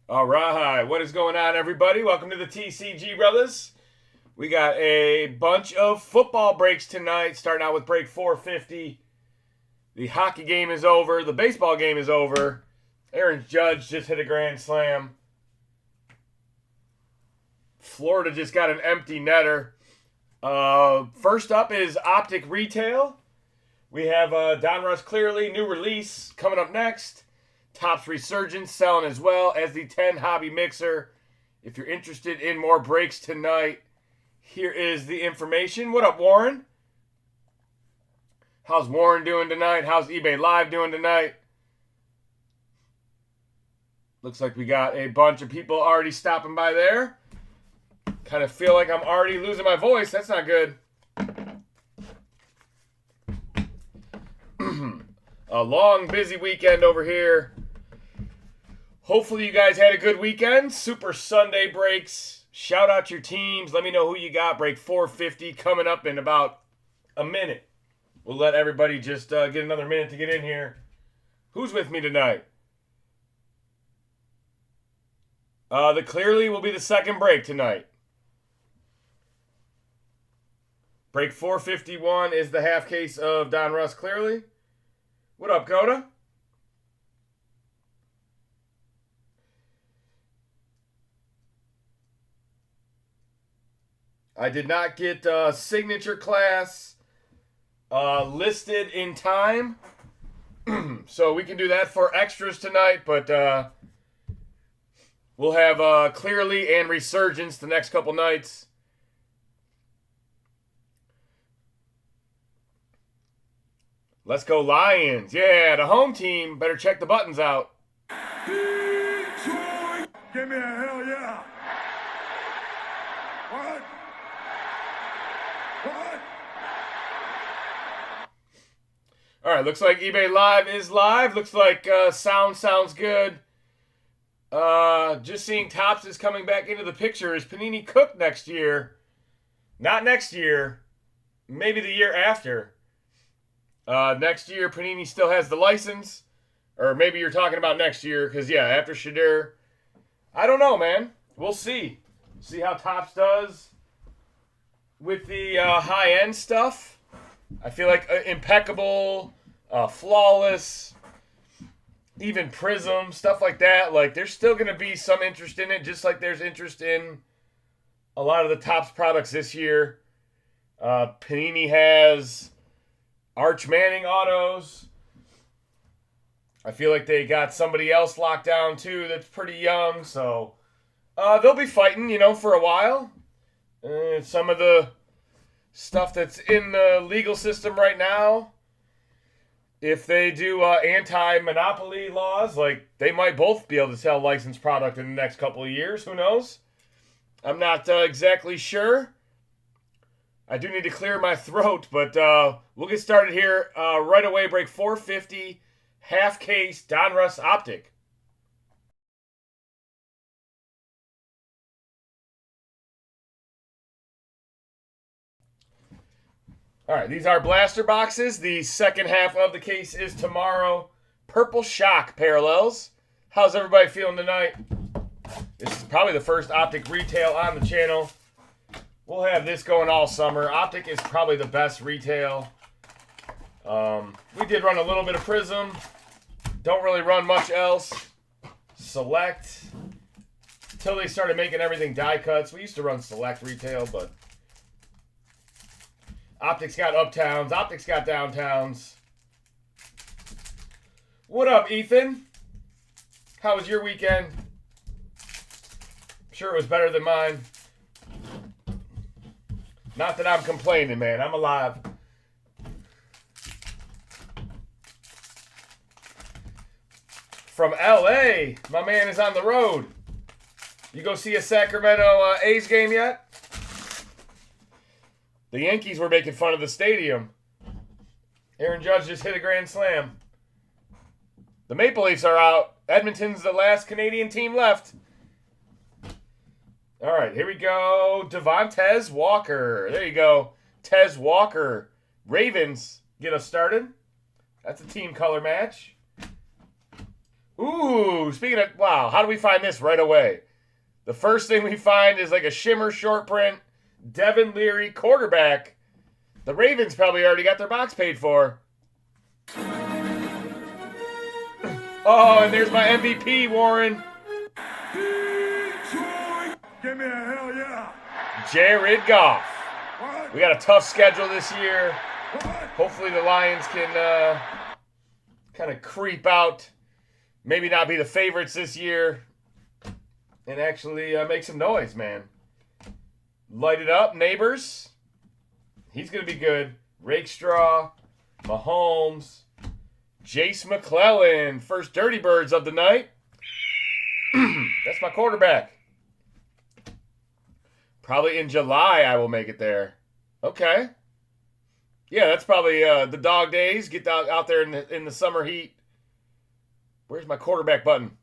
All right, what is going on, everybody? Welcome to the TCGbrothers. We got a bunch of football breaks tonight, starting out with break 450. The hockey game is over. The baseball game is over. Aaron Judge just hit a grand slam. Florida just got an empty netter. First up is Optic Retail. We have Donruss Clearly, new release, coming up next. Topps Resurgence selling as well as the 10 Hobby Mixer. If you're interested in more breaks tonight, here is the information. What up, Warren? How's Warren doing tonight? How's eBay Live doing tonight? Looks like we got a bunch of people already stopping by there. Kind of feel like I'm already losing my voice. That's not good. A long, busy weekend over here. Hopefully you guys had a good weekend. Super Sunday breaks. Shout out your teams. Let me know who you got. Break 450 coming up in about a minute. We'll let everybody just get another minute to get in here. Who's with me tonight? The Clearly will be the second break tonight. Break 451 is the half case of Donruss Clearly. What up, Coda? I did not get signature class listed in time. So we can do that for extras tonight, but we'll have Clearly and Resurgence the next couple nights. Let's go Lions. Yeah, the home team better check the buttons out. Detroit! Give me a hell yeah! What? What? All right, looks like eBay Live is live. Looks like sounds good. Just seeing Topps is coming back into the picture. Is Panini cooked next year? Not next year. Maybe the year after. Next year, Panini still has the license. Or maybe you're talking about next year, because, yeah, after Shadir. I don't know, man. We'll see. See how Topps does with the high-end stuff. I feel like impeccable, flawless, even Prism, stuff like that. Like, there's still going to be some interest in it, just like there's interest in a lot of the Topps products this year. Panini has Arch Manning autos. I feel like they got somebody else locked down too that's pretty young, so they'll be fighting, for a while. Some of the stuff that's in the legal system right now, if they do anti-monopoly laws, like they might both be able to sell licensed product in the next couple of years. Who knows? I'm not exactly sure. I do need to clear my throat, but we'll get started here right away. Break 450, half case, Donruss Optic. All right, these are blaster boxes. The second half of the case is tomorrow. Purple Shock parallels. How's everybody feeling tonight? This is probably the first Optic retail on the channel. We'll have this going all summer. Optic is probably the best retail. We did run a little bit of Prism. Don't really run much else. Select. Until they started making everything die cuts. We used to run Select retail, but Optic's got uptowns. Optic's got downtowns. What up, Ethan? How was your weekend? I'm sure it was better than mine. Not that I'm complaining, man. I'm alive. From LA, my man is on the road. You go see a Sacramento A's game yet? The Yankees were making fun of the stadium. Aaron Judge just hit a grand slam. The Maple Leafs are out. Edmonton's the last Canadian team left. All right, here we go. Devontae Walker. There you go. Tez Walker. Ravens get us started. That's a team color match. Ooh, speaking of, wow, how do we find this right away? The first thing we find is like a shimmer short print, Devin Leary, quarterback. The Ravens probably already got their box paid for. Oh, and there's my MVP, Warren. Detroit! Give me a hell yeah! Jared Goff. What? We got a tough schedule this year. What? Hopefully the Lions can kind of creep out. Maybe not be the favorites this year. And actually make some noise, man. Light it up, neighbors. He's going to be good. Rakestraw, Mahomes, Jace McClellan. First Dirty Birds of the night. That's my quarterback. Probably in July I will make it there. Okay. Yeah, that's probably the dog days. Get out there in the summer heat. Where's my quarterback button?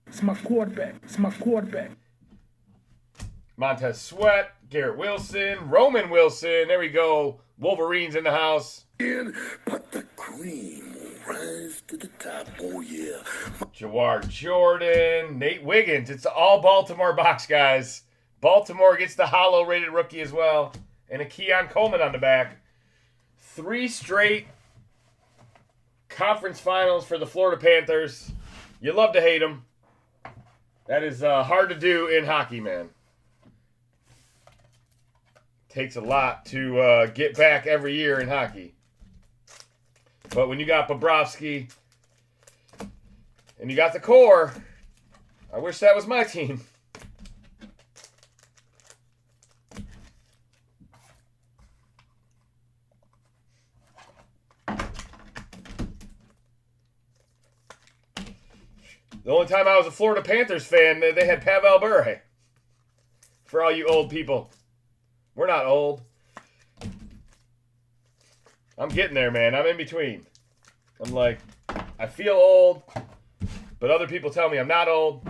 It's my quarterback. It's my quarterback. Montez Sweat, Garrett Wilson, Roman Wilson. There we go. Wolverines in the house. But the cream will rise to the top. Oh, yeah. Jawar Jordan, Nate Wiggins. It's the all Baltimore box, guys. Baltimore gets the hollow rated rookie as well. And a Keon Coleman on the back. 3 straight conference finals for the Florida Panthers. You love to hate them. That is hard to do in hockey, man. Takes a lot to get back every year in hockey. But when you got Bobrovsky and you got the core, I wish that was my team. The only time I was a Florida Panthers fan, they had Pavel Bure. For all you old people. We're not old. I'm getting there, man. I'm in between. I'm like, I feel old, but other people tell me I'm not old.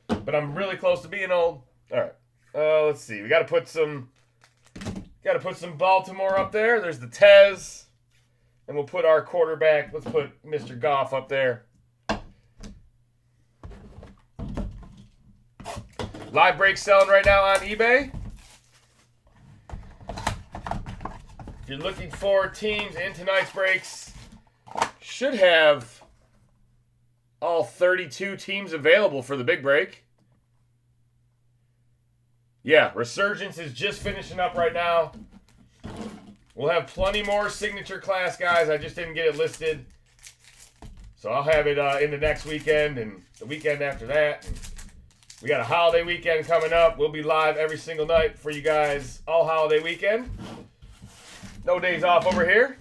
But I'm really close to being old. All right. Let's see. We got to put some Baltimore up there. There's the Tez. And we'll put our quarterback. Let's put Mr. Goff up there. Live break selling right now on eBay. If you're looking for teams in tonight's breaks, should have all 32 teams available for the big break. Yeah, Resurgence is just finishing up right now. We'll have plenty more signature class guys. I just didn't get it listed. So I'll have it in the next weekend and the weekend after that. We got a holiday weekend coming up. We'll be live every single night for you guys all holiday weekend. No days off over here.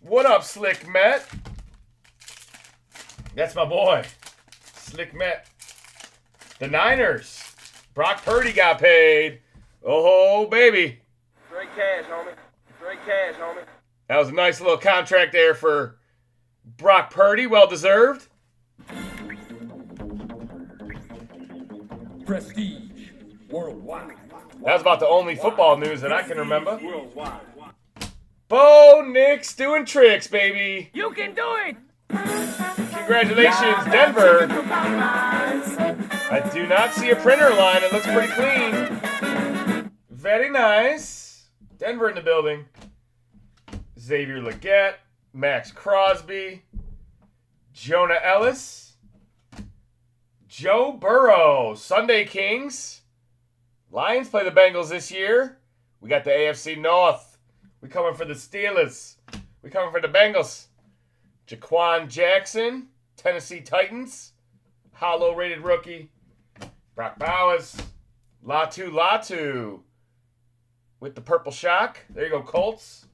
What up, Slick Met? That's my boy, Slick Met. The Niners. Brock Purdy got paid. Oh, baby. Straight cash, homie. Straight cash, homie. That was a nice little contract there for Brock Purdy. Well deserved. Prestige worldwide. That was about the only football news that I can remember. Worldwide. Bo Nix doing tricks, baby. You can do it! Congratulations, Denver. I do not see a printer line. It looks pretty clean. Very nice. Denver in the building. Xavier Legette, Max Crosby, Jonah Ellis, Joe Burrow, Sunday Kings. Lions play the Bengals this year. We got the AFC North. We coming for the Steelers. We coming for the Bengals. Jaquan Jackson, Tennessee Titans. Hollow rated rookie. Brock Bowers. Latu with the purple shock. There you go, Colts.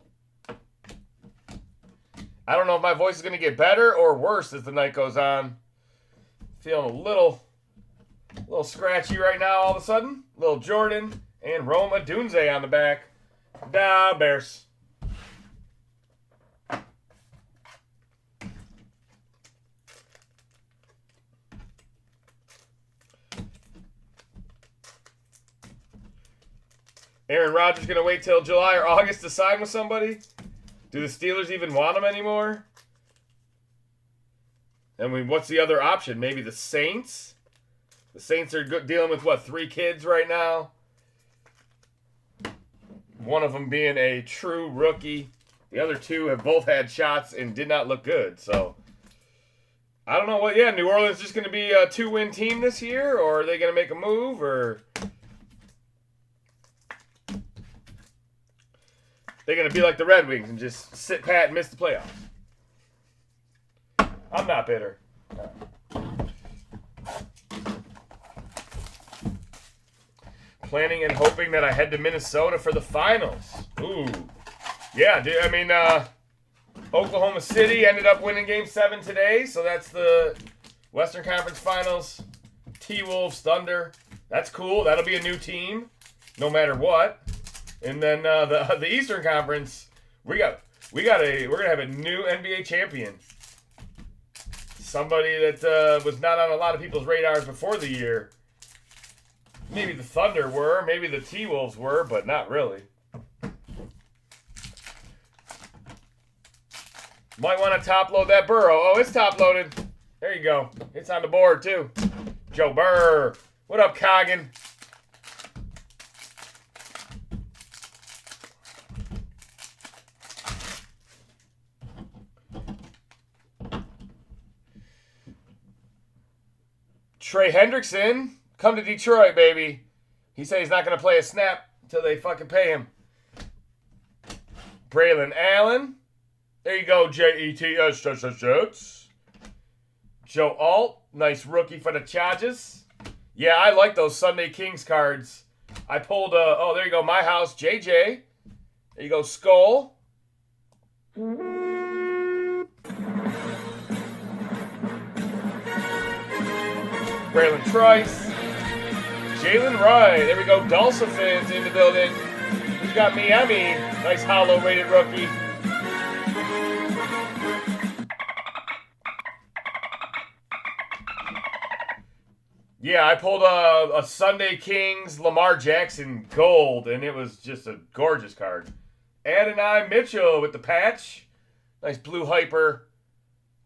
I don't know if my voice is going to get better or worse as the night goes on. Feeling a little scratchy right now all of a sudden. Little Jordan and Roma Dunze on the back. Da Bears. Aaron Rodgers going to wait till July or August to sign with somebody? Do the Steelers even want him anymore? I mean, what's the other option? Maybe the Saints? The Saints are dealing with, what, 3 kids right now? One of them being a true rookie. The other 2 have both had shots and did not look good. So, I don't know what. Yeah, New Orleans just going to be a 2-win team this year? Or are they going to make a move? Or they're going to be like the Red Wings and just sit pat and miss the playoffs? I'm not bitter. Planning and hoping that I head to Minnesota for the finals. Ooh. Yeah, dude, I mean, Oklahoma City ended up winning Game 7 today, so that's the Western Conference Finals. T-Wolves, Thunder. That's cool. That'll be a new team, no matter what. And then the Eastern Conference, we're gonna have a new NBA champion. Somebody that was not on a lot of people's radars before the year. Maybe the Thunder were, maybe the T-Wolves were, but not really. Might want to top load that Burrow. Oh, it's top loaded. There you go. It's on the board too. Joe Burr. What up, Coggin? Trey Hendrickson, come to Detroit, baby. He said he's not going to play a snap until they fucking pay him. Braylon Allen. There you go, Jets. Joe Alt, nice rookie for the Chargers. Yeah, I like those Sunday Kings cards. I pulled, oh, there you go, My House, JJ. There you go, Skull. Braylon Trice. Jalen Wright. There we go. Dulcifins in the building. Who's got Miami? Nice hollow rated rookie. Yeah, I pulled a Sunday Kings Lamar Jackson gold, and it was just a gorgeous card. Adonai Mitchell with the patch. Nice blue hyper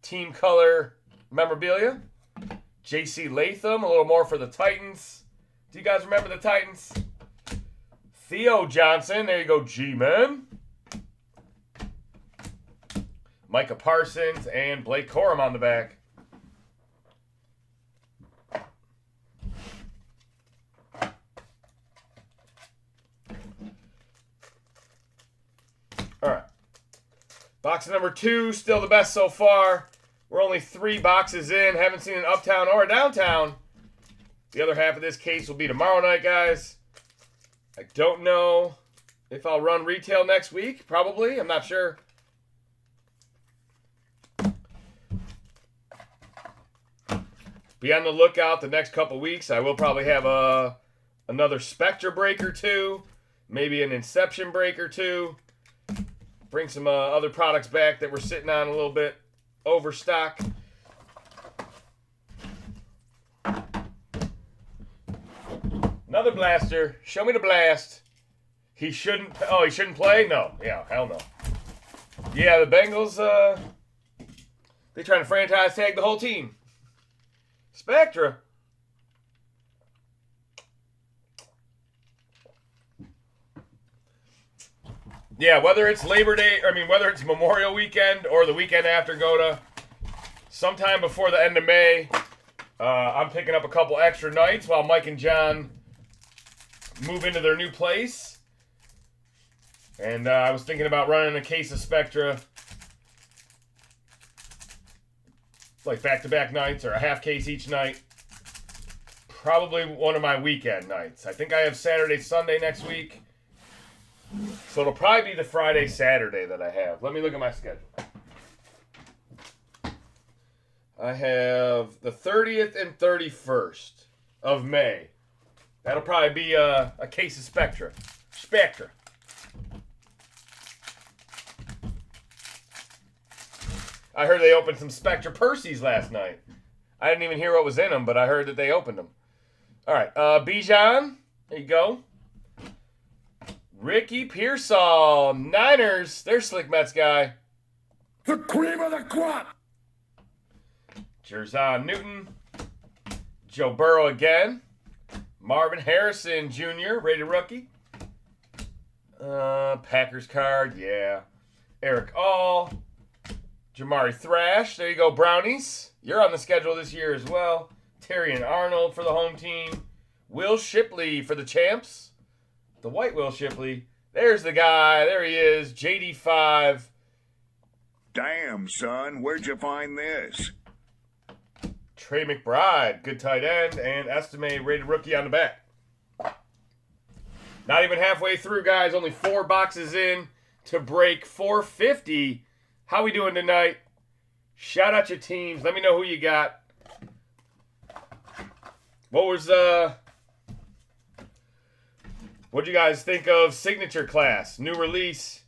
team color memorabilia. J.C. Latham, a little more for the Titans. Do you guys remember the Titans? Theo Johnson, there you go, G-Man. Micah Parsons and Blake Corum on the back. All right. Box number 2, still the best so far. We're only 3 boxes in. Haven't seen an uptown or a downtown. The other half of this case will be tomorrow night, guys. I don't know if I'll run retail next week. Probably. I'm not sure. Be on the lookout the next couple weeks. I will probably have another Spectre break or 2. Maybe an Inception break or 2. Bring some other products back that we're sitting on a little bit. Overstock. Another blaster. Show me the blast. He shouldn't. Oh, he shouldn't play? No. Yeah, hell no. Yeah, the Bengals, they trying to franchise tag the whole team. Spectra. Yeah, whether it's Labor Day, whether it's Memorial Weekend or the weekend after GOTA, sometime before the end of May, I'm picking up a couple extra nights while Mike and John move into their new place. And I was thinking about running a case of Spectra, like back-to-back nights or a half case each night. Probably one of my weekend nights. I think I have Saturday, Sunday next week. So it'll probably be the Friday, Saturday that I have. Let me look at my schedule. I have the 30th and 31st of May. That'll probably be a case of Spectra. Spectra. I heard they opened some Spectra Percy's last night. I didn't even hear what was in them, but I heard that they opened them. All right, Bijan. There you go. Ricky Pearsall, Niners. They're Slick Mets guy. The cream of the crop. Jerzon Newton. Joe Burrow again. Marvin Harrison Jr., rated rookie. Packers card, yeah. Eric All. Jamari Thrash. There you go, Brownies. You're on the schedule this year as well. Terry and Arnold for the home team. Will Shipley for the champs. The white Will Shipley. There's the guy. There he is. JD5. Damn, son, where'd you find this? Trey McBride. Good tight end. And Estime rated rookie on the back. Not even halfway through, guys. Only 4 boxes in to break 450. How we doing tonight? Shout out your teams. Let me know who you got. What'd you guys think of Signature Class? New release.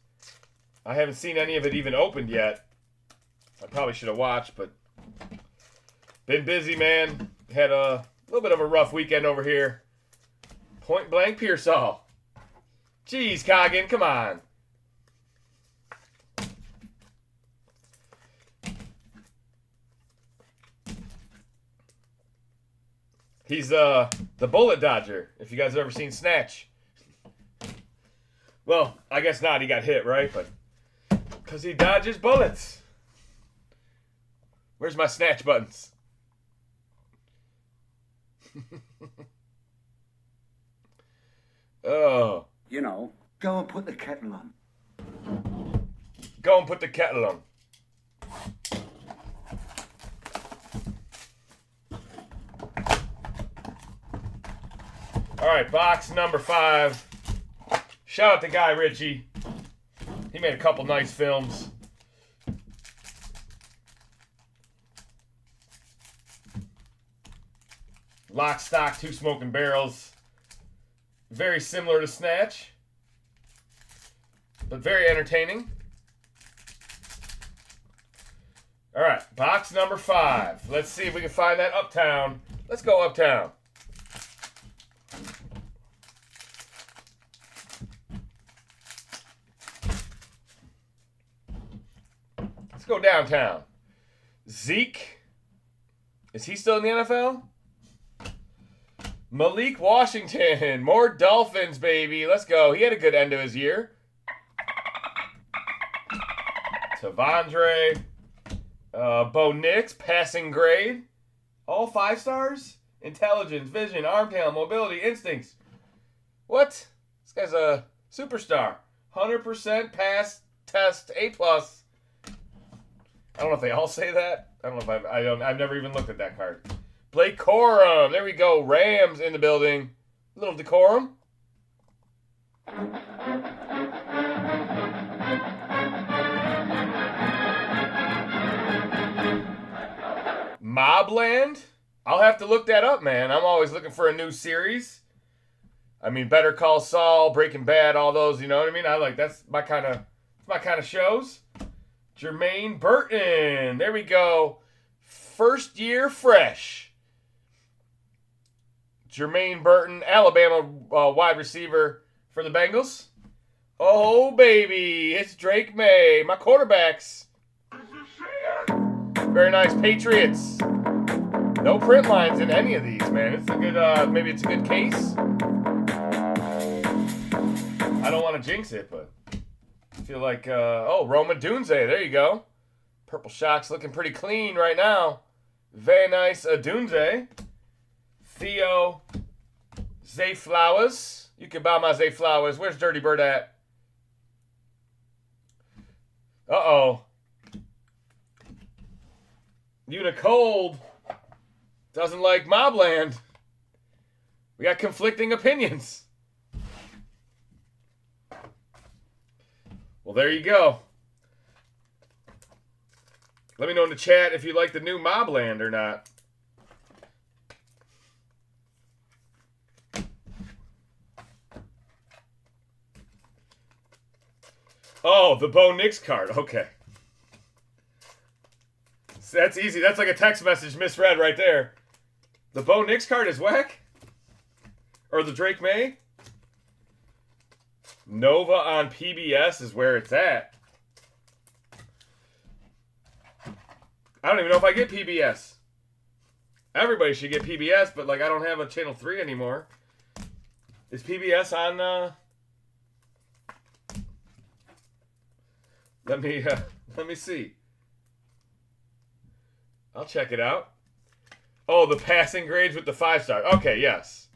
I haven't seen any of it even opened yet. I probably should have watched, but been busy, man. Had a little bit of a rough weekend over here. Point Blank Pearsall. Jeez, Coggin, come on. He's the bullet dodger, if you guys have ever seen Snatch. Well, I guess not. He got hit, right? But because he dodges bullets. Where's my Snatch buttons? Oh. You know, go and put the kettle on. Go and put the kettle on. All right, box number 5. Shout out to Guy Ritchie. He made a couple nice films. Lock, Stock, 2 Smoking Barrels. Very similar to Snatch, but very entertaining. All right, box number 5. Let's see if we can find that Uptown. Let's go Uptown. Let's go downtown. Zeke. Is he still in the NFL? Malik Washington. More Dolphins, baby. Let's go. He had a good end of his year. Tavondre. Bo Nix. Passing grade. All 5 stars? Intelligence, vision, arm talent, mobility, instincts. What? This guy's a superstar. 100% pass test, A+. I don't know if they all say that. I don't know if I've never even looked at that card. Blake Corum. There we go. Rams in the building. A little decorum. Mobland. I'll have to look that up, man. I'm always looking for a new series. I mean, Better Call Saul, Breaking Bad, all those. You know what I mean? That's my kind of shows. Jermaine Burton. There we go. First year fresh. Jermaine Burton, Alabama wide receiver for the Bengals. Oh, baby. It's Drake May. My quarterbacks. Very nice. Patriots. No print lines in any of these, man. It's a good, maybe it's a good case. I don't want to jinx it, but I feel like, Roma Dunze. There you go. Purple Shock's looking pretty clean right now. Very nice. Dunze. Theo. Zay Flowers. You can buy my Zay Flowers. Where's Dirty Bird at? Uh-oh. Unicold doesn't like Mobland. We got conflicting opinions. Well, there you go. Let me know in the chat if you like the new Mobland or not. Oh, the Bo Nix card. Okay. So that's easy. That's like a text message misread right there. The Bo Nix card is whack? Or the Drake May? Nova on PBS is where it's at. I don't even know if I get PBS. Everybody should get PBS, but like I don't have a channel 3 anymore. Is PBS on? Let me see. I'll check it out. Oh, the passing grades with the 5-star. Okay, yes.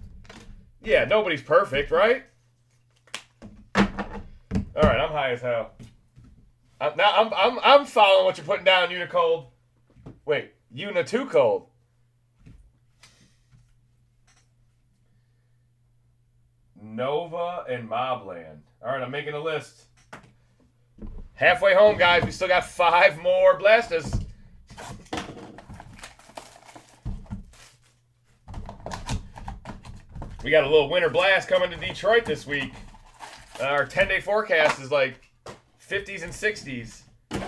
Yeah, nobody's perfect, right? All right, I'm high as hell. I'm following what you're putting down, Unicold. Wait, Una too cold. Nova and Mobland. All right, I'm making a list. Halfway home, guys. We still got 5 more Blasters. We got a little winter blast coming to Detroit this week. Our 10-day forecast is like 50s and 60s. I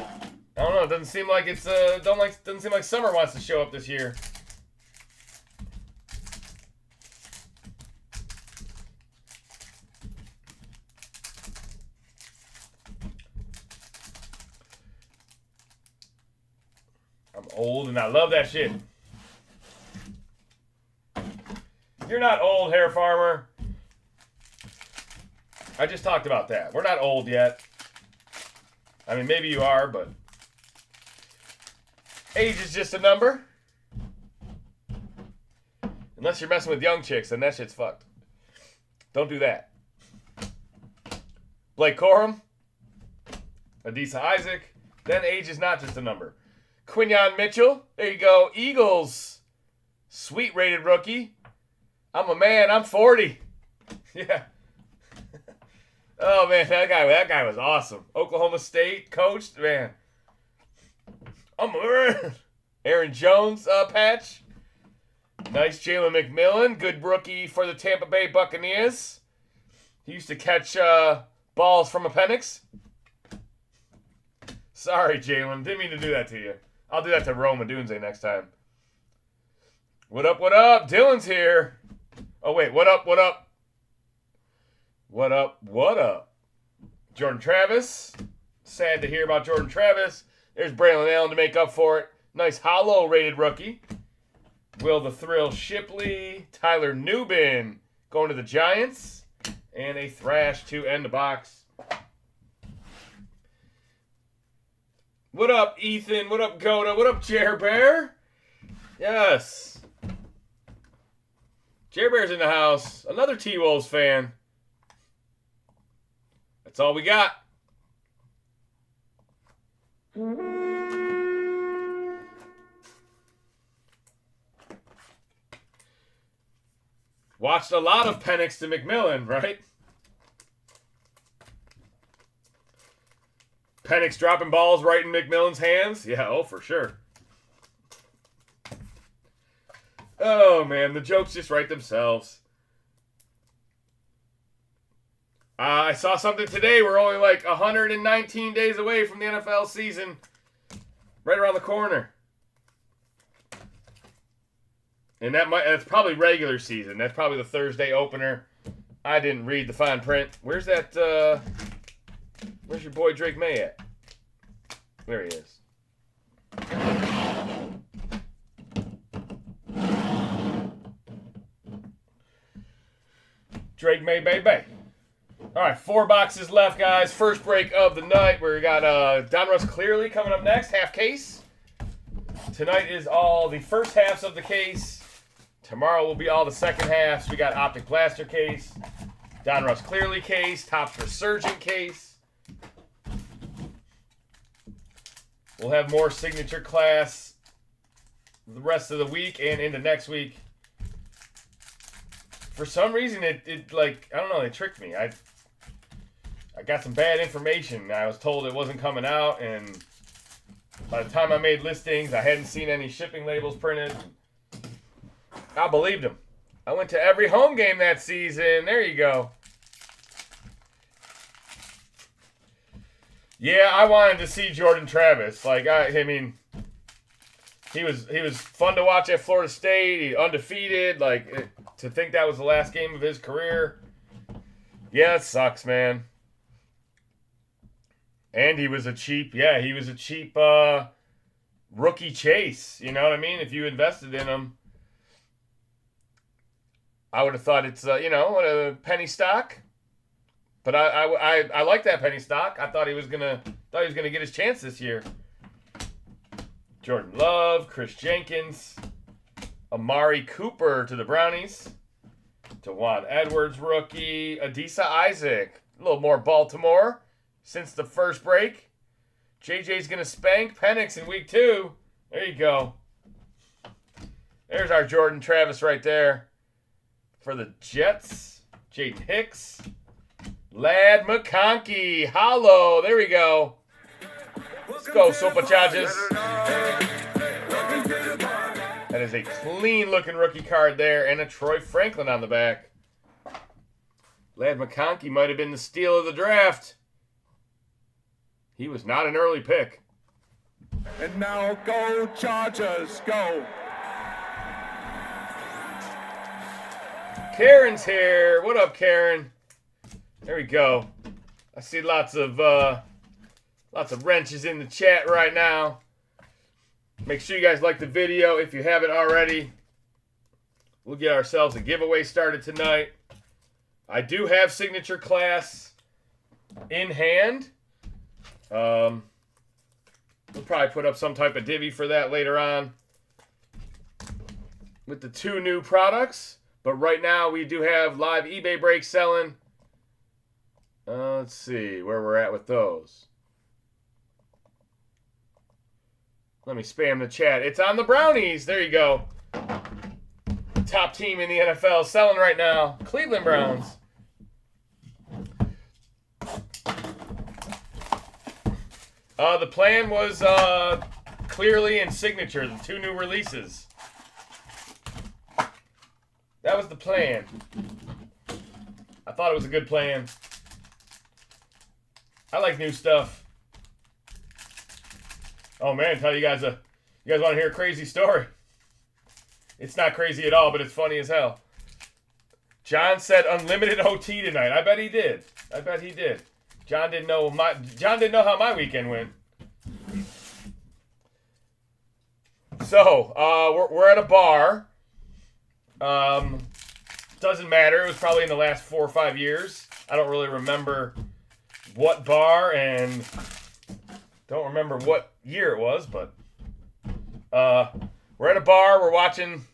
don't know. It doesn't seem like it's doesn't seem like summer wants to show up this year. I'm old and I love that shit. You're not old, Hair Farmer. I just talked about that. We're not old yet. I mean, maybe you are, but age is just a number. Unless you're messing with young chicks, then that shit's fucked. Don't do that. Blake Corum. Adisa Isaac. Then age is not just a number. Quinyon Mitchell. There you go. Eagles. Sweet rated rookie. I'm a man. I'm 40. Yeah. Oh, man. That guy was awesome. Oklahoma State coached. Man. I'm a man. Aaron Jones patch. Nice Jalen McMillan. Good rookie for the Tampa Bay Buccaneers. He used to catch balls from appendix. Sorry, Jalen. Didn't mean to do that to you. I'll do that to Roma Dunze next time. What up, what up? Dylan's here. Oh, wait. What up, what up? What up, what up? Jordan Travis. Sad to hear about Jordan Travis. There's Braylon Allen to make up for it. Nice hollow rated rookie. Will the Thrill Shipley. Tyler Newbin going to the Giants. And a Thrash to end the box. What up, Ethan? What up, Goda? What up, Jer Bear? Yes. Jer Bear's in the house. Another T-Wolves fan. That's all we got. Watched a lot of Penix to McMillan, right? Penix dropping balls right in McMillan's hands? Yeah, oh, for sure. Oh, man, the jokes just write themselves. I saw something today. We're only like 119 days away from the NFL season. Right around the corner. And that's probably regular season. That's probably the Thursday opener. I didn't read the fine print. Where's that, where's your boy Drake May at? There he is. Drake May, baby. All right, 4 boxes left, guys. First break of the night. We got Donruss Clearly coming up next, half case. Tonight is all the first halves of the case. Tomorrow will be all the second halves. We got Optic Blaster case, Donruss Clearly case, Topps Resurgent case. We'll have more signature class the rest of the week and into next week. For some reason, it like, I don't know, they tricked me. I got some bad information. I was told it wasn't coming out, and by the time I made listings, I hadn't seen any shipping labels printed. I believed them. I went to every home game that season. There you go. Yeah, I wanted to see Jordan Travis. Like, I mean, he was fun to watch at Florida State. He undefeated. Like, to think that was the last game of his career. Yeah, it sucks, man. And he was a cheap rookie chase. You know what I mean? If you invested in him. I would have thought it's a penny stock, but I like that penny stock. I thought he was gonna get his chance this year. Jordan Love, Chris Jenkins, Amari Cooper to the Brownies, Dewan Edwards rookie, Adisa Isaac, a little more Baltimore since the first break. JJ's gonna spank Penix in week 2. There you go. There's our Jordan Travis right there. For the Jets, Jaden Hicks, Lad McConkey, hollow. There we go. Let's go, Superchargers. That is a clean-looking rookie card there, and a Troy Franklin on the back. Lad McConkey might have been the steal of the draft. He was not an early pick. And now go Chargers, go. Karen's here. What up, Karen? There we go. I see lots of wrenches in the chat right now. Make sure you guys like the video if you haven't already. We'll get ourselves a giveaway started tonight. I do have signature class in hand. We'll probably put up some type of divvy for that later on with the 2 new products. But right now, we do have live eBay breaks selling. Let's see where we're at with those. Let me spam the chat. It's on the Brownies. There you go. Top team in the NFL selling right now. Cleveland Browns. The plan was clearly in signature, the 2 new releases. That was the plan. I thought it was a good plan. I like new stuff. Oh man, tell you guys want to hear a crazy story? It's not crazy at all, but it's funny as hell. John said unlimited OT tonight. I bet he did. John didn't know how my weekend went. So, we're at a bar. Doesn't matter. It was probably in the last 4 or 5 years. I don't really remember what bar and don't remember what year it was, but we're at a bar. We're watching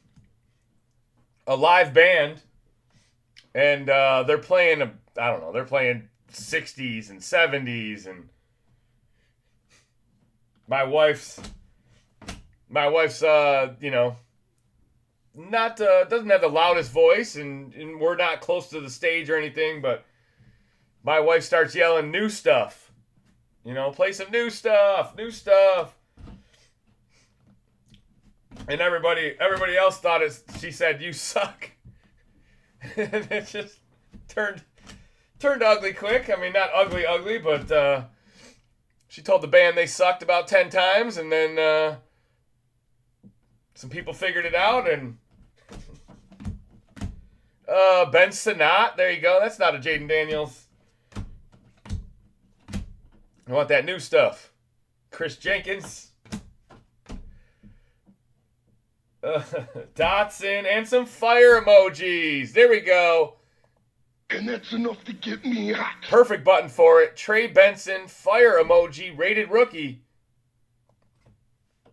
a live band, and they're playing they're playing 60s and 70s, and my wife's not doesn't have the loudest voice, and we're not close to the stage or anything, but my wife starts yelling new stuff. Play some new stuff. And everybody else thought she said you suck. And it just turned ugly quick. I mean, not ugly, but she told the band they sucked about 10 times, and then some people figured it out, and Ben Sinnott, there you go. That's not a Jaden Daniels. I want that new stuff. Chris Jenkins. Dotson, and some fire emojis. There we go. And that's enough to get me hot. Perfect button for it. Trey Benson, fire emoji, rated rookie.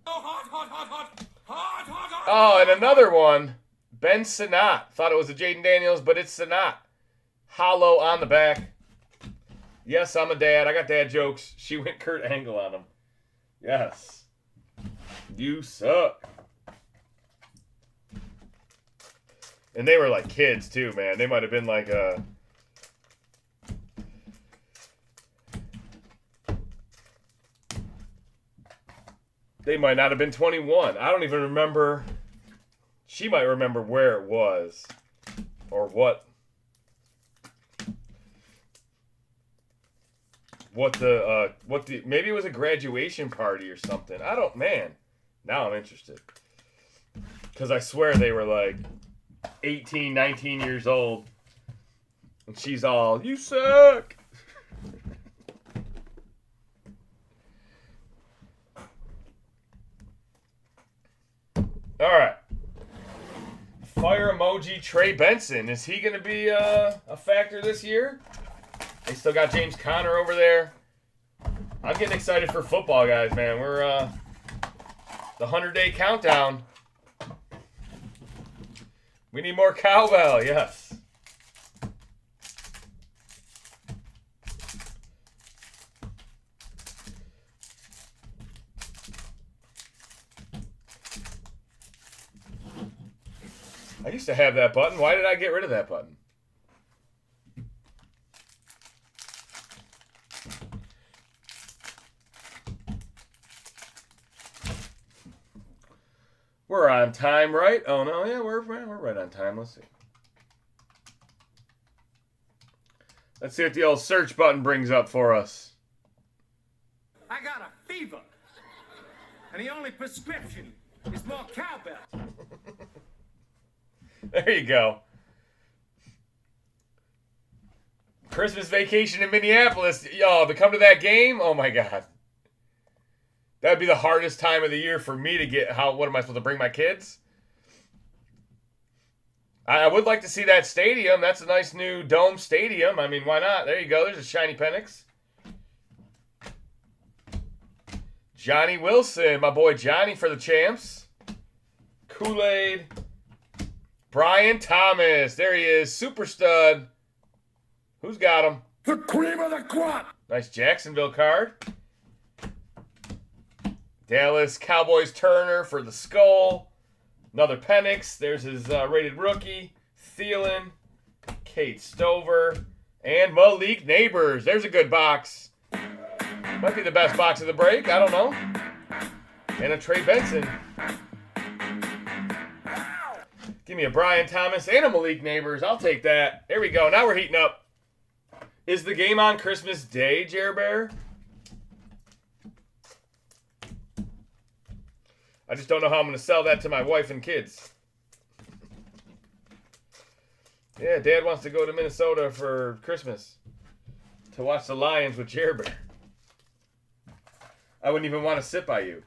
Oh, and another one. Ben Sinnott. Thought it was a Jaden Daniels, but it's Sinnott. Hollow on the back. Yes, I'm a dad. I got dad jokes. She went Kurt Angle on him. Yes. You suck. And they were like kids too, man. They might have been like they might not have been 21. I don't even remember. She might remember where it was or what maybe it was a graduation party or something. Now I'm interested. Because I swear they were like 18, 19 years old. And she's all, you suck. All right. Fire emoji Trey Benson. Is he going to be a factor this year? They still got James Conner over there. I'm getting excited for football, guys, man. We're the 100-day countdown. We need more cowbell, yes. I used to have that button. Why did I get rid of that button? We're on time, right? Oh, no, yeah, we're right on time. Let's see. Let's see what the old search button brings up for us. I got a fever. And the only prescription is more cowbell. There you go. Christmas vacation in Minneapolis. Yo, to come to that game? Oh, my God. That'd be the hardest time of the year for me to get. What am I supposed to bring my kids? I would like to see that stadium. That's a nice new dome stadium. I mean, why not? There you go. There's a shiny Penix. Johnny Wilson, my boy Johnny for the champs. Kool-Aid. Brian Thomas. There he is. Super stud. Who's got him? The cream of the crop. Nice Jacksonville card. Dallas Cowboys Turner for the skull. Another Penix. There's his rated rookie. Thielen. Kate Stover. And Malik Neighbors. There's a good box. Might be the best box of the break. I don't know. And a Trey Benson. Give me a Brian Thomas and a Malik Neighbors. I'll take that. There we go. Now we're heating up. Is the game on Christmas Day, Jer Bear? I just don't know how I'm going to sell that to my wife and kids. Yeah, Dad wants to go to Minnesota for Christmas to watch the Lions with Jer Bear. I wouldn't even want to sit by you.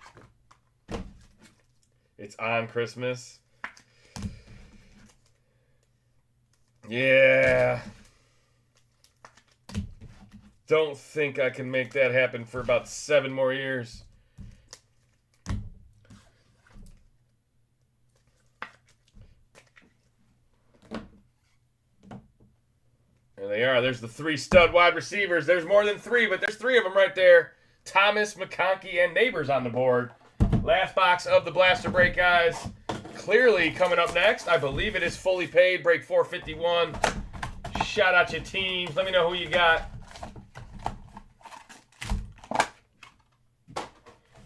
It's on Christmas. Yeah. Don't think I can make that happen for about 7 more years. There they are. There's the 3 stud wide receivers. There's more than 3, but there's 3 of them right there. Thomas, McConkey, and Neighbors on the board. Last box of the Blaster Break, guys. Clearly coming up next. I believe it is fully paid. Break 451. Shout out your teams. Let me know who you got.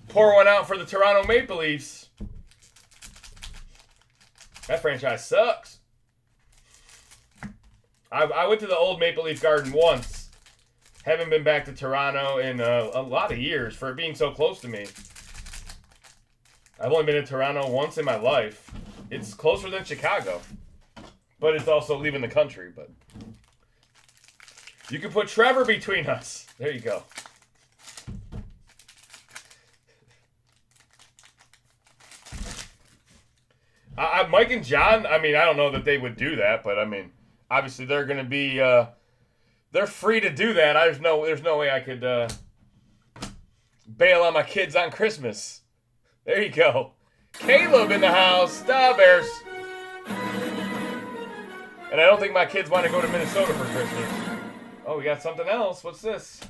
Pour one out for the Toronto Maple Leafs. That franchise sucks. I went to the old Maple Leaf Garden once. Haven't been back to Toronto in a lot of years for it being so close to me. I've only been to Toronto once in my life. It's closer than Chicago. But it's also leaving the country. But you can put Trevor between us. There you go. Mike and John, I mean, I don't know that they would do that, but I mean, obviously they're going to be, they're free to do that. There's no way I could bail on my kids on Christmas. There you go. Caleb in the house. Stop, Bears. And I don't think my kids want to go to Minnesota for Christmas. Oh, we got something else. What's this?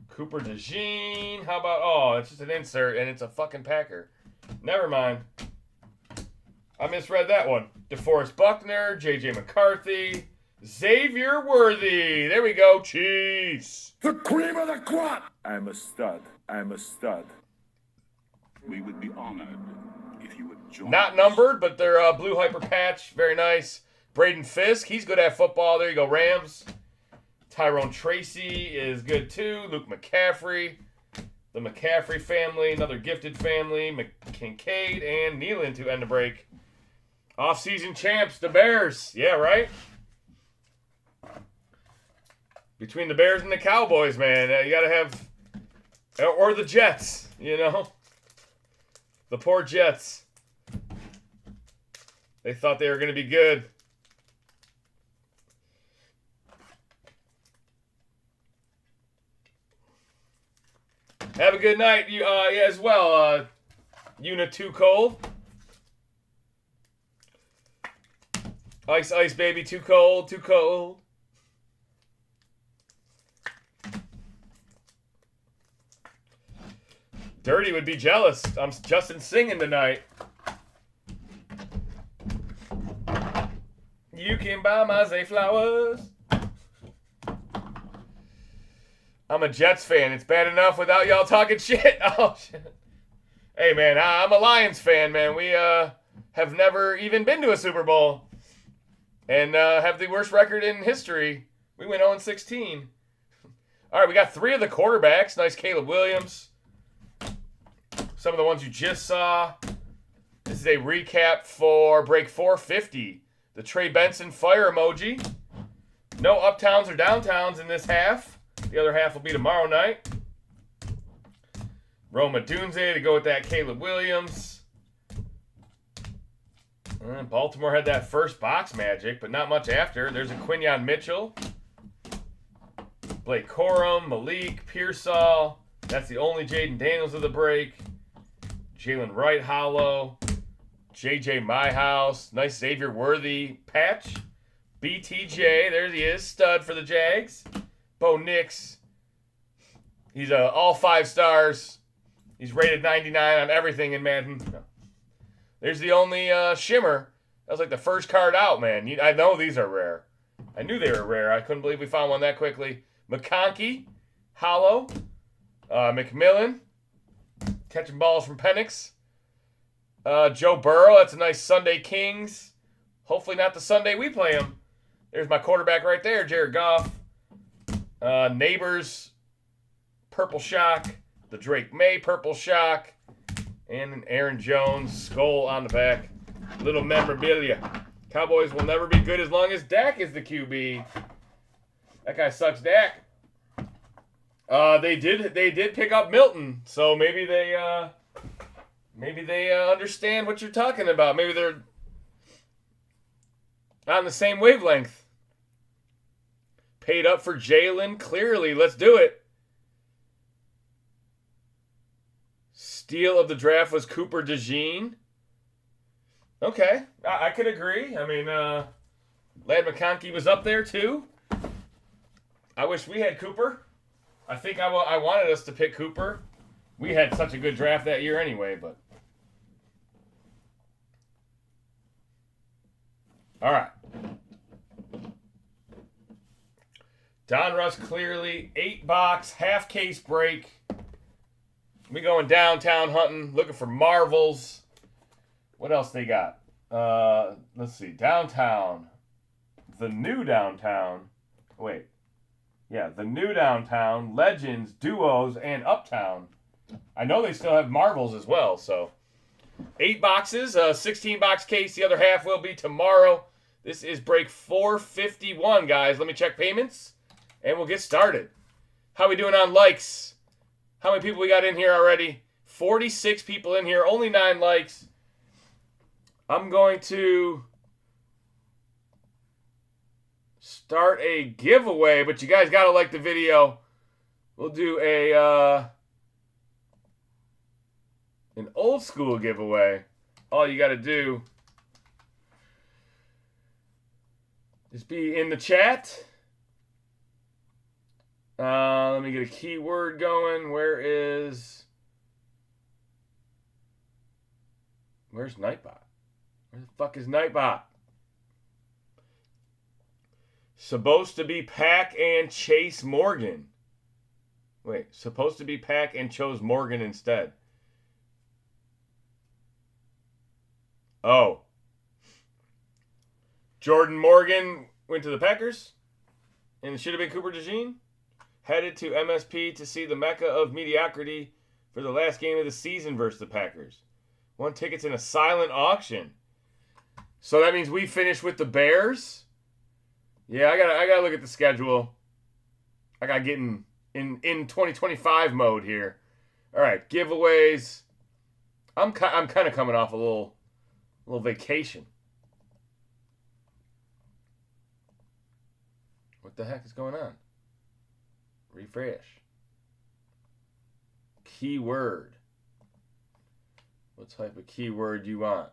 Cooper DeJean. How about, oh, it's just an insert and it's a fucking Packer. Never mind. I misread that one. DeForest Buckner, J.J. McCarthy, Xavier Worthy. There we go, Chiefs. The cream of the crop. I'm a stud. I'm a stud. We would be honored if you would join Not us. numbered, but they're blue hyper patch. Very nice. Braden Fisk, he's good at football. There you go, Rams. Tyrone Tracy is good too. Luke McCaffrey. The McCaffrey family, another gifted family. Kincaid and Nealon to end the break. Off-season champs, the Bears. Yeah, right? Between the Bears and the Cowboys, man, you got to have... Or the Jets, you know? The poor Jets. They thought they were going to be good. Have a good night, you as well. Una Too Cold. Ice, ice, baby, too cold, too cold. Dirty would be jealous. I'm Justin singing tonight. You can buy my Zayflowers. I'm a Jets fan. It's bad enough without y'all talking shit. Oh, shit. Hey, man, I'm a Lions fan, man. We have never even been to a Super Bowl. And have the worst record in history. We went 0-16. All right, we got 3 of the quarterbacks. Nice Caleb Williams. Some of the ones you just saw. This is a recap for break 450. The Trey Benson fire emoji. No uptowns or downtowns in this half. The other half will be tomorrow night. Roma Dunze to go with that Caleb Williams. Baltimore had that first box magic, but not much after. There's a Quinyon Mitchell. Blake Corum, Malik, Pearsall. That's the only Jaden Daniels of the break. Jalen Wright hollow. JJ Myhouse. Nice Xavier Worthy patch. BTJ, there he is. Stud for the Jags. Bo Nix. He's all 5 stars. He's rated 99 on everything in Madden. There's the only shimmer. That was like the first card out, man. I know these are rare. I knew they were rare. I couldn't believe we found one that quickly. McConkey, hollow. McMillan, catching balls from Penix. Joe Burrow, that's a nice Sunday Kings. Hopefully not the Sunday we play him. There's my quarterback right there, Jared Goff. Neighbors, Purple Shock. The Drake May Purple Shock. And an Aaron Jones skull on the back. Little memorabilia. Cowboys will never be good as long as Dak is the QB. That guy sucks, Dak. They did pick up Milton, so maybe they understand what you're talking about. Maybe they're on the same wavelength. Paid up for Jalen, clearly. Let's do it. Steal of the draft was Cooper DeJean. Okay, I could agree. I mean, Ladd McConkey was up there too. I wish we had Cooper. I think I wanted us to pick Cooper. We had such a good draft that year anyway, but. All right. Donruss clearly, 8-box, half-case break. We going downtown hunting, looking for marvels. What else they got? Let's see. Downtown. The new downtown. Wait. Yeah, the new downtown, Legends, Duos, and Uptown. I know they still have marvels as well, so. 8 boxes, 16-box case. The other half will be tomorrow. This is break 451, guys. Let me check payments, and we'll get started. How we doing on likes? How many people we got in here already? 46 people in here, only 9 likes. I'm going to start a giveaway, but you guys got to like the video. We'll do an old school giveaway. All you got to do is be in the chat. Let me get a keyword going. Where's Nightbot? Where the fuck is Nightbot? Supposed to be Pack and Chase Morgan. Wait, supposed to be Pack and chose Morgan instead. Oh. Jordan Morgan went to the Packers. And it should have been Cooper DeJean. Headed to MSP to see the Mecca of mediocrity for the last game of the season versus the Packers. Won tickets in a silent auction. So that means we finish with the Bears. Yeah, I gotta look at the schedule. I gotta get in 2025 mode here. All right, giveaways. I'm kind of coming off a little vacation. What the heck is going on? Refresh. Keyword. What type of keyword you want?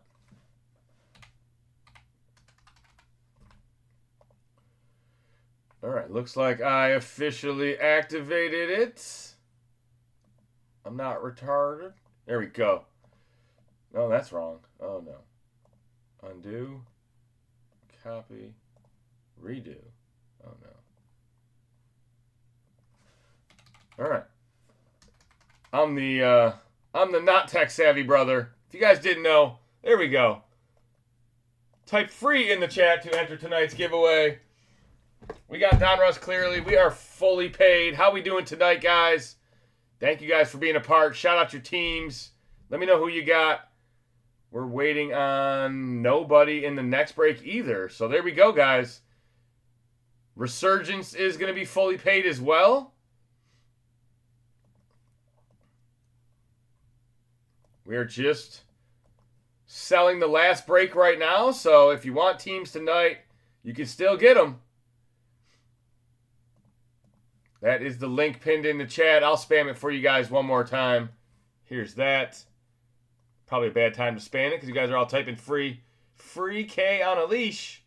Alright, looks like I officially activated it. I'm not retarded. There we go. Oh, that's wrong. Oh, no. Undo. Copy. Redo. Oh, no. Alright. I'm the not tech savvy brother. If you guys didn't know, there we go. Type free in the chat to enter tonight's giveaway. We got Donruss clearly. We are fully paid. How we doing tonight, guys? Thank you guys for being a part. Shout out your teams. Let me know who you got. We're waiting on nobody in the next break either. So there we go, guys. Resurgence is going to be fully paid as well. We're just selling the last break right now. So if you want teams tonight, you can still get them. That is the link pinned in the chat. I'll spam it for you guys one more time. Here's that. Probably a bad time to spam it because you guys are all typing free. Free K on a leash.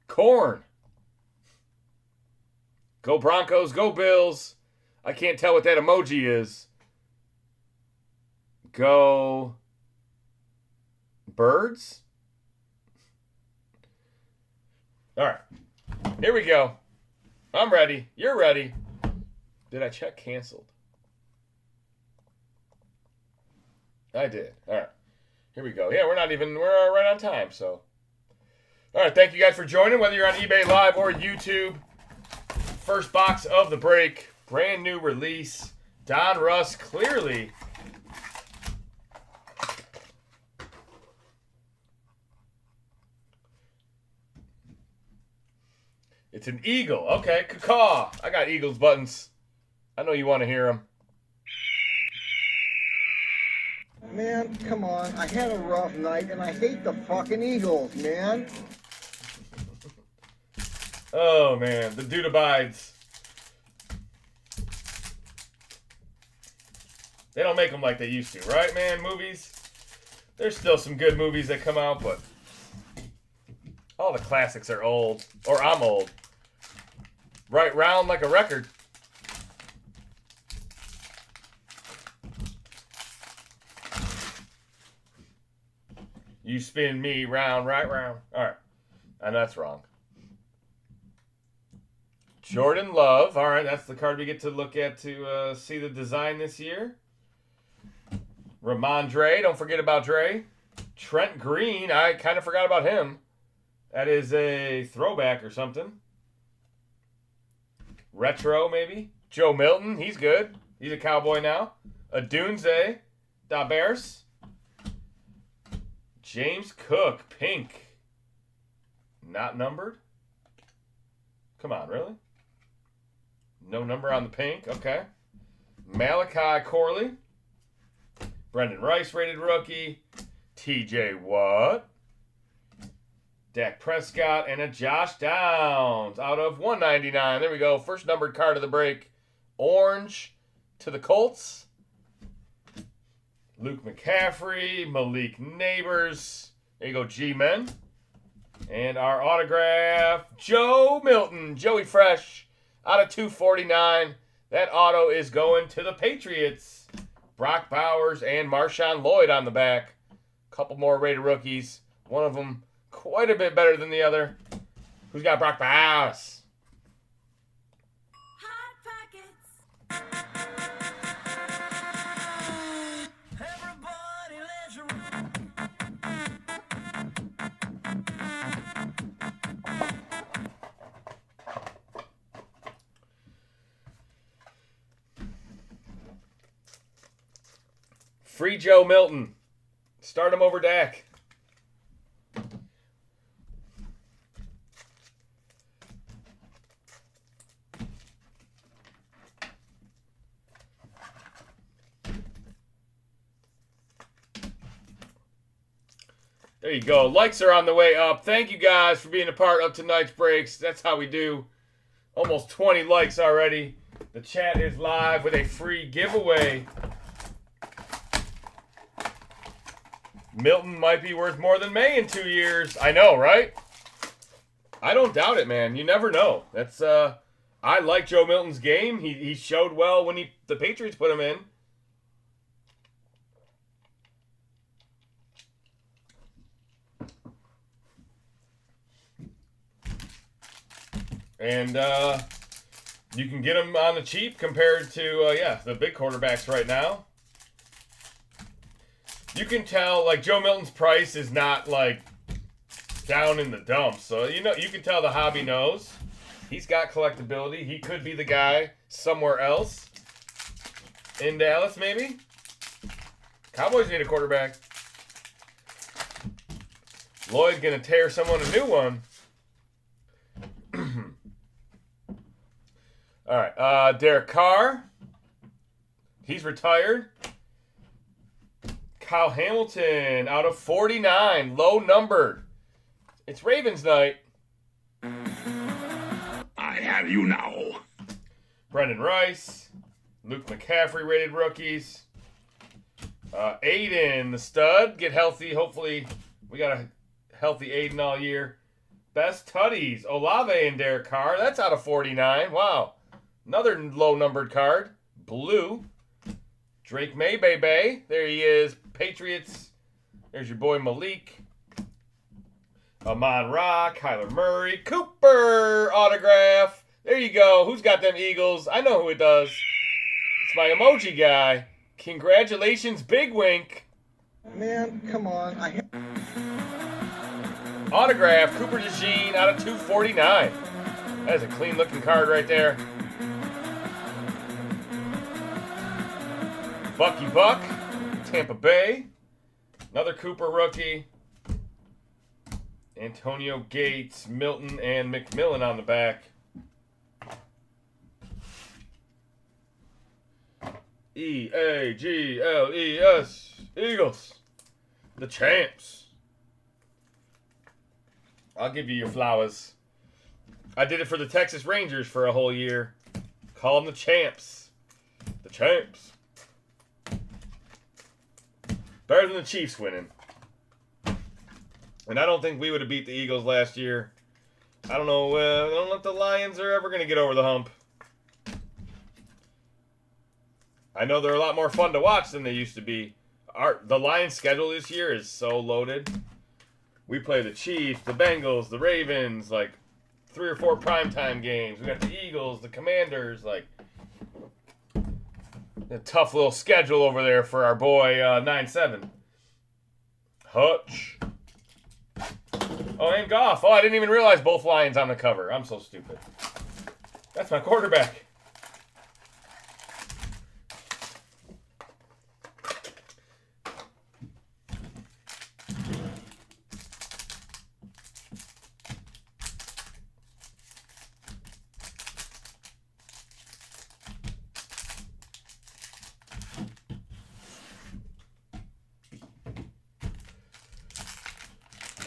Corn. Go Broncos, go Bills. I can't tell what that emoji is. Go Birds. All right. Here we go. I'm ready. You're ready. Did I check canceled? I did. All right. Here we go. Yeah, we're right on time, so. All right, thank you guys for joining, whether you're on eBay Live or YouTube. First box of the break. Brand new release. Donruss clearly. It's an eagle. Okay, caw. I got Eagles buttons. I know you want to hear them. Man, come on. I had a rough night, and I hate the fucking Eagles, man. Oh, man. The dude abides. They don't make them like they used to, right, man? Movies? There's still some good movies that come out, but all the classics are old. Or I'm old. Right round like a record. You spin me round, right round. All right. And that's wrong. Jordan Love. All right, that's the card we get to look at to see the design this year. Ramondre. Don't forget about Dre. Trent Green. I kind of forgot about him. That is a throwback or something. Retro, maybe. Joe Milton. He's good. He's a Cowboy now. Adunze. Da Bears. James Cook. Pink. Not numbered? Come on, really? No number on the pink. Okay. Malachi Corley. Brendan Rice, rated rookie. TJ Watt. Dak Prescott, and a Josh Downs out of 199. There we go. First numbered card of the break. Orange to the Colts. Luke McCaffrey, Malik Neighbors. There you go, G-Men. And our autograph, Joe Milton. Joey Fresh out of 249. That auto is going to the Patriots. Brock Bowers and Marshawn Lloyd on the back. Couple more rated rookies. One of them quite a bit better than the other. Who's got Brock Bowers? Hot Pockets. Everybody, let's Free Joe Milton. Start him over Dak. There you go. Likes are on the way up. Thank you guys for being a part of tonight's breaks. That's how we do. Almost 20 likes already. The chat is live with a free giveaway. Milton might be worth more than May in 2 years. I know, right? I don't doubt it, man. You never know. That's I like Joe Milton's game. He showed well when the Patriots put him in. And you can get him on the cheap compared to the big quarterbacks right now. You can tell, like, Joe Milton's price is not, like, down in the dumps. So, you can tell the hobby knows. He's got collectability. He could be the guy somewhere else. In Dallas, maybe? Cowboys need a quarterback. Lloyd gonna tear someone a new one. All right, Derek Carr. He's retired. Kyle Hamilton out of 49, low numbered. It's Ravens night. I have you now. Brendan Rice. Luke McCaffrey rated rookies. Aiden, the stud. Get healthy. Hopefully, we got a healthy Aiden all year. Best tutties. Olave and Derek Carr. That's out of 49. Wow. Another low-numbered card. Blue. Drake May, baby. There he is. Patriots. There's your boy Malik. Amon Ra. Kyler Murray. Cooper autograph. There you go. Who's got them Eagles? I know who it does. It's my emoji guy. Congratulations, Big Wink. Man, come on. Autograph, Cooper DeJean out of 249. That is a clean-looking card right there. Bucky Buck, Tampa Bay. Another Cooper rookie. Antonio Gates, Milton, and McMillan on the back. E-A-G-L-E-S, Eagles. The champs. I'll give you your flowers. I did it for the Texas Rangers for a whole year. Call them the champs. The champs. Better than the Chiefs winning. And I don't think we would have beat the Eagles last year. I don't know. I don't know if the Lions are ever going to get over the hump. I know they're a lot more fun to watch than they used to be. The Lions' schedule this year is so loaded. We play the Chiefs, the Bengals, the Ravens, like 3 or 4 primetime games. We got the Eagles, the Commanders, like a tough little schedule over there for our boy 9-7. Hutch. Oh, and Goff. Oh, I didn't even realize both Lions on the cover. I'm so stupid. That's my quarterback.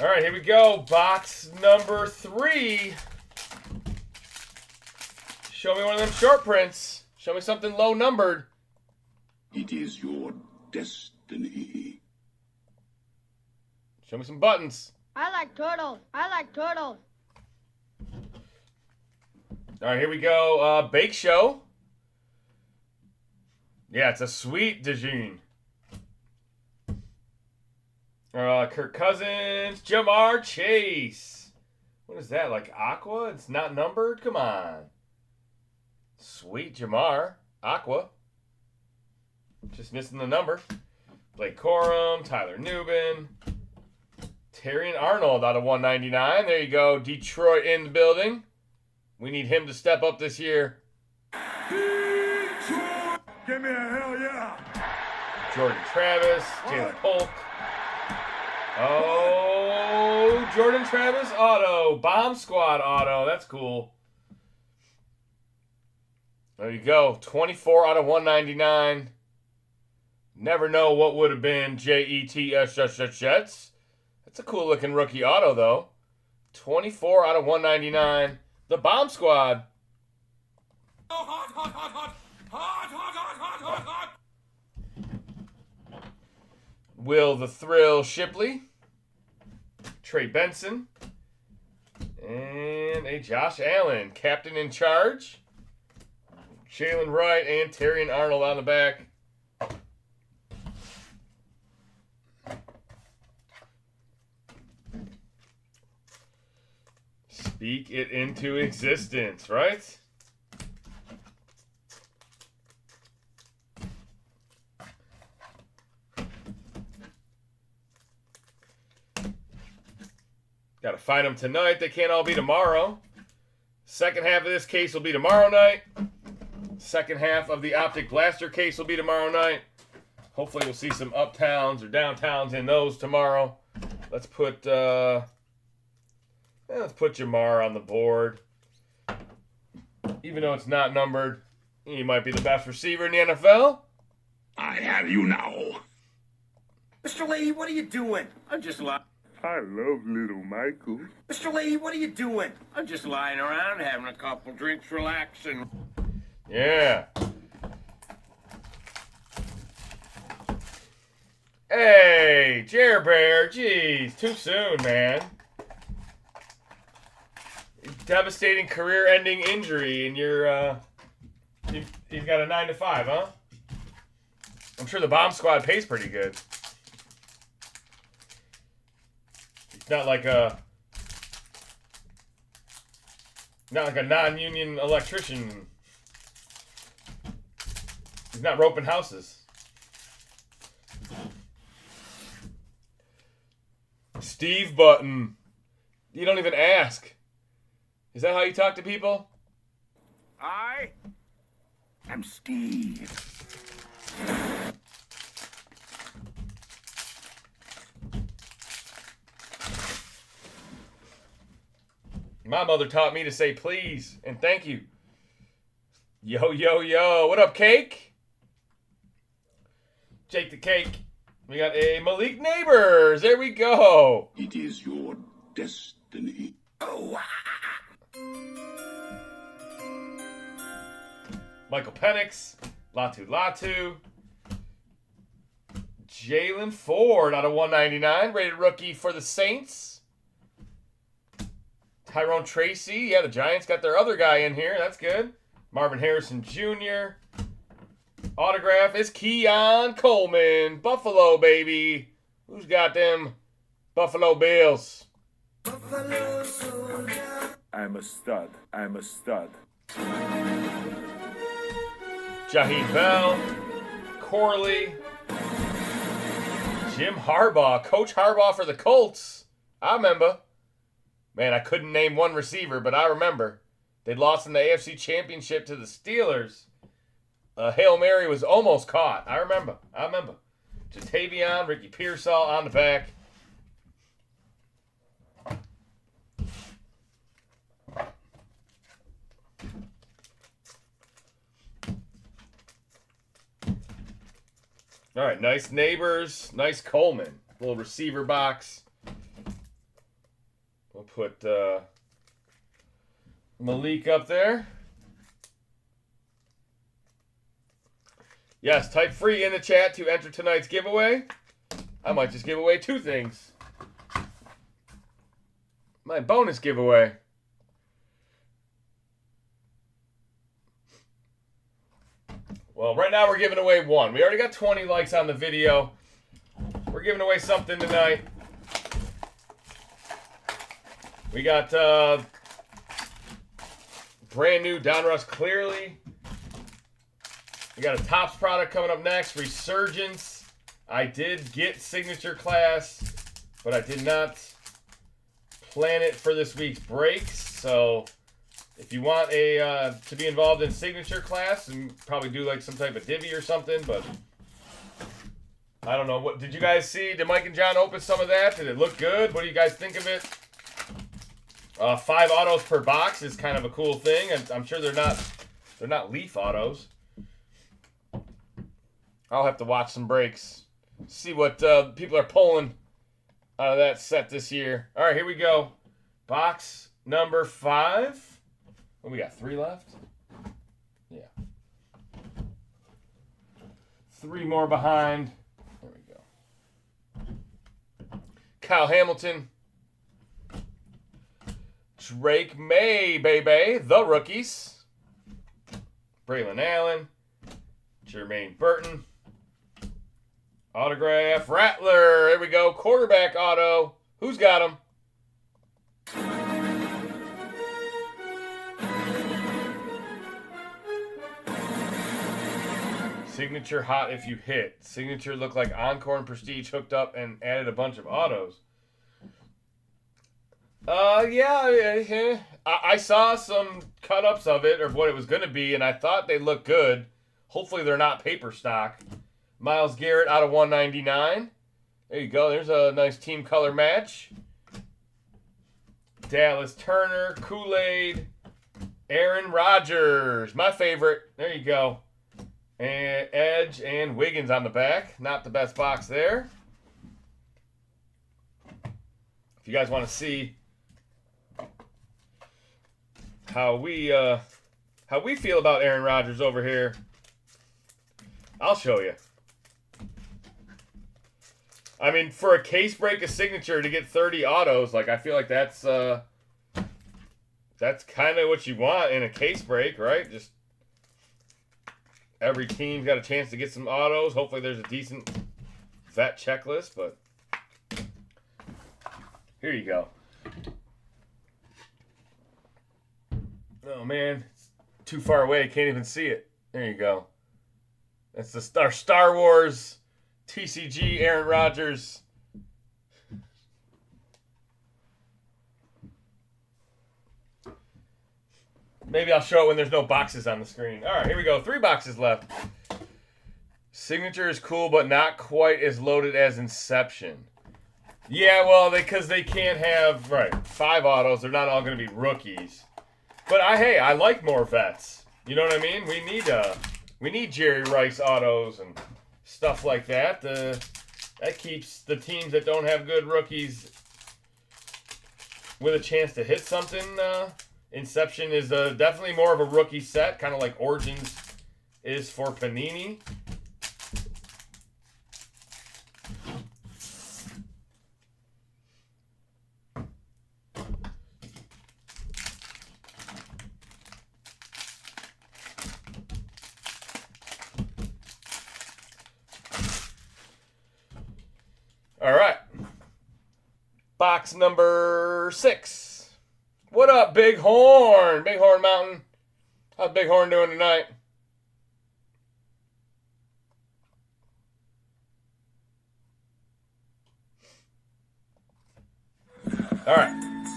All right, here we go. Box number 3. Show me one of them short prints. Show me something low numbered. It is your destiny. Show me some buttons. I like turtles. I like turtles. All right, here we go. Bake Show. Yeah, it's a sweet DeJean. Kirk Cousins, Jamar Chase. What is that, like Aqua? It's not numbered? Come on. Sweet Jamar. Aqua. Just missing the number. Blake Corum, Tyler Newbin. Terrion Arnold out of 199. There you go. Detroit in the building. We need him to step up this year. Detroit! Give me a hell yeah! Jordan Travis, Jalen Polk. Oh, Jordan Travis auto. Bomb Squad auto. That's cool. There you go. 24 out of 199. Never know what would have been Jets. That's a cool looking rookie auto, though. 24 out of 199. The Bomb Squad. Hot, hot, hot, hot. Hot, hot, hot, hot, hot, hot. Will the Thrill Shipley, Trey Benson, and a Josh Allen, captain in charge. Jalen Wright and Terrion Arnold on the back. Speak it into existence, right? Got to find them tonight. They can't all be tomorrow. Second half of this case will be tomorrow night. Second half of the Optic Blaster case will be tomorrow night. Hopefully we'll see some uptowns or downtowns in those tomorrow. Let's put Jamar on the board. Even though it's not numbered, he might be the best receiver in the NFL. I have you now. Mr. Leahy, what are you doing? I'm just lying. I love little Michael. Mr. Leahy, what are you doing? I'm just lying around, having a couple drinks, relaxing. Yeah. Hey, Jer Bear. Jeez, too soon, man. Devastating career-ending injury, and you've got a 9 to 5, huh? I'm sure the bomb squad pays pretty good. It's not like a non-union electrician. He's not roping houses. Steve Button. You don't even ask. Is that how you talk to people? I am Steve. My mother taught me to say please and thank you. Yo, yo, yo. What up, Cake? Jake the Cake. We got a Malik Neighbors. There we go. It is your destiny. Oh. Michael Penix. Latu. Jalen Ford out of 199. Rated rookie for the Saints. Tyrone Tracy. Yeah, the Giants got their other guy in here. That's good. Marvin Harrison Jr. Autograph is Keon Coleman. Buffalo, baby. Who's got them Buffalo Bills? I'm a stud. I'm a stud. Jaheim Bell. Corley. Jim Harbaugh. Coach Harbaugh for the Colts. I remember. Man, I couldn't name one receiver, but I remember. They lost in the AFC Championship to the Steelers. Hail Mary was almost caught. I remember. Jatavion, Ricky Pearsall on the back. All right, nice Neighbors, nice Coleman. Little receiver box. We'll put Malik up there. Yes, type free in the chat to enter tonight's giveaway. I might just give away two things. My bonus giveaway. Well, right now we're giving away one. We already got 20 likes on the video. We're giving away something tonight. We got brand new Donruss Clearly. We got a Topps product coming up next, Resurgence. I did get Signature Class, but I did not plan it for this week's breaks. So if you want to be involved in Signature Class, and probably do like some type of divvy or something, but I don't know. What did you guys see? Did Mike and John open some of that? Did it look good? What do you guys think of it? 5 autos per box is kind of a cool thing, and I'm sure they're not Leaf autos. I'll have to watch some breaks, see what people are pulling out of that set this year. All right, here we go. Box number 5. What we got? 3 left? 3 more behind. There we go. Kyle Hamilton. Drake May, baby. The rookies. Braylon Allen. Jermaine Burton. Autograph. Rattler. There we go. Quarterback auto. Who's got him? Signature hot if you hit. Signature looked like Encore and Prestige hooked up and added a bunch of autos. Yeah. I saw some cut-ups of it, or what it was going to be, and I thought they looked good. Hopefully they're not paper stock. Myles Garrett out of 199. There you go. There's a nice team color match. Dallas Turner, Kool-Aid, Aaron Rodgers. My favorite. There you go. And Edge and Wiggins on the back. Not the best box there. If you guys want to see how we feel about Aaron Rodgers over here, I'll show you. I mean, for a case break, a signature to get 30 autos, like I feel like that's kind of what you want in a case break, right? Just every team's got a chance to get some autos. Hopefully there's a decent vet checklist, but here you go. Oh, man. It's too far away. Can't even see it. There you go. That's our Star Wars TCG Aaron Rodgers. Maybe I'll show it when there's no boxes on the screen. All right, here we go. 3 boxes left. Signature is cool, but not quite as loaded as Inception. Yeah, well, because they can't have 5 autos. They're not all going to be rookies. But hey, I like more vets. You know what I mean? We need Jerry Rice autos and stuff like that. That keeps the teams that don't have good rookies with a chance to hit something. Inception is definitely more of a rookie set, kind of like Origins is for Panini. All right. Box number 6. What up, Big Horn? Big Horn Mountain. How's Big Horn doing tonight? All right.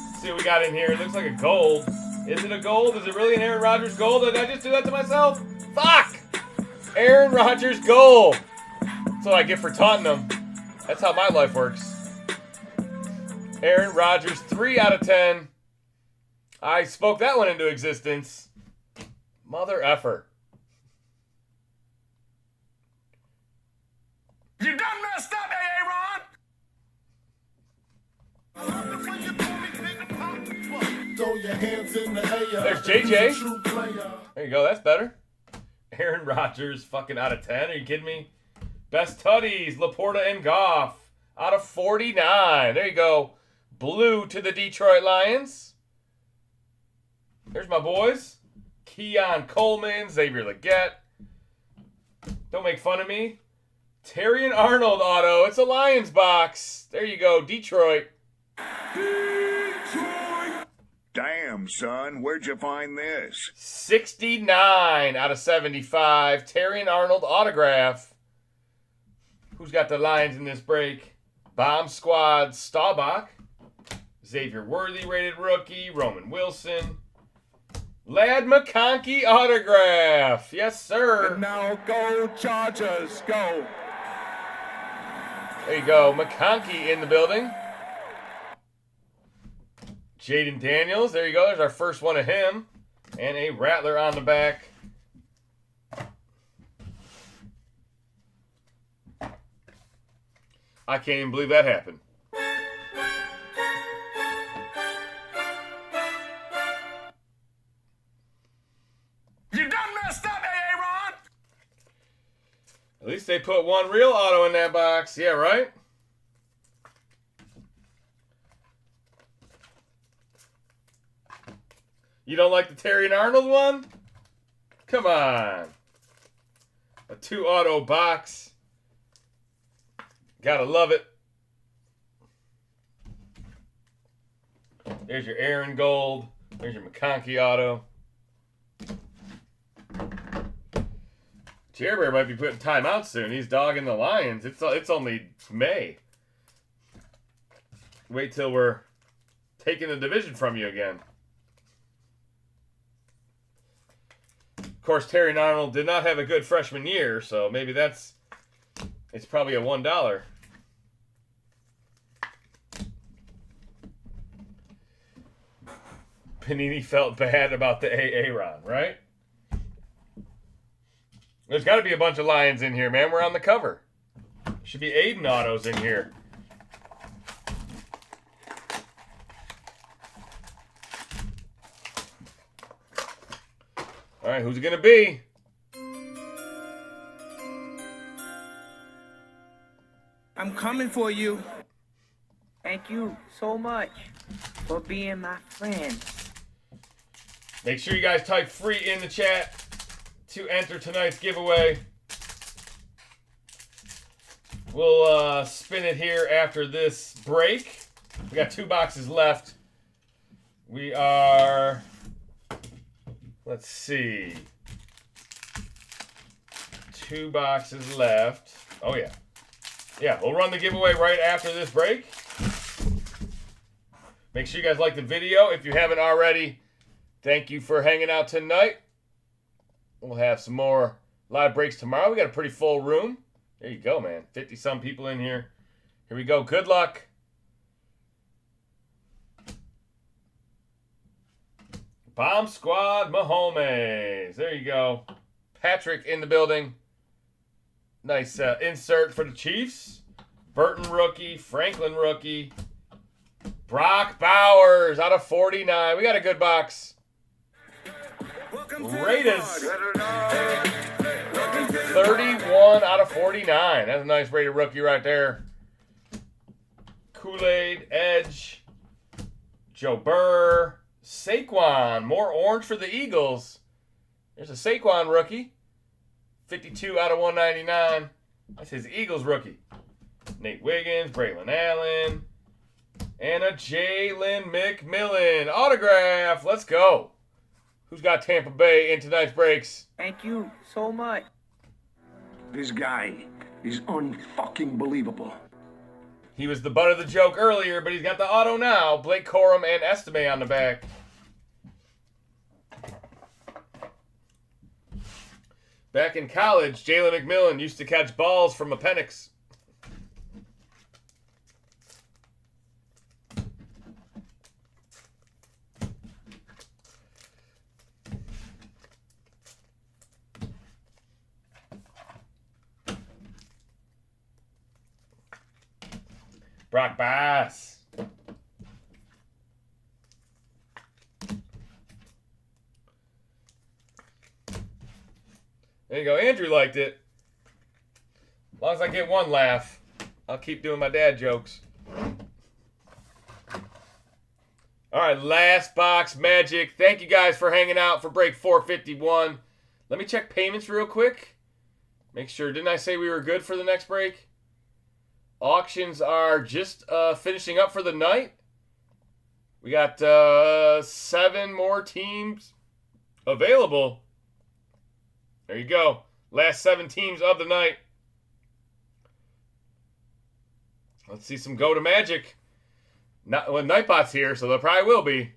Let's see what we got in here. It looks like a gold. Is it a gold? Is it really an Aaron Rodgers gold? Did I just do that to myself? Fuck! Aaron Rodgers gold. That's what I get for taunting him. That's how my life works. Aaron Rodgers, 3 out of 10. I spoke that one into existence. Mother effer. You done messed up, Aaron! Throw your hands in the air. There's JJ. There you go, that's better. Aaron Rodgers, fucking out of 10. Are you kidding me? Best Tutties, Laporta and Goff. Out of 49. There you go. Blue to the Detroit Lions. There's my boys. Keon Coleman, Xavier Legette. Don't make fun of me. Terrion Arnold auto. It's a Lions box. There you go, Detroit. Damn, son, where'd you find this? 69 out of 75. Terrion Arnold autograph. Who's got the Lions in this break? Bomb Squad Staubach. Xavier Worthy rated rookie. Roman Wilson. Lad McConkey autograph. Yes, sir. And now go Chargers, go. There you go. McConkey in the building. Jaden Daniels. There you go. There's our first one of him. And a Rattler on the back. I can't even believe that happened. You done messed up, Aaron! At least they put one real auto in that box. Yeah, right? You don't like the Terry and Arnold one? Come on. A 2 auto box. Gotta love it. There's your Aaron Gold. There's your McConkey auto. Jerry might be putting time out soon. He's dogging the Lions. It's only May. Wait till we're taking the division from you again. Of course, Terry and Arnold did not have a good freshman year, so maybe it's probably a $1. Panini felt bad about the AA run, right? There's got to be a bunch of Lions in here, man. We're on the cover. Should be Aiden autos in here. All right, who's it going to be? I'm coming for you. Thank you so much for being my friend. Make sure you guys type free in the chat to enter tonight's giveaway. We'll spin it here after this break. We got 2 boxes left. We are, let's see, 2 boxes left. Oh, yeah. Yeah, we'll run the giveaway right after this break. Make sure you guys like the video. If you haven't already, thank you for hanging out tonight. We'll have some more live breaks tomorrow. We got a pretty full room. There you go, man. 50-some people in here. Here we go. Good luck. Bomb Squad Mahomes. There you go. Patrick in the building. Nice insert for the Chiefs. Burton rookie. Franklin rookie. Brock Bowers out of 49. We got a good box. Raiders. 31 out of 49. That's a nice Raider rookie right there. Kool-Aid, Edge, Joe Burr, Saquon. More orange for the Eagles. There's a Saquon rookie. 52 out of 199. That's his Eagles rookie. Nate Wiggins, Braylon Allen, and a Jalen McMillan autograph. Let's go. Who's got Tampa Bay in tonight's breaks? Thank you so much. This guy is unfucking believable. He was the butt of the joke earlier, but he's got the auto now. Blake Corum and Estime on the back. Back in college, Jalen McMillan used to catch balls from a Penix. Brock Bass. There you go. Andrew liked it. As long as I get one laugh, I'll keep doing my dad jokes. All right, last box magic. Thank you guys for hanging out for break 451. Let me check payments real quick. Make sure. Didn't I say we were good for the next break? Auctions are just finishing up for the night. We got 7 more teams available. There you go. Last 7 teams of the night. Let's see some go to Magic. Not when Nightbot's here, so there probably will be.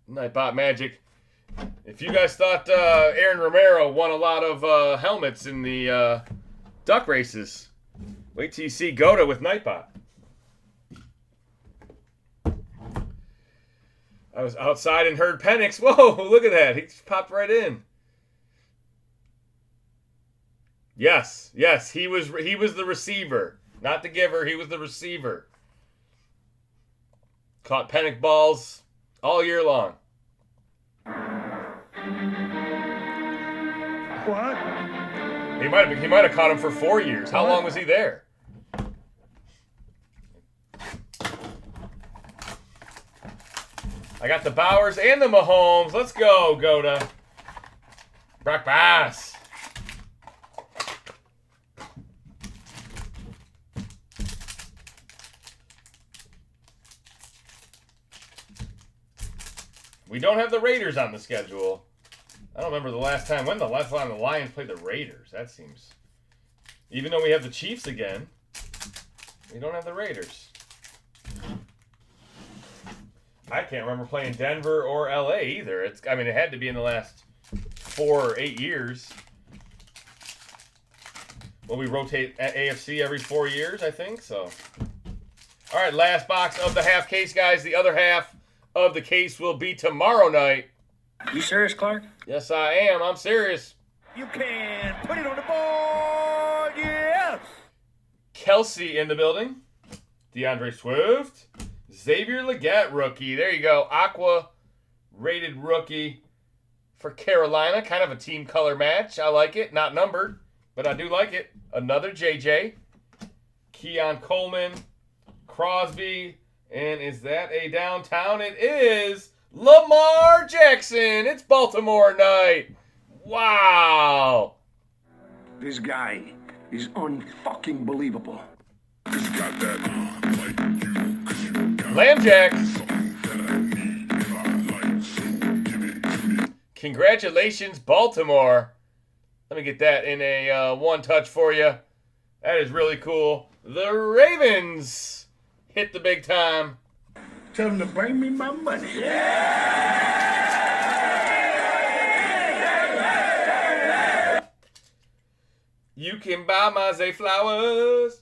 Nightbot Magic. If you guys thought Aaron Romero won a lot of helmets in the duck races, wait till you see Goda with Nightbot. I was outside and heard Penix. Whoa, look at that. He just popped right in. Yes, he was the receiver. Not the giver, he was the receiver. Caught Penix balls all year long. What? He might have caught him for 4 years. How long was he there? I got the Bowers and the Mahomes. Let's go, Goda. Brock Bass. We don't have the Raiders on the schedule. I don't remember the last time. When the last time the Lions played the Raiders? That seems... Even though we have the Chiefs again, we don't have the Raiders. I can't remember playing Denver or LA either. It had to be in the last 4 or 8 years. Well, we rotate at AFC every 4 years, I think. So, all right, last box of the half case, guys. The other half of the case will be tomorrow night. You serious, Clark? Yes, I am. I'm serious. You can put it on the board, yes! Kelsey in the building. DeAndre Swift. Xavier Legette rookie. There you go. Aqua rated rookie for Carolina. Kind of a team color match. I like it. Not numbered, but I do like it. Another JJ. Keon Coleman. Crosby. And is that a downtown? It is Lamar Jackson. It's Baltimore night. Wow. This guy is unfucking believable. He's got that like you, 'cause you got Lamjack. something that I need if I like, so give it to me. Congratulations, Baltimore. Let me get that in a one touch for you. That is really cool. The Ravens hit the big time. Tell him to bring me my money. You can buy my Zay flowers,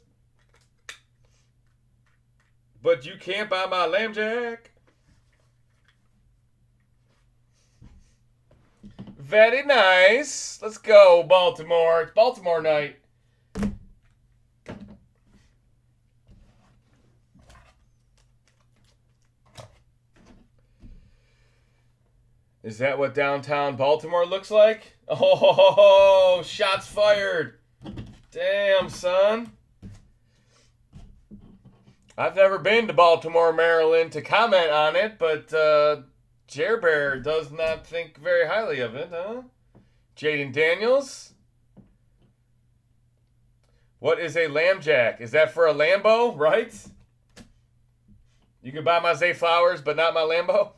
but you can't buy my Lamjack. Very nice. Let's go, Baltimore. It's Baltimore night. Is that what downtown Baltimore looks like? Oh, shots fired. Damn, son. I've never been to Baltimore, Maryland to comment on it, but Jer Bear does not think very highly of it, huh? Jaden Daniels. What is a Lamjack? Is that for a Lambo, right? You can buy my Zay Flowers, but not my Lambo?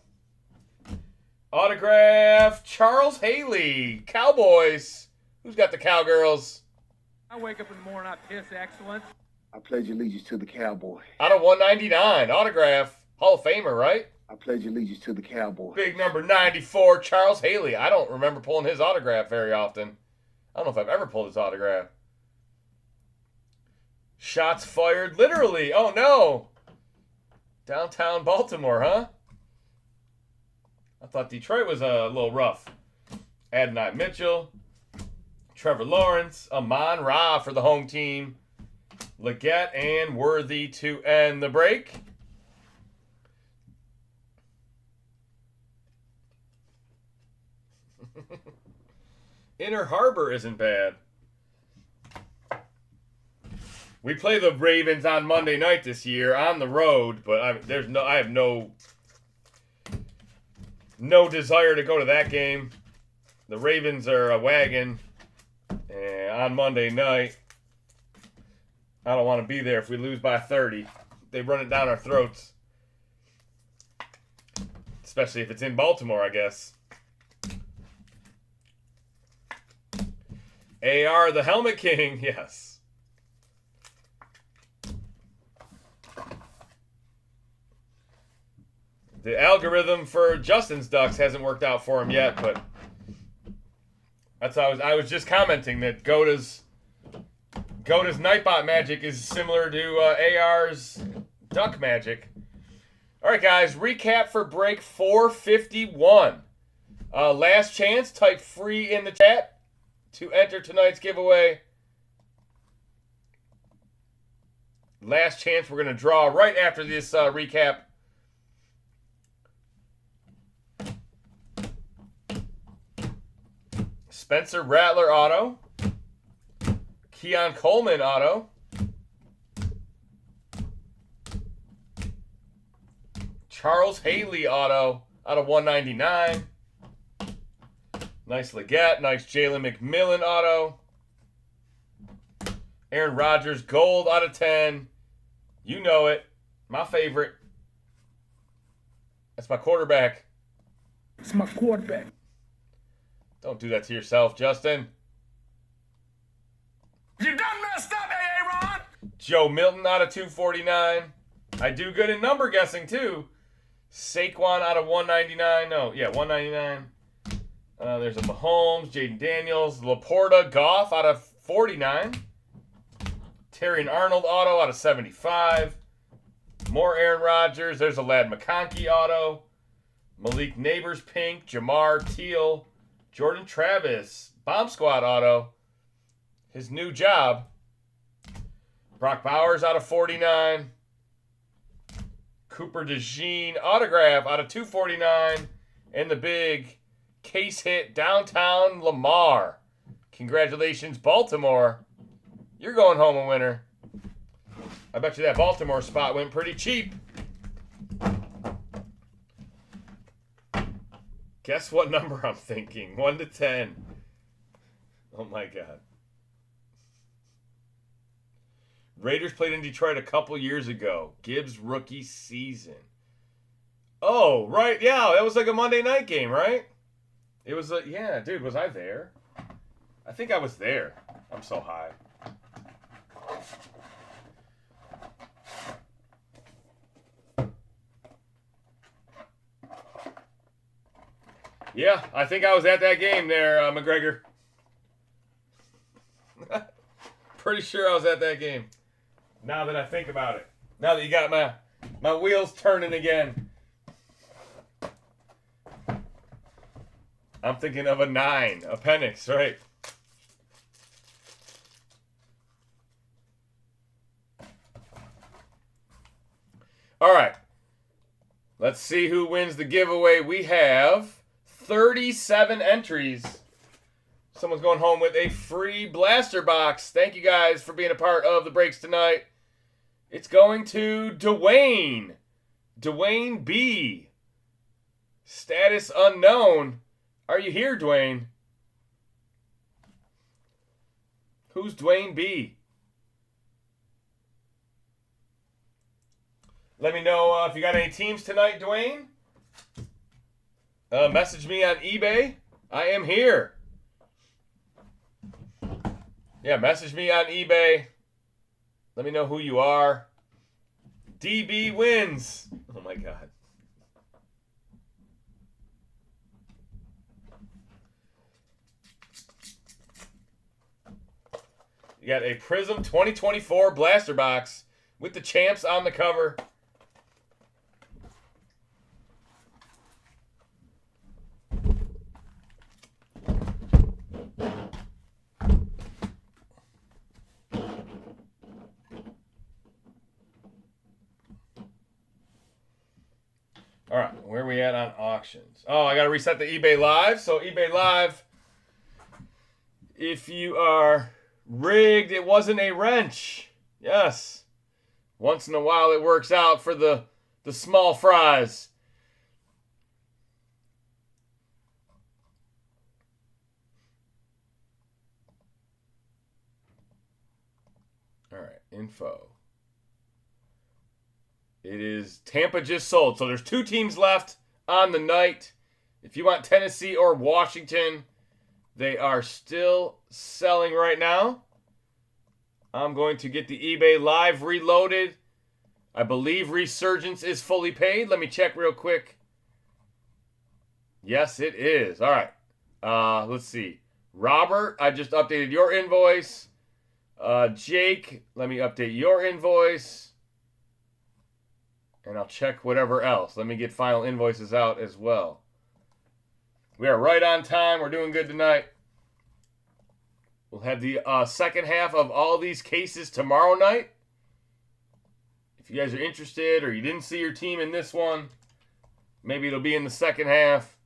Autograph, Charles Haley, Cowboys. Who's got the Cowgirls? I wake up in the morning, I piss excellence. I pledge allegiance to the Cowboy. Out of 199, autograph, Hall of Famer, right? I pledge allegiance to the Cowboy. Big number 94, Charles Haley. I don't remember pulling his autograph very often. I don't know if I've ever pulled his autograph. Shots fired, literally. Oh, no. Downtown Baltimore, huh? I thought Detroit was a little rough. Adonai Mitchell, Trevor Lawrence, Amon Ra for the home team, Legette and Worthy to end the break. Inner Harbor isn't bad. We play the Ravens on Monday night this year on the road, but I have no desire to go to that game. The Ravens are a wagon on Monday night. I don't want to be there if we lose by 30. They run it down our throats. Especially if it's in Baltimore, I guess. AR, the Helmet King, yes. The algorithm for Justin's Ducks hasn't worked out for him yet, but that's how I was just commenting that Goda's Nightbot magic is similar to AR's Duck magic. All right, guys, recap for break 451. Last chance, type free in the chat to enter tonight's giveaway. Last chance, we're going to draw right after this recap. Spencer Rattler auto. Keon Coleman auto. Charles Haley auto out of 199. Nice Leggett. Nice Jalen McMillan auto. Aaron Rodgers gold out of 10. You know it. My favorite. That's my quarterback. It's my quarterback. Don't do that to yourself, Justin. You done messed up, Aaron! Joe Milton out of 249. I do good in number guessing, too. Saquon out of 199. No, yeah, 199. There's a Mahomes, Jaden Daniels, Laporta, Goff out of 49. Terry and Arnold auto out of 75. More Aaron Rodgers. There's a Lad McConkey auto. Malik Neighbors pink. Jamar teal. Jordan Travis. Bomb Squad auto. His new job. Brock Bowers out of 49. Cooper DeJean autograph out of 249. And the big case hit downtown Lamar. Congratulations, Baltimore. You're going home a winner. I bet you that Baltimore spot went pretty cheap. Guess what number I'm thinking? 1 to 10. Oh my God. Raiders played in Detroit a couple years ago. Gibbs rookie season. Oh, right. Yeah, that was like a Monday night game, right? It was a, yeah, dude, was I there? I think I was there. I'm so high. Yeah, I think I was at that game there, McGregor. Pretty sure I was at that game. Now that I think about it. Now that you got my wheels turning again. I'm thinking of a 9. A Penix, right? All right. Let's see who wins the giveaway. We have 37 entries. Someone's going home with a free blaster box. Thank you guys for being a part of the breaks tonight. It's going to Dwayne. Dwayne B. Status unknown. Are you here, Dwayne? Who's Dwayne B? Let me know if you got any teams tonight, Dwayne. Message me on eBay. I am here. Yeah, message me on eBay. Let me know who you are. DB wins. Oh my God. You got a Prism 2024 blaster box with the champs on the cover. All right, where are we at on auctions? Oh, I got to reset the eBay Live. So eBay Live, if you are rigged, it wasn't a wrench. Yes. Once in a while it works out for the small fries. All right, info. It is Tampa just sold. So there's 2 teams left on the night. If you want Tennessee or Washington, they are still selling right now. I'm going to get the eBay Live reloaded. I believe Resurgence is fully paid. Let me check real quick. Yes, it is. All right. Let's see. Robert, I just updated your invoice. Jake, let me update your invoice. And I'll check whatever else. Let me get final invoices out as well. We are right on time. We're doing good tonight. We'll have the second half of all these cases tomorrow night. If you guys are interested or you didn't see your team in this one, maybe it'll be in the second half.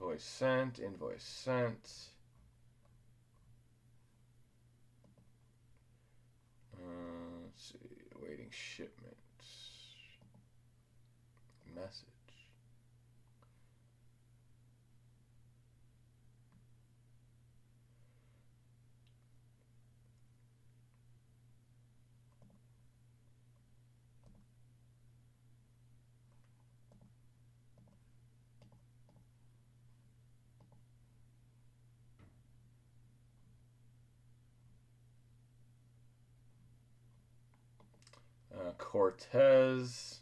Invoice sent. Invoice sent. Let's see. Awaiting shipment. Message. Cortez.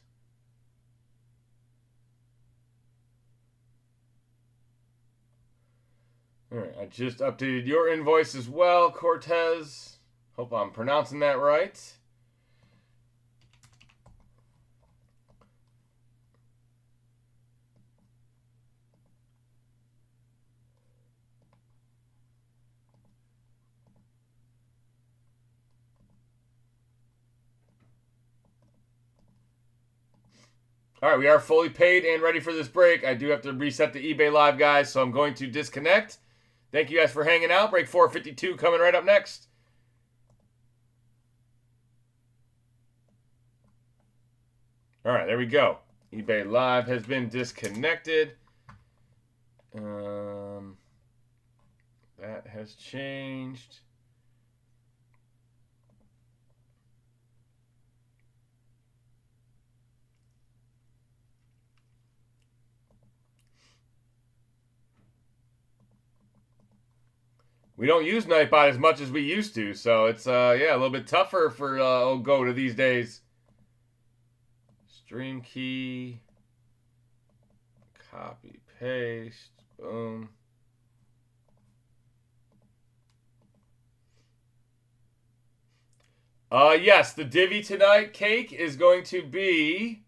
All right, I just updated your invoice as well, Cortez. Hope I'm pronouncing that right. All right, we are fully paid and ready for this break. I do have to reset the eBay Live, guys, so I'm going to disconnect. Thank you guys for hanging out. Break 452 coming right up next. All right, there we go. eBay Live has been disconnected. That has changed. We don't use Nightbot as much as we used to, so it's yeah, a little bit tougher for old Goda these days. Stream key, copy, paste, boom. Yes, the Divvy tonight cake is going to be,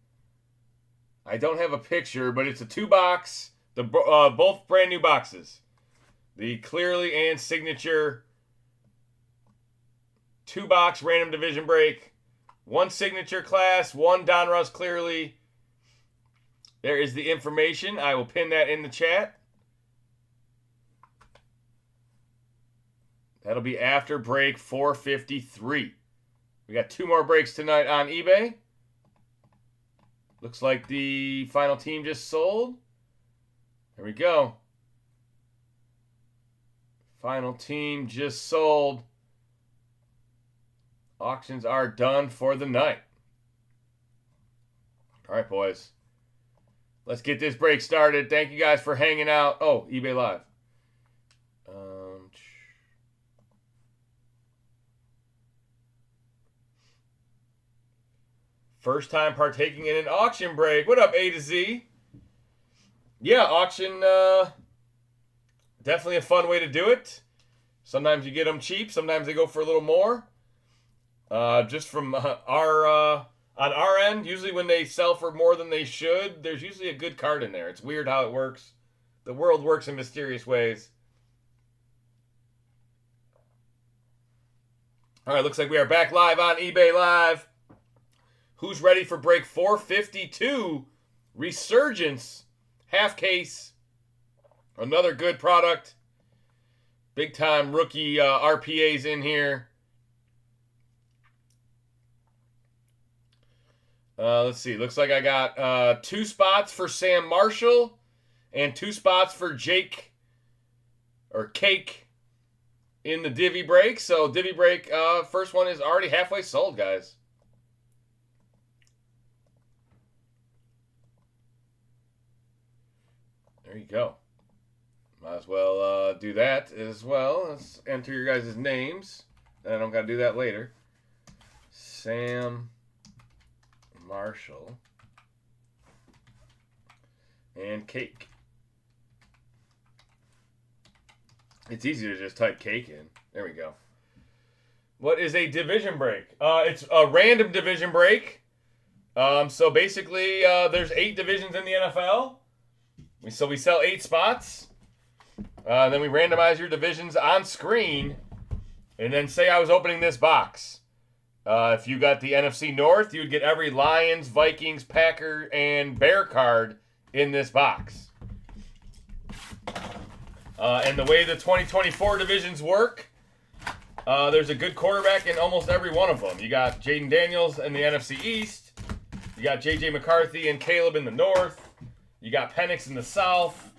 I don't have a picture, but it's a 2-box, both brand new boxes. The Clearly and Signature 2-box random division break. 1 Signature class, 1 Donruss Clearly. There is the information. I will pin that in the chat. That'll be after break 453. We got 2 more breaks tonight on eBay. Looks like the final team just sold. There we go. Final team just sold. Auctions are done for the night. All right, boys. Let's get this break started. Thank you guys for hanging out. Oh, eBay Live. First time partaking in an auction break. What up, A to Z? Yeah, auction... definitely a fun way to do it. Sometimes you get them cheap. Sometimes they go for a little more. Just from on our end, usually when they sell for more than they should, there's usually a good card in there. It's weird how it works. The world works in mysterious ways. All right, looks like we are back live on eBay Live. Who's ready for break 452? Resurgence. Half case. Another good product. Big time rookie RPAs in here. Let's see. Looks like I got 2 spots for Sam Marshall and 2 spots for Jake or Cake in the Divvy break. So Divvy break, first one is already halfway sold, guys. There you go. Might as well do that as well. Let's enter your guys' names. I don't got to do that later. Sam Marshall and Cake. It's easy to just type Cake in. There we go. What is a division break? It's a random division break. So basically, there's 8 divisions in the NFL. So we sell 8 spots. Then we randomize your divisions on screen. And then say I was opening this box. If you got the NFC North, you would get every Lions, Vikings, Packer, and Bear card in this box. And the way the 2024 divisions work, there's a good quarterback in almost every one of them. You got Jaden Daniels in the NFC East. You got J.J. McCarthy and Caleb in the North. You got Penix in the South.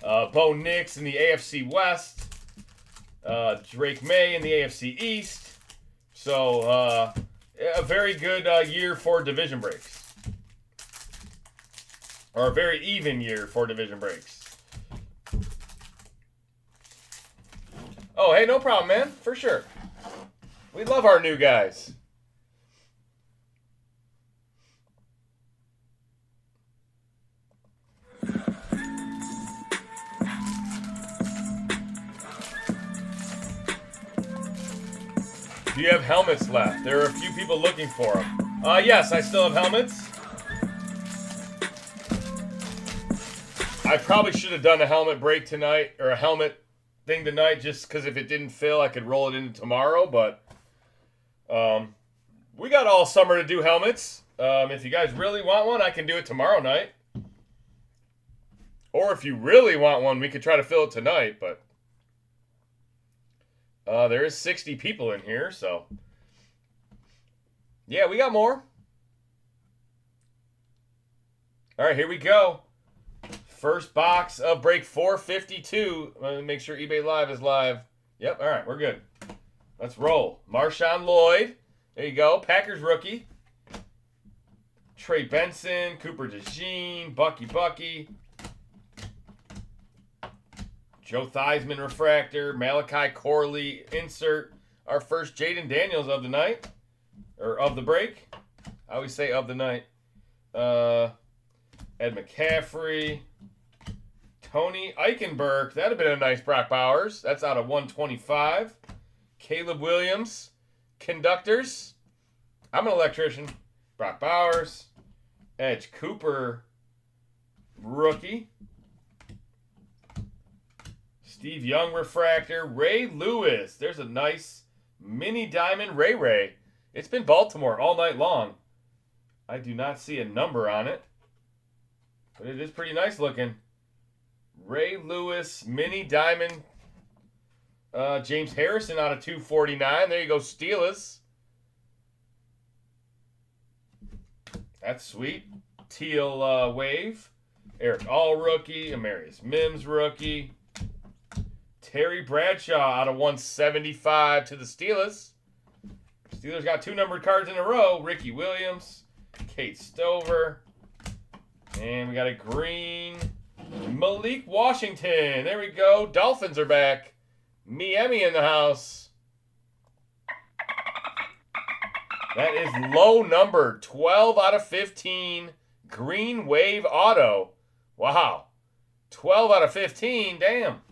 Bo Nix in the AFC West. Drake May in the AFC East. So, a very good year for division breaks. Or a very even year for division breaks. Oh, hey, no problem, man. For sure. We love our new guys. Do you have helmets left? There are a few people looking for them. Yes, I still have helmets. I probably should have done a helmet break tonight, or a helmet thing tonight, just because if it didn't fill, I could roll it into tomorrow, but we got all summer to do helmets. If you guys really want one, I can do it tomorrow night. Or if you really want one, we could try to fill it tonight, but there is 60 people in here, so yeah, we got more. All right, here we go. First box of break 452. Let me make sure eBay Live is live. Yep, all right, we're good. Let's roll. Marshawn Lloyd. There you go. Packers rookie. Trey Benson, Cooper DeJean, Bucky. Joe Theismann refractor, Malachi Corley insert. Our first Jaden Daniels of the night, or of the break. I always say of the night. Ed McCaffrey, Tony Eichenberg. That'd have been a nice Brock Bowers. That's out of 125. Caleb Williams, conductors. I'm an electrician. Brock Bowers, Edge Cooper, rookie. Steve Young refractor. Ray Lewis. There's a nice mini diamond Ray. It's been Baltimore all night long. I do not see a number on it, but it is pretty nice looking. Ray Lewis mini diamond. James Harrison out of 249. There you go, Steelers. That's sweet. Teal wave. Eric All rookie. Amarius Mims rookie. Terry Bradshaw out of 175 to the Steelers. Steelers got 2 numbered cards in a row. Ricky Williams, Kate Stover, and we got a green Malik Washington. There we go. Dolphins are back. Miami in the house. That is low number. 12 out of 15. Green Wave Auto. Wow. 12 out of 15. Damn.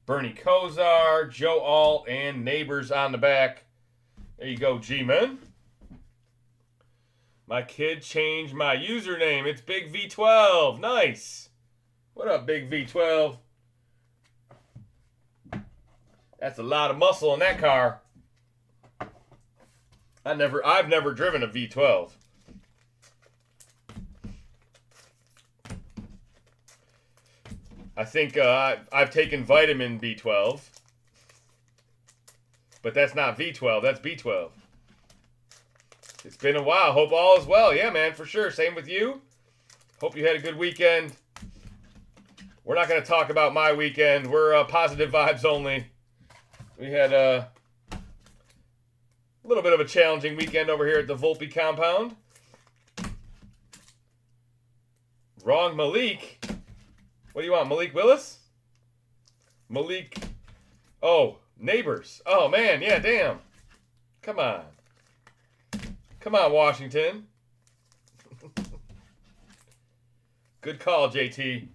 Bernie Kosar, Joe Alt, and Neighbors on the back. There you go, G-Man. My kid changed my username. It's Big V12. Nice. What up, Big V12? That's a lot of muscle in that car. I've never driven a V12. I think I've taken vitamin B12, but that's not V12, that's B12. It's been a while. Hope all is well. Yeah, man, for sure. Same with you. Hope you had a good weekend. We're not going to talk about my weekend. We're positive vibes only. We had a little bit of a challenging weekend over here at the Volpe compound. Wrong Malik. What do you want, Malik Willis? Malik. Oh, Neighbors. Oh, man. Yeah, damn. Come on. Come on, Washington. Good call, JT.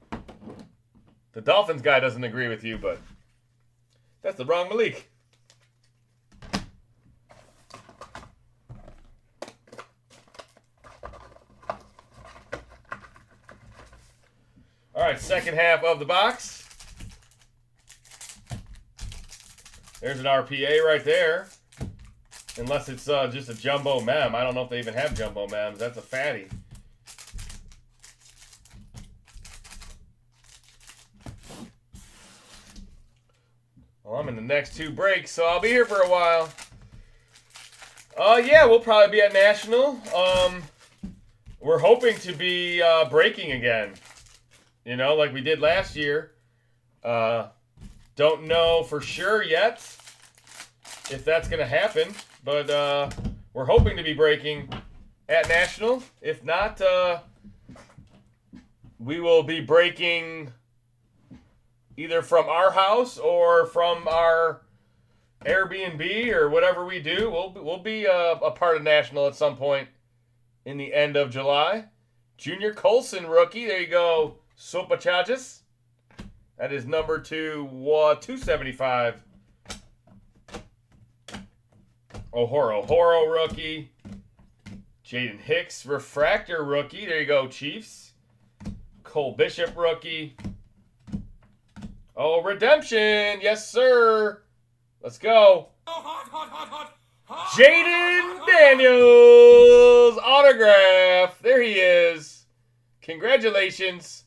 The Dolphins guy doesn't agree with you, but that's the wrong Malik. All right, second half of the box. There's an RPA right there. Unless it's just a jumbo mem. I don't know if they even have jumbo mems. That's a fatty. Well, I'm in the next 2 breaks, so I'll be here for a while. Yeah, we'll probably be at National. We're hoping to be breaking again. You know, like we did last year. Don't know for sure yet if that's going to happen, but we're hoping to be breaking at National. If not, we will be breaking either from our house or from our Airbnb or whatever we do. We'll be a part of National at some point in the end of July. Junior Colson rookie. There you go. Sopa Chagas. That is number 275. Ohoro rookie. Jaden Hicks refractor rookie. There you go, Chiefs. Cole Bishop rookie. Oh, redemption. Yes, sir. Let's go. Jaden Daniels autograph. There he is. Congratulations.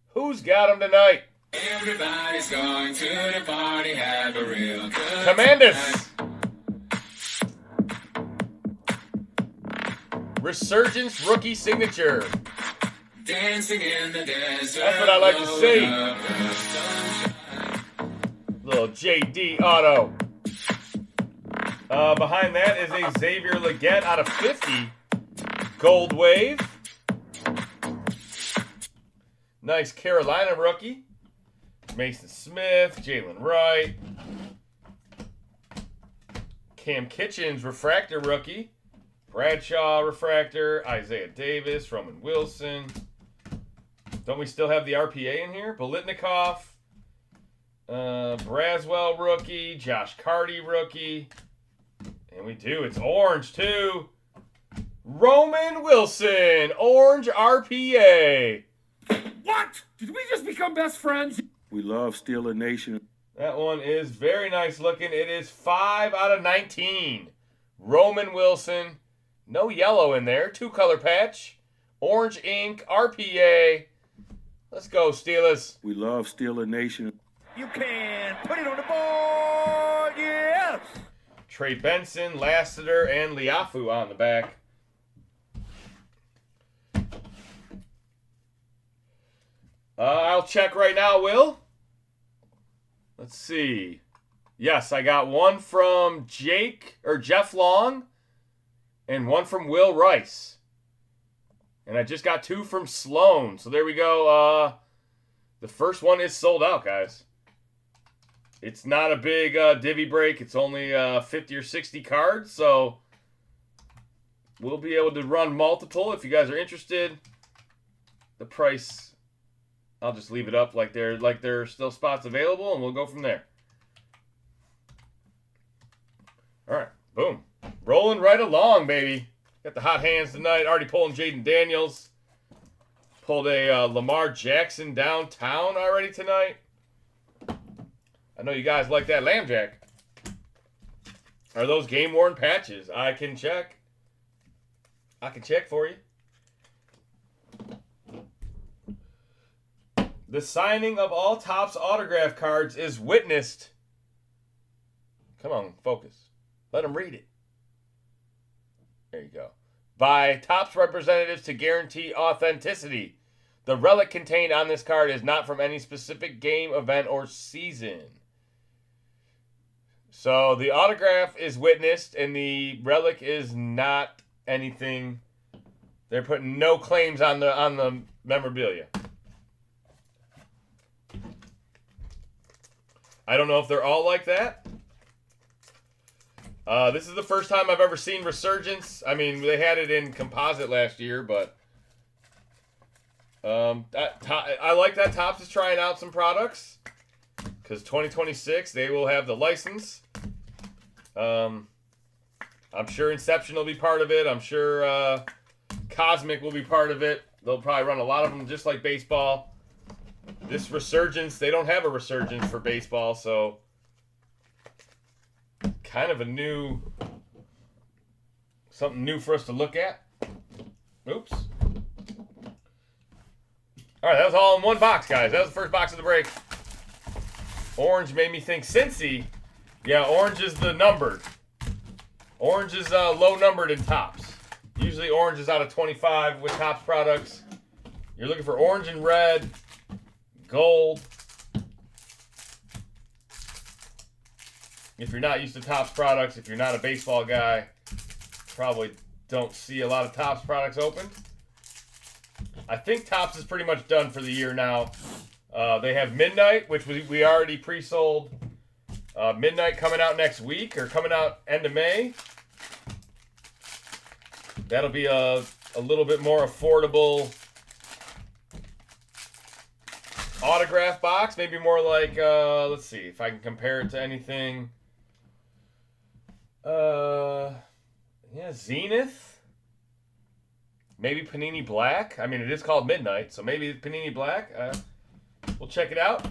Who's got him tonight? Everybody's going to the party, have a real good Commandus. Resurgence rookie signature. Dancing in the desert. That's what I like to see. Little JD auto. Behind that is a Xavier Leggett out of 50. Gold wave. Nice Carolina rookie. Mason Smith, Jalen Wright. Cam Kitchens refractor rookie. Bradshaw refractor. Isaiah Davis, Roman Wilson. Don't we still have the RPA in here? Bolitnikov. Braswell rookie. Josh Carty rookie. And we do. It's orange too. Roman Wilson. Orange RPA. What? Did we just become best friends? We love Steeler Nation. That one is very nice looking. It is 5 out of 19. Roman Wilson. No yellow in there. 2-color patch. Orange ink. RPA. Let's go, Steelers. We love Steeler Nation. You can put it on the board, yes! Trey Benson, Lassiter, and Liafu on the back. I'll check right now, Will. Let's see. Yes, I got one from Jeff Long and one from Will Rice. And I just got 2 from Sloan. So there we go. The first one is sold out, guys. It's not a big divvy break. It's only 50 or 60 cards. So we'll be able to run multiple if you guys are interested. The price, I'll just leave it up like there are still spots available, and we'll go from there. All right, boom. Rolling right along, baby. Got the hot hands tonight. Already pulling Jaden Daniels. Pulled a Lamar Jackson downtown already tonight. I know you guys like that Lamb Jack. Are those game-worn patches? I can check. I can check for you. The signing of all Topps autograph cards is witnessed. Come on, focus. Let them read it. There you go. By Topps representatives to guarantee authenticity. The relic contained on this card is not from any specific game, event, or season. So the autograph is witnessed and the relic is not anything. They're putting no claims on the memorabilia. I don't know if they're all like that. This is the first time I've ever seen Resurgence. I mean, they had it in composite last year, but I like that Topps is trying out some products because 2026 they will have the license. I'm sure Inception will be part of it. I'm sure Cosmic will be part of it. They'll probably run a lot of them just like baseball. This Resurgence, they don't have a Resurgence for baseball, so kind of something new for us to look at. Oops. All right, that was all in one box, guys. That was the first box of the break. Orange made me think Cincy. Yeah, orange is the numbered. Orange is low numbered in tops. Usually orange is out of 25 with tops products. You're looking for orange and red, gold. If you're not used to tops products, if you're not a baseball guy, probably don't see a lot of tops products open. I think tops is pretty much done for the year now. They have Midnight, which we already pre-sold. Midnight coming out next week, or coming out end of May. That'll be a little bit more affordable autograph box. Maybe more like, let's see if I can compare it to anything. Yeah, Zenith. Maybe Panini Black. I mean, it is called Midnight, so maybe Panini Black. We'll check it out.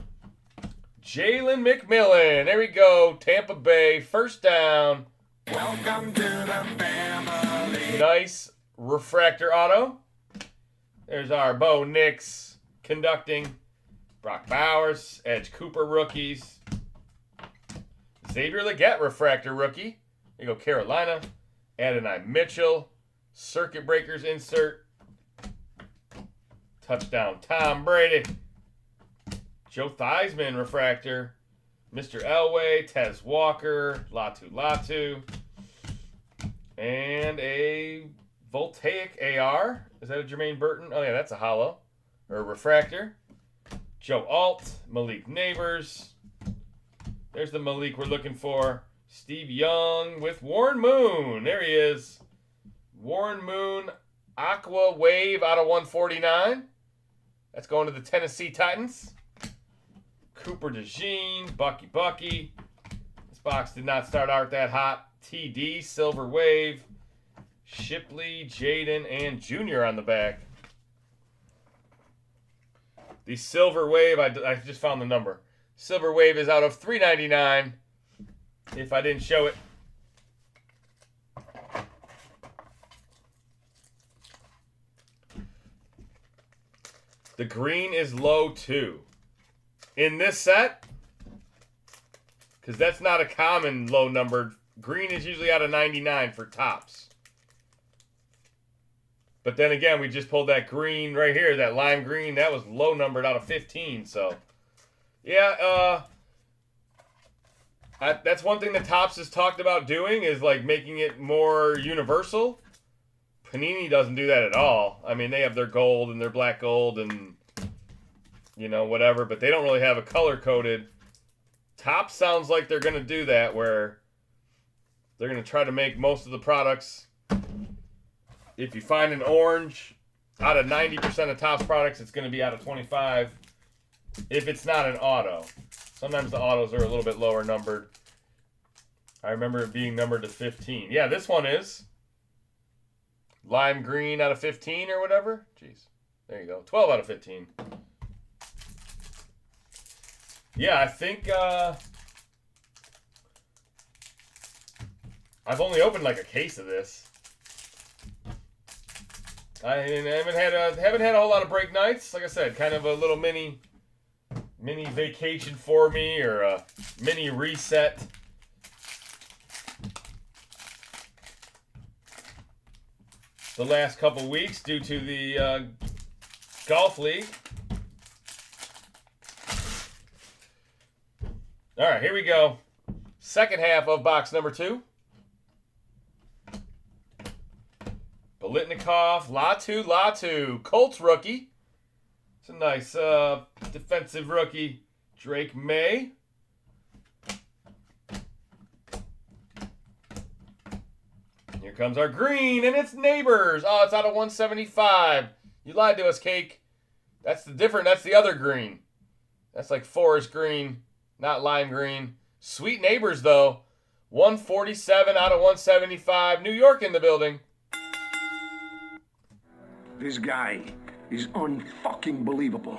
Jalen McMillan. There we go. Tampa Bay. First down. Welcome to the family. Nice refractor auto. There's our Bo Nix conducting. Brock Bowers. Edge Cooper rookies. Xavier Legette refractor rookie. There you go, Carolina. Adonai Mitchell. Circuit breakers insert. Touchdown Tom Brady. Joe Theismann refractor. Mr. Elway. Tez Walker. Latu. And a Voltaic AR. Is that a Jermaine Burton? Oh, yeah, that's a hollow. Or a refractor. Joe Alt. Malik Neighbors. There's the Malik we're looking for. Steve Young with Warren Moon. There he is. Warren Moon. Aqua Wave out of 149. That's going to the Tennessee Titans. Cooper DeJean. Bucky. This box did not start out that hot. TD, Silver Wave, Shipley, Jaden, and Junior on the back. The Silver Wave, I just found the number. Silver Wave is out of $3.99. If I didn't show it. The green is low too. In this set, because that's not a common low numbered. Green is usually out of 99 for tops. But then again, we just pulled that green right here, that lime green. That was low numbered out of 15. So, yeah, that's one thing that Topps has talked about doing is like making it more universal. Panini doesn't do that at all. I mean, they have their gold and their black gold and, you know, whatever. But they don't really have a color-coded. Topps sounds like they're going to do that where they're going to try to make most of the products. If you find an orange, out of 90% of Topps products, it's going to be out of 25. If it's not an auto. Sometimes the autos are a little bit lower numbered. I remember it being numbered to 15. Yeah, this one is. Lime green out of 15 or whatever. Jeez. There you go. 12 out of 15. Yeah, I think... I've only opened like a case of this. I haven't had a whole lot of break nights. Like I said, kind of a little mini vacation for me, or a mini reset. The last couple weeks due to the golf league. All right, here we go. Second half of box number 2. Bolitnikov, Latu, Colts rookie. It's a nice defensive rookie. Drake May. Here comes our green, and it's Neighbors. Oh, it's out of 175. You lied to us, Cake. That's the other green. That's like forest green, not lime green. Sweet Neighbors, though. 147 out of 175. New York in the building. This guy is unfucking believable.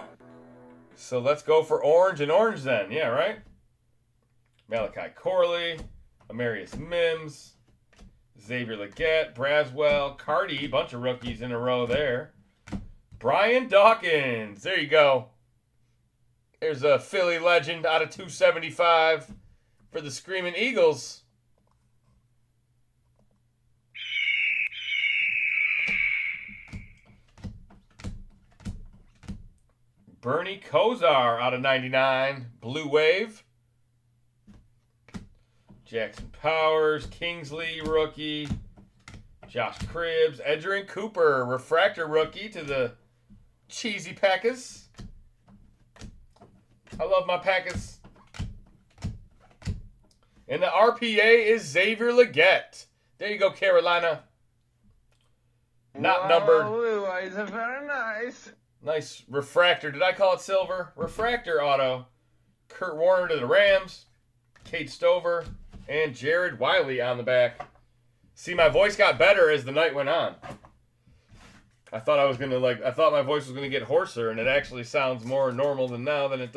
So let's go for orange and orange then. Yeah, right? Malachi Corley, Amarius Mims, Xavier Legette, Braswell, Cardi, bunch of rookies in a row there. Brian Dawkins. There you go. There's a Philly legend out of 275 for the Screaming Eagles. Bernie Kosar out of 99. Blue Wave. Jackson Powers. Kingsley rookie. Josh Cribbs. Edgerrin Cooper. Refractor rookie to the Cheesy Packers. I love my Packers. And the RPA is Xavier Legette. There you go, Carolina. Not numbered. Blue eyes are very nice. Nice refractor. Did I call it silver? Refractor auto. Kurt Warner to the Rams. Kate Stover. And Jared Wiley on the back. See, my voice got better as the night went on. I thought my voice was gonna get hoarser, and it actually sounds more normal than now than it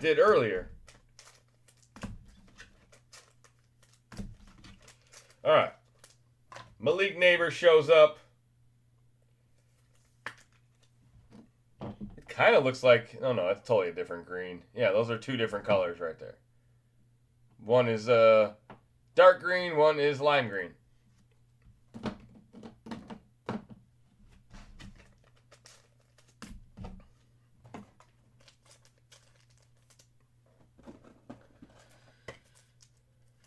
did earlier. All right. Malik Neighbor shows up. It kind of looks like, oh no, it's totally a different green. Yeah, those are two different colors right there. One is dark green, one is lime green.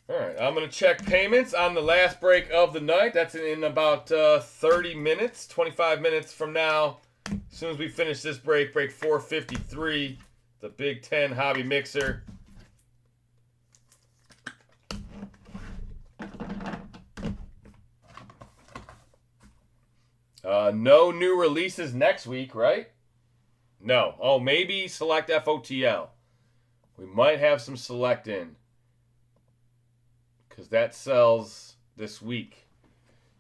All right, I'm going to check payments on the last break of the night. That's in about 30 minutes, 25 minutes from now. As soon as we finish this break 453, the Big Ten Hobby Mixer. No new releases next week, right? No. Oh, maybe Select FOTL. We might have some Select in, because that sells this week.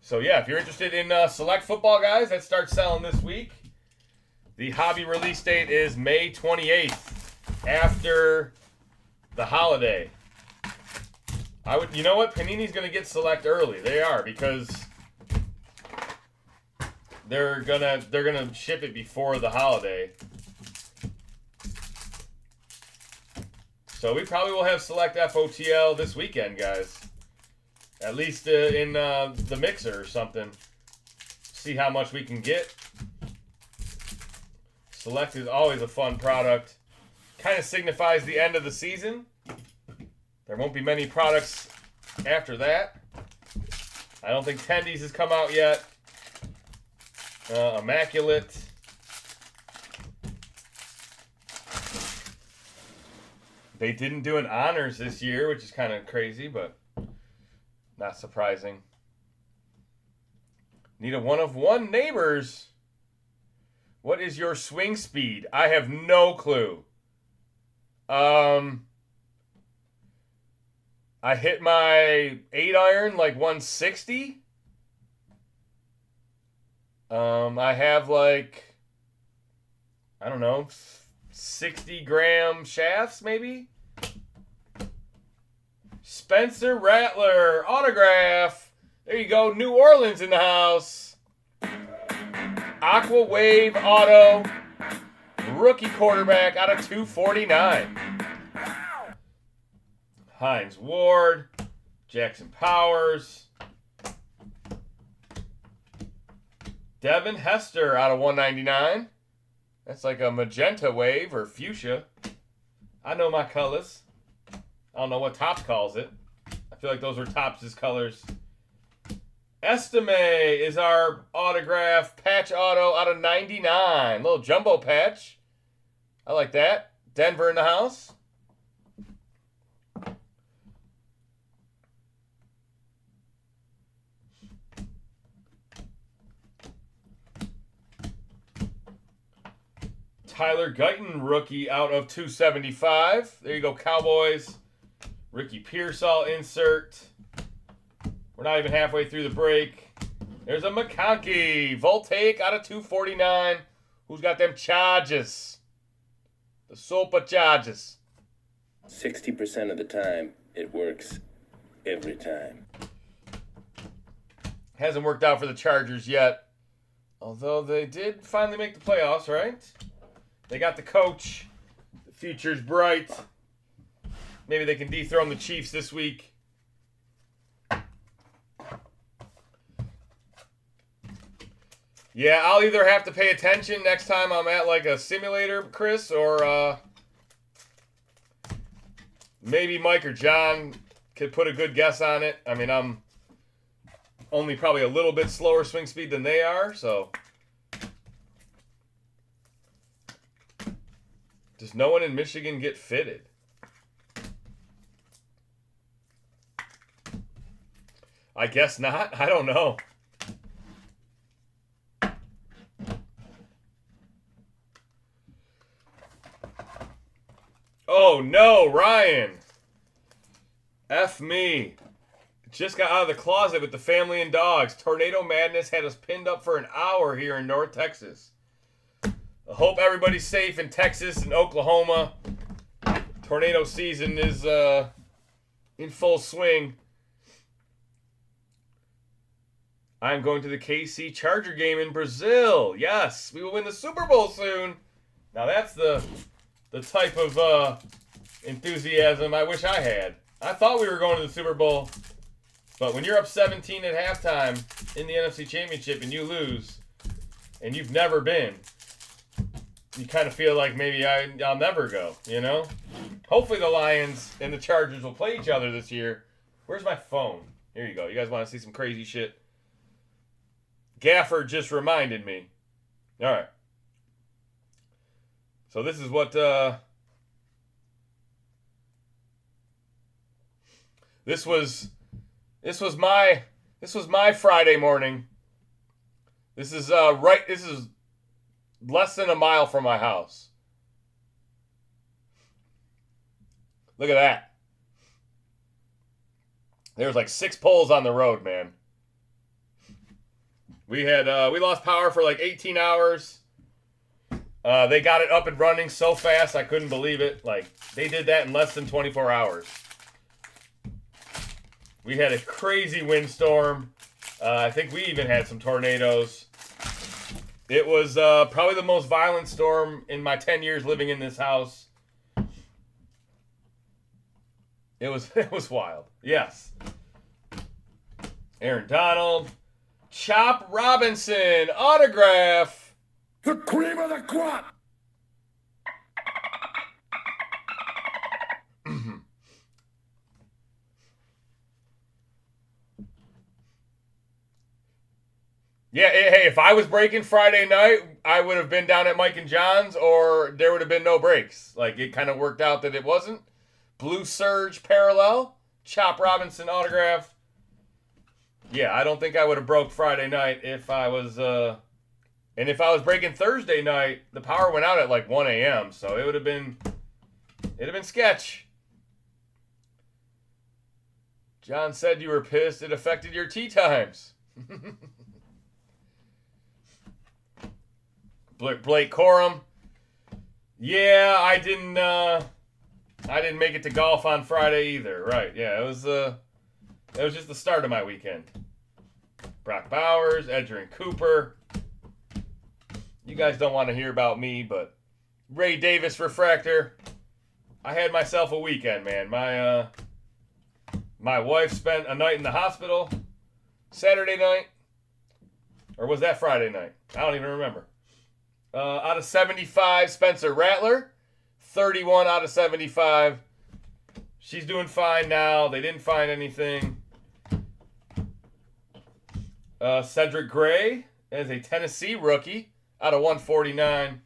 So yeah, if you're interested in Select football, guys, that starts selling this week. The hobby release date is May 28th, after the holiday. You know what? Panini's going to get Select early. They are, because they're gonna ship it before the holiday. So we probably will have Select FOTL this weekend, guys. At least in the mixer or something. See how much we can get. Select is always a fun product. Kind of signifies the end of the season. There won't be many products after that. I don't think Tendies has come out yet. Immaculate. They didn't do an honors this year, which is kind of crazy, but not surprising. Need a one-of-one Neighbors. What is your swing speed? I have no clue. I hit my 8-iron like 160. I have like, I don't know, 60-gram shafts maybe? Spencer Rattler, autograph. There you go, New Orleans in the house. Aqua Wave auto. Rookie quarterback out of 249. Hines Ward. Jackson Powers. Devin Hester out of 199. That's like a magenta wave or fuchsia. I know my colors. I don't know what Topps calls it. I feel like those are Topps' colors. Estime is our autograph patch auto out of 99. Little jumbo patch. I like that. Denver in the house. Tyler Guyton, rookie out of 275. There you go, Cowboys. Ricky Pearsall insert. We're not even halfway through the break. There's a McConkey. Voltaic out of 249. Who's got them charges? The Sopa charges. 60% of the time, it works every time. Hasn't worked out for the Chargers yet. Although they did finally make the playoffs, right? They got the coach. The future's bright. Maybe they can dethrone the Chiefs this week. Yeah, I'll either have to pay attention next time I'm at like a simulator, Chris, or maybe Mike or John could put a good guess on it. I mean, I'm only probably a little bit slower swing speed than they are, so. Does no one in Michigan get fitted? I guess not. I don't know. Oh no, Ryan. F me. Just got out of the closet with the family and dogs. Tornado madness had us pinned up for an hour here in North Texas. I hope everybody's safe in Texas and Oklahoma. Tornado season is in full swing. I'm going to the KC Charger game in Brazil. Yes, we will win the Super Bowl soon. Now that's the type of enthusiasm I wish I had. I thought we were going to the Super Bowl, but when you're up 17 at halftime in the NFC Championship and you lose, and you've never been, you kind of feel like maybe I'll never go, you know? Hopefully the Lions and the Chargers will play each other this year. Where's my phone? Here you go. You guys want to see some crazy shit? Gaffer just reminded me. All right. So this is what this was my Friday morning. This is less than a mile from my house. Look at that. There's like 6 poles on the road, man. We lost power for like 18 hours. They got it up and running so fast I couldn't believe it. Like, they did that in less than 24 hours. We had a crazy windstorm. I think we even had some tornadoes. It was probably the most violent storm in my 10 years living in this house. It was wild. Yes. Aaron Donald. Chop Robinson. Autograph. The cream of the crop. Yeah, hey, if I was breaking Friday night, I would have been down at Mike and John's, or there would have been no breaks. Like, it kind of worked out that it wasn't. Blue Surge parallel. Chop Robinson autograph. Yeah, I don't think I would have broke Friday night if I was, and if I was breaking Thursday night, the power went out at like 1 a.m., so it would have been, sketch. John said you were pissed it affected your tea times. Blake Corum. Yeah, I didn't make it to golf on Friday either. Right? Yeah, it was just the start of my weekend. Brock Bowers, Edgerrin Cooper. You guys don't want to hear about me, but Ray Davis refractor. I had myself a weekend, man. My wife spent a night in the hospital Saturday night, or was that Friday night? I don't even remember. Out of 75, Spencer Rattler. 31 out of 75. She's doing fine now. They didn't find anything. Cedric Gray is a Tennessee rookie out of 149.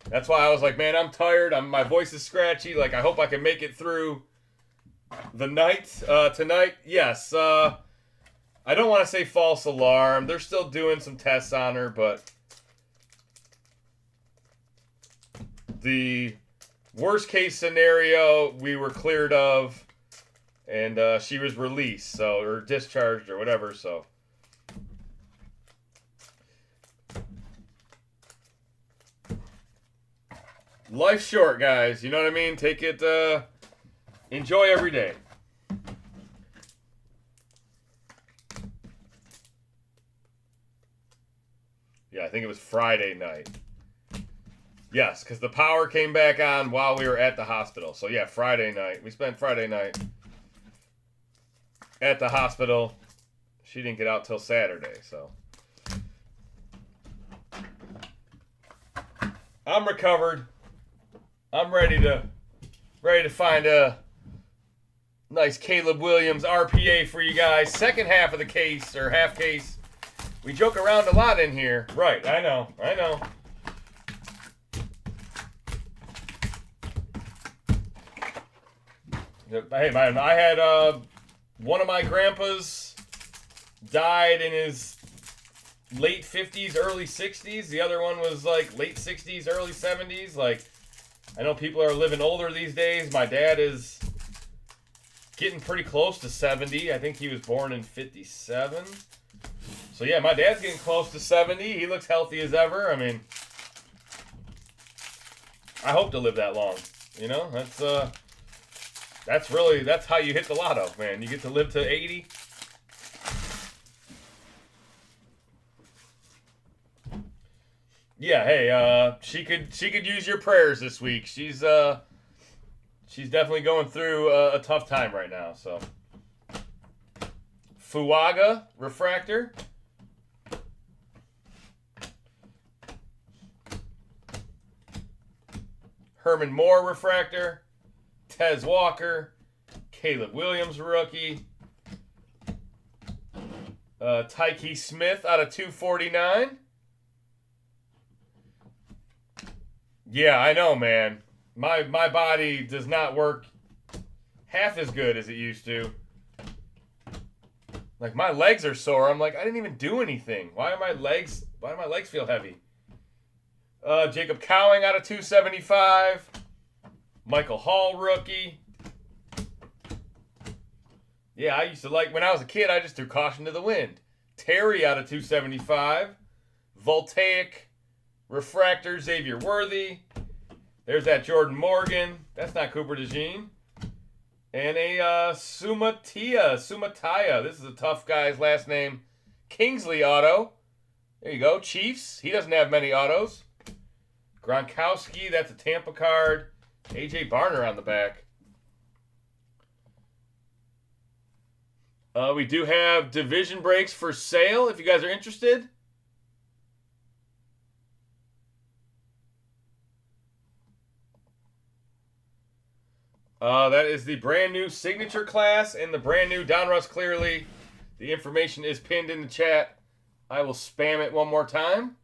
That's why I was like, man, I'm tired. My voice is scratchy. Like, I hope I can make it through the night tonight. Yes. I don't want to say false alarm. They're still doing some tests on her, but the worst case scenario we were cleared of, and she was released, or discharged or whatever, so. Life's short, guys. You know what I mean? Take it, enjoy every day. Yeah, I think it was Friday night. Yes, because the power came back on while we were at the hospital. So, yeah, Friday night. We spent Friday night at the hospital. She didn't get out till Saturday, so. I'm recovered. I'm ready to find a nice Caleb Williams RPA for you guys. Second half of the case, or half case. We joke around a lot in here. Right, I know. Hey, man, I had one of my grandpas died in his late 50s, early 60s. The other one was like late 60s, early 70s. Like, I know people are living older these days. My dad is getting pretty close to 70. I think he was born in 57. So, yeah, my dad's getting close to 70. He looks healthy as ever. I mean, I hope to live that long. You know, that's how you hit the lotto, man. You get to live to 80. Yeah, hey, she could use your prayers this week. She's definitely going through a tough time right now, so. Fuaga refractor. Herman Moore refractor. Tez Walker, Caleb Williams rookie, Tyke Smith out of 249. Yeah, I know, man. My body does not work half as good as it used to. Like, my legs are sore. I'm like, I didn't even do anything. Why do my legs feel heavy? Jacob Cowing out of 275. Michael Hall rookie. Yeah, I used to like, when I was a kid, I just threw caution to the wind. Terry out of 275. Voltaic refractor, Xavier Worthy. There's that Jordan Morgan. That's not Cooper DeJean. And a Sumataya. This is a tough guy's last name. Kingsley auto. There you go. Chiefs. He doesn't have many autos. Gronkowski. That's a Tampa card. AJ Barner on the back. We do have division breaks for sale if you guys are interested. That is the brand new signature class and the brand new Donruss Clearly. The information is pinned in the chat. I will spam it one more time.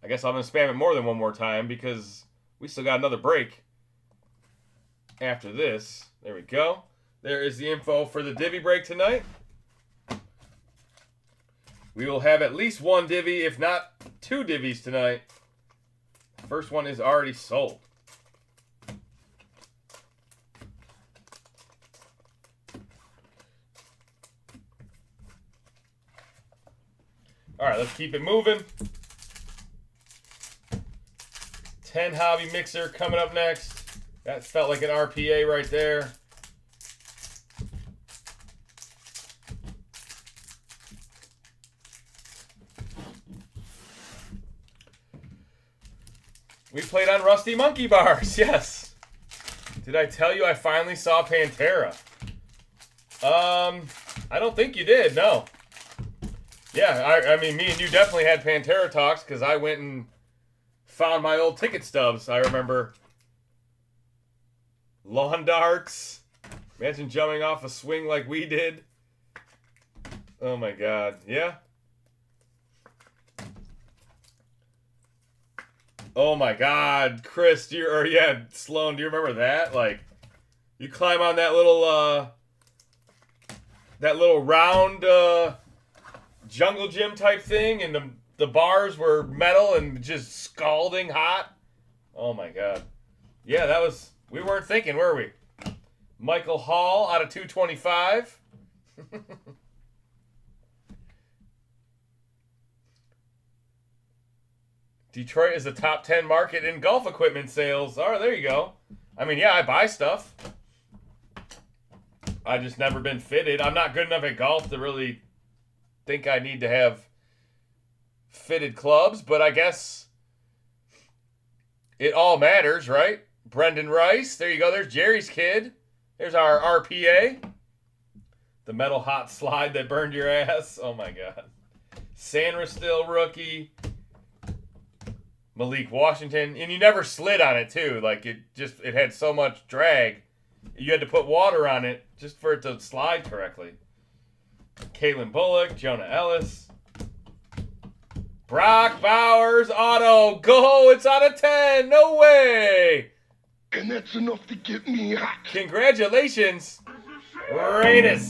I guess I'm going to spam it more than one more time because we still got another break after this. There we go. There is the info for the divvy break tonight. We will have at least one divvy, if not two divvies tonight. The first one is already sold. All right, let's keep it moving. 10 Hobby Mixer coming up next. That felt like an RPA right there. We played on Rusty Monkey Bars, yes. Did I tell you I finally saw Pantera? I don't think you did, no. Yeah, I mean, me and you definitely had Pantera talks because I went and found my old ticket stubs. I remember lawn darts. Imagine jumping off a swing like we did. Oh my God, yeah. Oh my God, Chris, Sloan, do you remember that? Like, you climb on that little round jungle gym type thing, and the bars were metal and just scalding hot. Oh my God. Yeah, we weren't thinking, were we? Michael Hall out of 225. Detroit is a top 10 market in golf equipment sales. Oh, there you go. I mean, yeah, I buy stuff. I just never been fitted. I'm not good enough at golf to really think I need to have fitted clubs, but I guess It All Matters, right? Brendan Rice. There you go. There's Jerry's kid. There's our RPA. The metal hot slide that burned your ass. Oh, my God. Sandra Still rookie. Malik Washington. And you never slid on it, too. Like, it had so much drag. You had to put water on it just for it to slide correctly. Caitlin Bullock. Jonah Ellis. Brock Bowers auto. Go. It's out of 10. No way. And that's enough to get me hot. Congratulations, Raiders.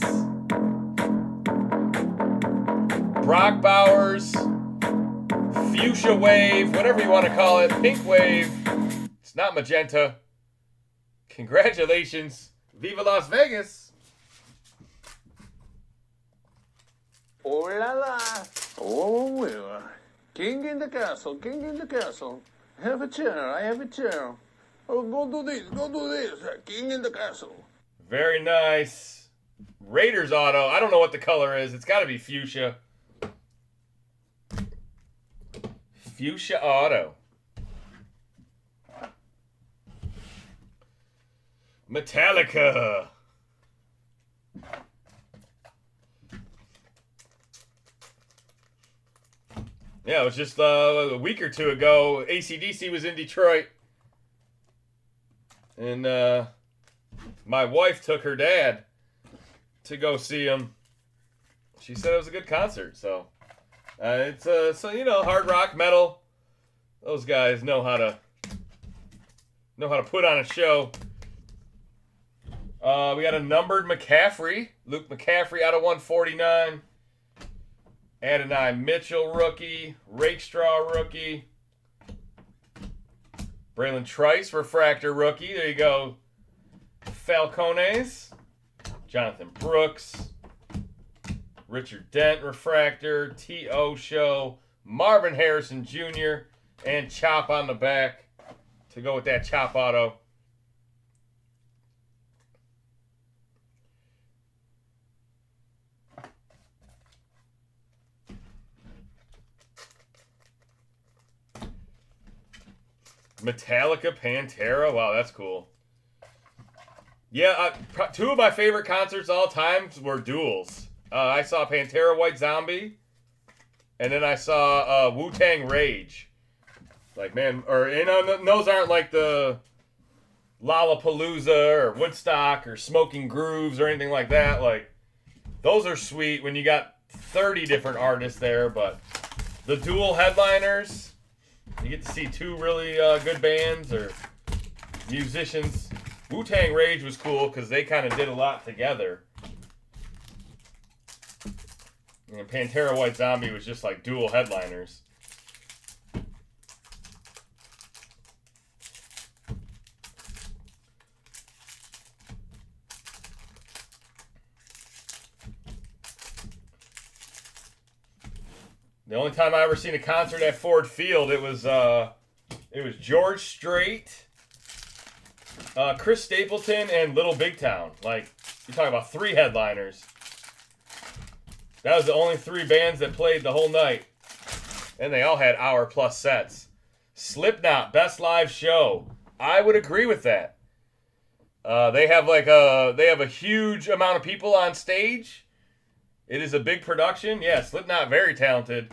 Brock Bowers, Fuchsia Wave, whatever you want to call it, Pink Wave. It's not magenta. Congratulations. Viva Las Vegas. Oh la la. Oh well. King in the castle, king in the castle. Have a chair, I have a chair. Oh, go do this, king in the castle. Very nice. Raiders auto. I don't know what the color is. It's got to be fuchsia. Fuchsia auto. Metallica. Yeah, it was just a week or two ago. AC/DC was in Detroit. And my wife took her dad to go see him. She said it was a good concert. So it's hard rock, metal. Those guys know how to put on a show. We got a numbered McCaffrey, Luke McCaffrey out of 149. Adonai Mitchell rookie, Rakestraw rookie. Braylon Trice, refractor rookie. There you go. Falcones. Jonathan Brooks. Richard Dent, refractor. T.O. Show. Marvin Harrison Jr. And Chop on the back to go with that Chop auto. Metallica Pantera. Wow, that's cool. Yeah, two of my favorite concerts all time were duels. I saw Pantera White Zombie, and then I saw Wu-Tang Rage. Like, man, those aren't like the Lollapalooza or Woodstock or Smoking Grooves or anything like that. Like, those are sweet when you got 30 different artists there, but the dual headliners... You get to see two really good bands or musicians. Wu-Tang Rage was cool because they kind of did a lot together. And Pantera White Zombie was just like dual headliners. The only time I ever seen a concert at Ford Field, it was George Strait, Chris Stapleton, and Little Big Town. Like, you're talking about three headliners. That was the only three bands that played the whole night. And they all had hour-plus sets. Slipknot, best live show. I would agree with that. They have a huge amount of people on stage. It is a big production. Yeah, Slipknot, very talented.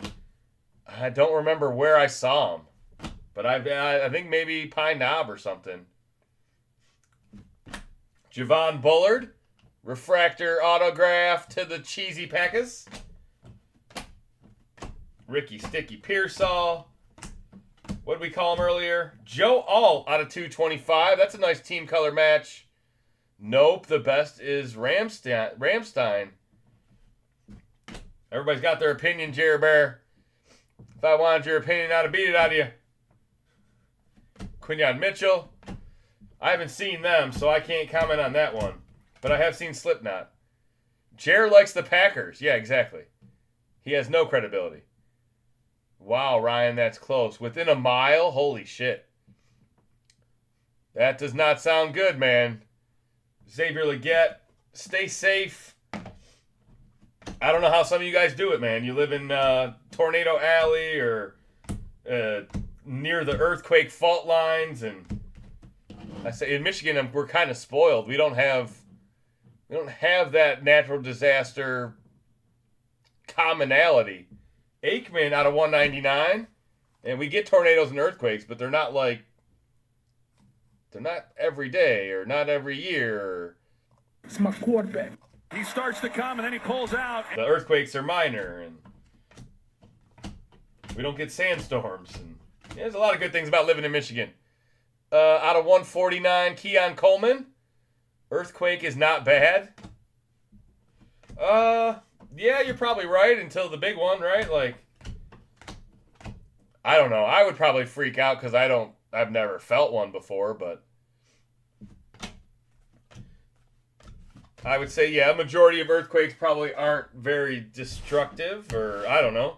I don't remember where I saw them. But I think maybe Pine Knob or something. Javon Bullard. Refractor autograph to the Cheesy Packers. Ricky Sticky Pearsall. What did we call him earlier? Joe Alt out of 225. That's a nice team color match. Nope, the best is Ramstein. Everybody's got their opinion, Jerry Bear. If I wanted your opinion, I'd beat it out of you. Quinyon Mitchell. I haven't seen them, so I can't comment on that one. But I have seen Slipknot. Jer likes the Packers. Yeah, exactly. He has no credibility. Wow, Ryan, that's close. Within a mile? Holy shit. That does not sound good, man. Xavier Legette, stay safe. I don't know how some of you guys do it, man. You live in Tornado Alley or near the earthquake fault lines, and I say in Michigan we're kind of spoiled. We don't have that natural disaster commonality. Aikman out of 199, and we get tornadoes and earthquakes, but they're not every day or not every year. It's my quarterback. He starts to come and then he pulls out. The earthquakes are minor, and we don't get sandstorms. And there's a lot of good things about living in Michigan. Out of 149, Keon Coleman. Earthquake is not bad. Yeah, you're probably right until the big one, right? Like, I don't know. I would probably freak out because I've never felt one before, but I would say, yeah, a majority of earthquakes probably aren't very destructive, or I don't know.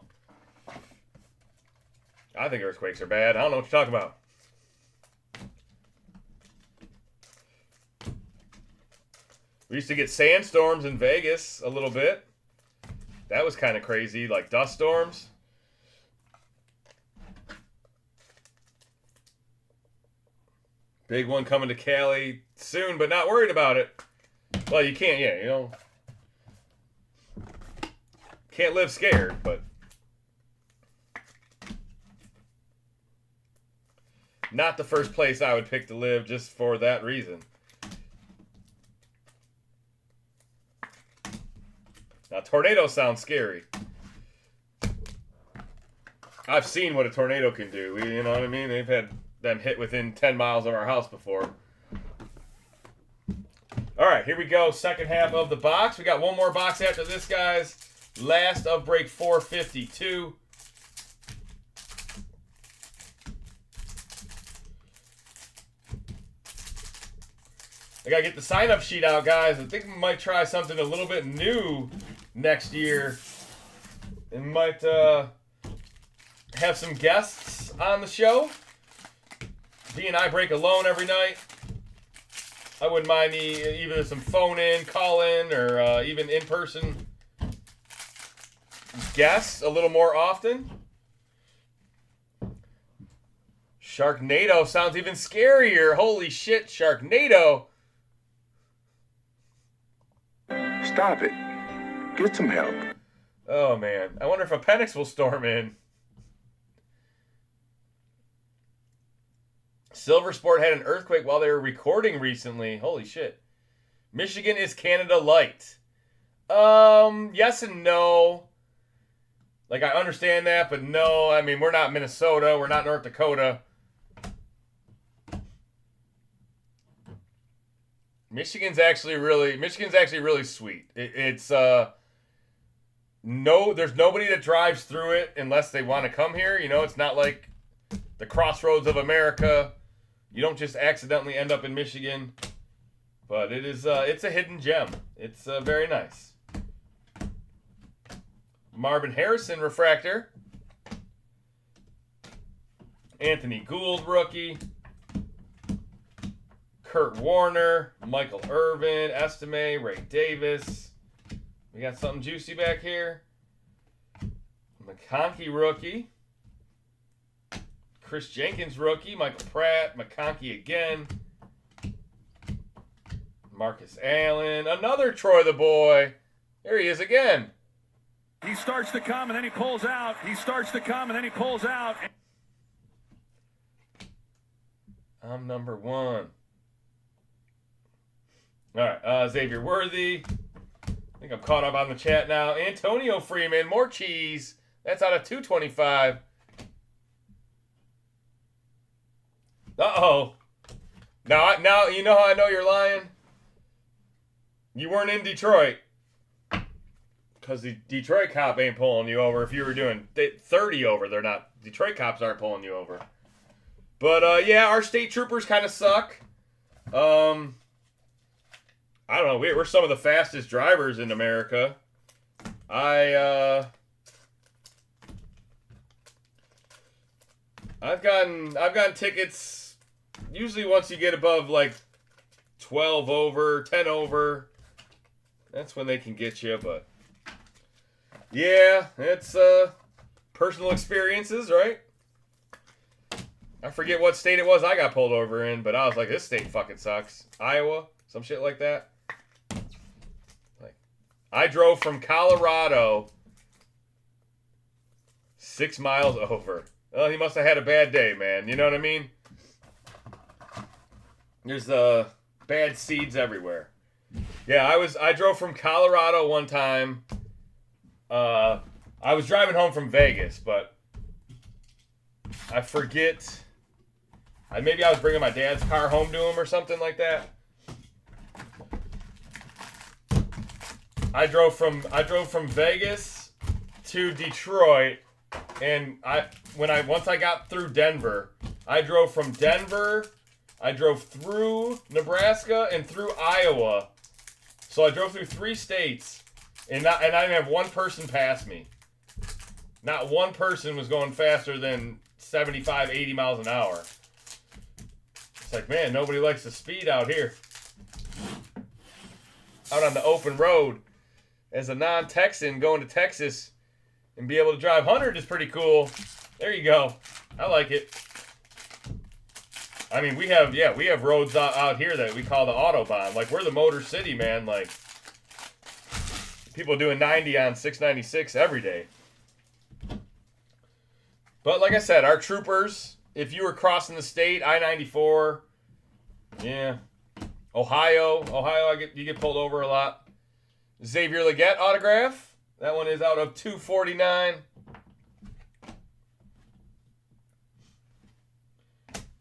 I think earthquakes are bad. I don't know what you're talking about. We used to get sandstorms in Vegas a little bit. That was kind of crazy, like dust storms. Big one coming to Cali soon, but not worried about it. Well, you can't, yeah, you know. Can't live scared, but not the first place I would pick to live just for that reason. Now, tornadoes sound scary. I've seen what a tornado can do. You know what I mean? They've had them hit within 10 miles of our house before. All right, here we go. Second half of the box. We got one more box after this, guys. Last of break 452. I got to get the sign-up sheet out, guys. I think we might try something a little bit new next year. And might have some guests on the show. V and I break alone every night. I wouldn't mind either some phone-in, call-in, or even in-person guests a little more often. Sharknado sounds even scarier. Holy shit, Sharknado. Stop it. Get some help. Oh, man. I wonder if Appendix will storm in. Silver Sport had an earthquake while they were recording recently. Holy shit. Michigan is Canada light. Yes and no. Like, I understand that, but no. I mean, we're not Minnesota. We're not North Dakota. Michigan's actually really sweet. It's there's nobody that drives through it unless they want to come here. You know, it's not like the crossroads of America. You don't just accidentally end up in Michigan. But it's a hidden gem. It's very nice. Marvin Harrison refractor. Anthony Gould rookie. Kurt Warner, Michael Irvin, Estime, Ray Davis. We got something juicy back here. McConkey rookie. Chris Jenkins rookie. Michael Pratt. McConkey again. Marcus Allen. Another Troy the Boy. There he is again. He starts to come and then he pulls out. He starts to come and then he pulls out. I'm number one. All right, Xavier Worthy. I think I'm caught up on the chat now. Antonio Freeman, more cheese. That's out of 225. Uh-oh. Now, you know how I know you're lying? You weren't in Detroit. Because the Detroit cop ain't pulling you over. If you were doing 30 over, they're not. Detroit cops aren't pulling you over. But, yeah, our state troopers kind of suck. I don't know. We're some of the fastest drivers in America. I've gotten tickets usually once you get above like 12 over, 10 over. That's when they can get you, but yeah, it's personal experiences, right? I forget what state it was I got pulled over in, but I was like, this state fucking sucks. Iowa, some shit like that. Like, I drove from Colorado 6 miles over. Well, he must have had a bad day, man. You know what I mean? There's bad seeds everywhere. Yeah, I drove from Colorado one time. I was driving home from Vegas, but I forget. Maybe I was bringing my dad's car home to him or something like that. I drove from Vegas to Detroit, and once I got through Denver, I drove from Denver. I drove through Nebraska and through Iowa. So I drove through 3 states, and I didn't have one person pass me. Not one person was going faster than 75, 80 miles an hour. It's like, man, nobody likes the speed out here. Out on the open road. As a non-Texan going to Texas and be able to drive 100 is pretty cool. There you go. I like it. I mean, we have roads out here that we call the Autobahn. Like, we're the Motor City, man. Like, people doing 90 on 696 every day. But like I said, our troopers, if you were crossing the state, I-94, yeah. Ohio, you get pulled over a lot. Xavier Legette autograph. That one is out of 249.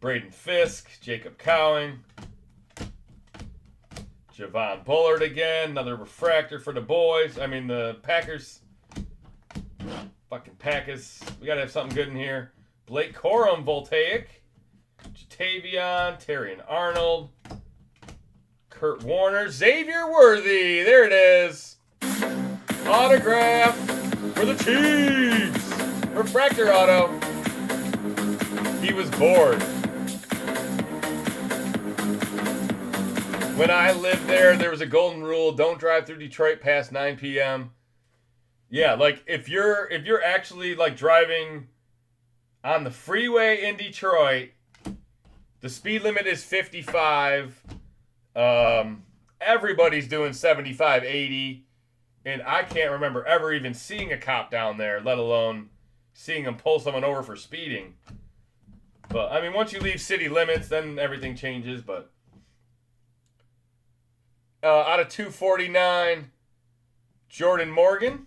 Braden Fisk, Jacob Cowing, Javon Bullard again, another refractor for the boys. I mean, the Packers. Fucking Packers. We got to have something good in here. Blake Corum, Voltaic. Jatavion, Terrion Arnold. Kurt Warner, Xavier Worthy. There it is. Autograph for the Chiefs. Refractor auto. He was bored. When I lived there was a golden rule: don't drive through Detroit past 9 p.m. Yeah, like if you're actually like driving on the freeway in Detroit, the speed limit is 55. Everybody's doing 75, 80, and I can't remember ever even seeing a cop down there, let alone seeing them pull someone over for speeding. But I mean, once you leave city limits, then everything changes. But out of 249, Jordan Morgan.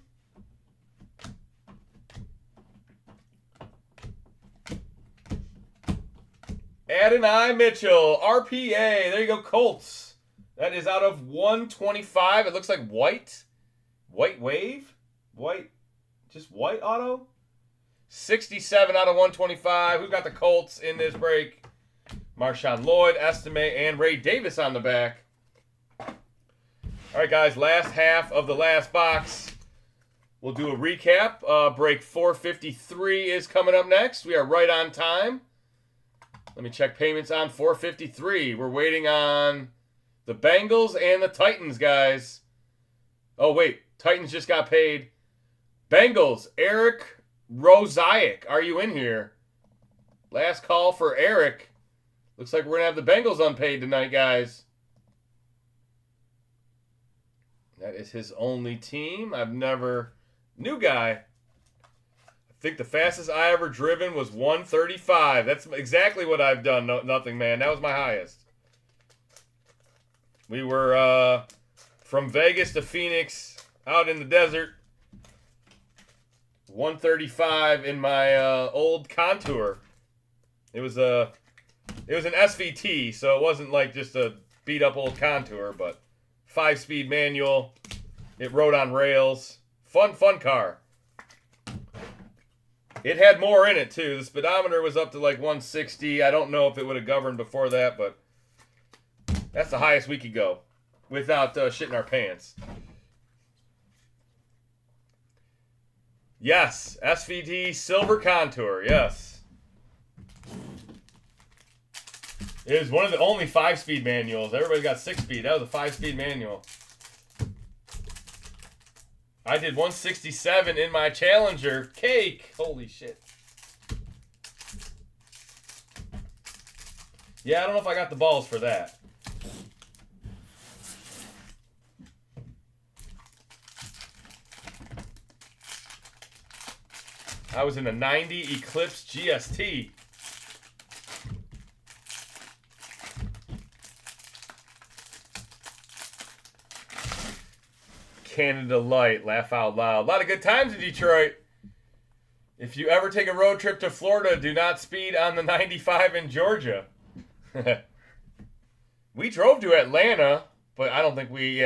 Adonai Mitchell, RPA. There you go, Colts. That is out of 125. It looks like white. White wave? White. Just white auto? 67 out of 125. Who got the Colts in this break? Marshawn Lloyd, Estime, and Ray Davis on the back. All right, guys, last half of the last box. We'll do a recap. Break 453 is coming up next. We are right on time. Let me check payments on 453. We're waiting on the Bengals and the Titans, guys. Oh, wait. Titans just got paid. Bengals, Eric Roziak. Are you in here? Last call for Eric. Looks like we're going to have the Bengals unpaid tonight, guys. That is his only team. New guy. I think the fastest I ever driven was 135. That's exactly what I've done. Nothing, man. That was my highest. We were from Vegas to Phoenix, out in the desert. 135 in my old Contour. It was an SVT, so it wasn't like just a beat up old Contour, but 5-speed manual. It rode on rails. Fun car. It had more in it, too. The speedometer was up to like 160. I don't know if it would have governed before that, but that's the highest we could go without shitting our pants. Yes, SVT Silver Contour, yes. It was one of the only 5-speed manuals. Everybody got 6-speed. That was a 5-speed manual. I did 167 in my Challenger. Cake! Holy shit. Yeah, I don't know if I got the balls for that. I was in a 90 Eclipse GST. Canada Light, laugh out loud. A lot of good times in Detroit. If you ever take a road trip to Florida, do not speed on the 95 in Georgia. We drove to Atlanta, but I don't think we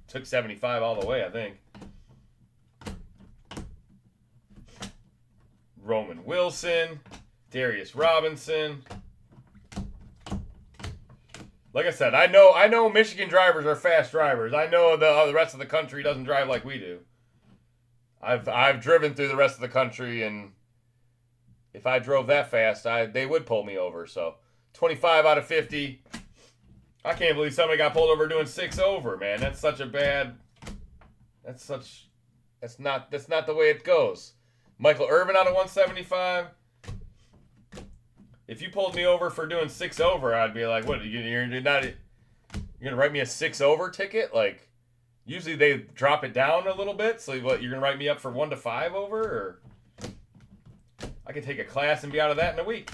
took 75 all the way, I think. Roman Wilson, Darius Robinson. Like I said, I know Michigan drivers are fast drivers. I know the rest of the country doesn't drive like we do. I've driven through the rest of the country, and if I drove that fast, they would pull me over. So 25 out of 50. I can't believe somebody got pulled over doing 6 over, man. That's such a bad. That's not the way it goes. Michael Irvin out of 175. If you pulled me over for doing 6 over, I'd be like, "What? You're gonna write me a 6 over ticket?" Like, usually they drop it down a little bit. So what? You're gonna write me up for 1 to 5 over, or I can take a class and be out of that in a week.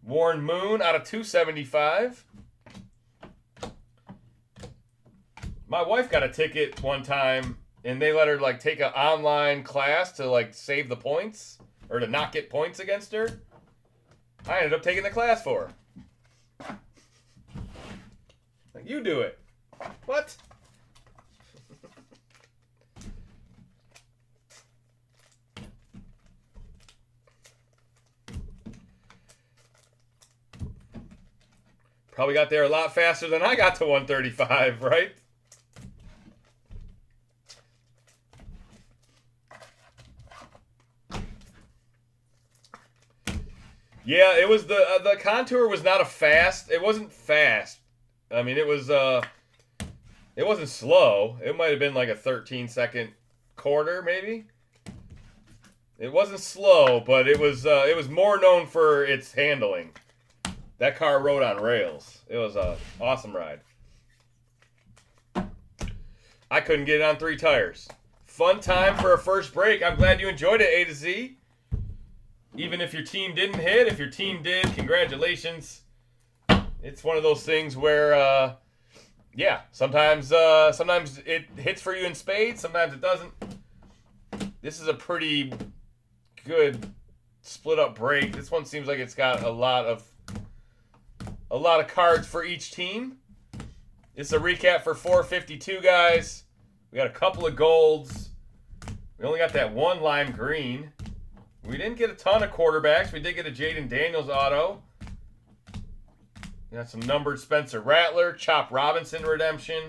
Warren Moon out of 275. My wife got a ticket one time, and they let her like take an online class to like save the points or to not get points against her. I ended up taking the class for her. Like, you do it. What? Probably got there a lot faster than I got to 135, right? Yeah, it was the Contour was not a fast. It wasn't fast. I mean, it wasn't slow. It might have been like a 13-second quarter, maybe. It wasn't slow, but it was more known for its handling. That car rode on rails. It was an awesome ride. I couldn't get it on 3 tires. Fun time for a first break. I'm glad you enjoyed it, A to Z. Even if your team didn't hit, if your team did, congratulations. It's one of those things where, sometimes it hits for you in spades, sometimes it doesn't. This is a pretty good split up break. This one seems like it's got a lot of cards for each team. It's a recap for 452 guys. We got a couple of golds. We only got that one lime green. We didn't get a ton of quarterbacks. We did get a Jaden Daniels auto. We got some numbered Spencer Rattler, Chop Robinson redemption,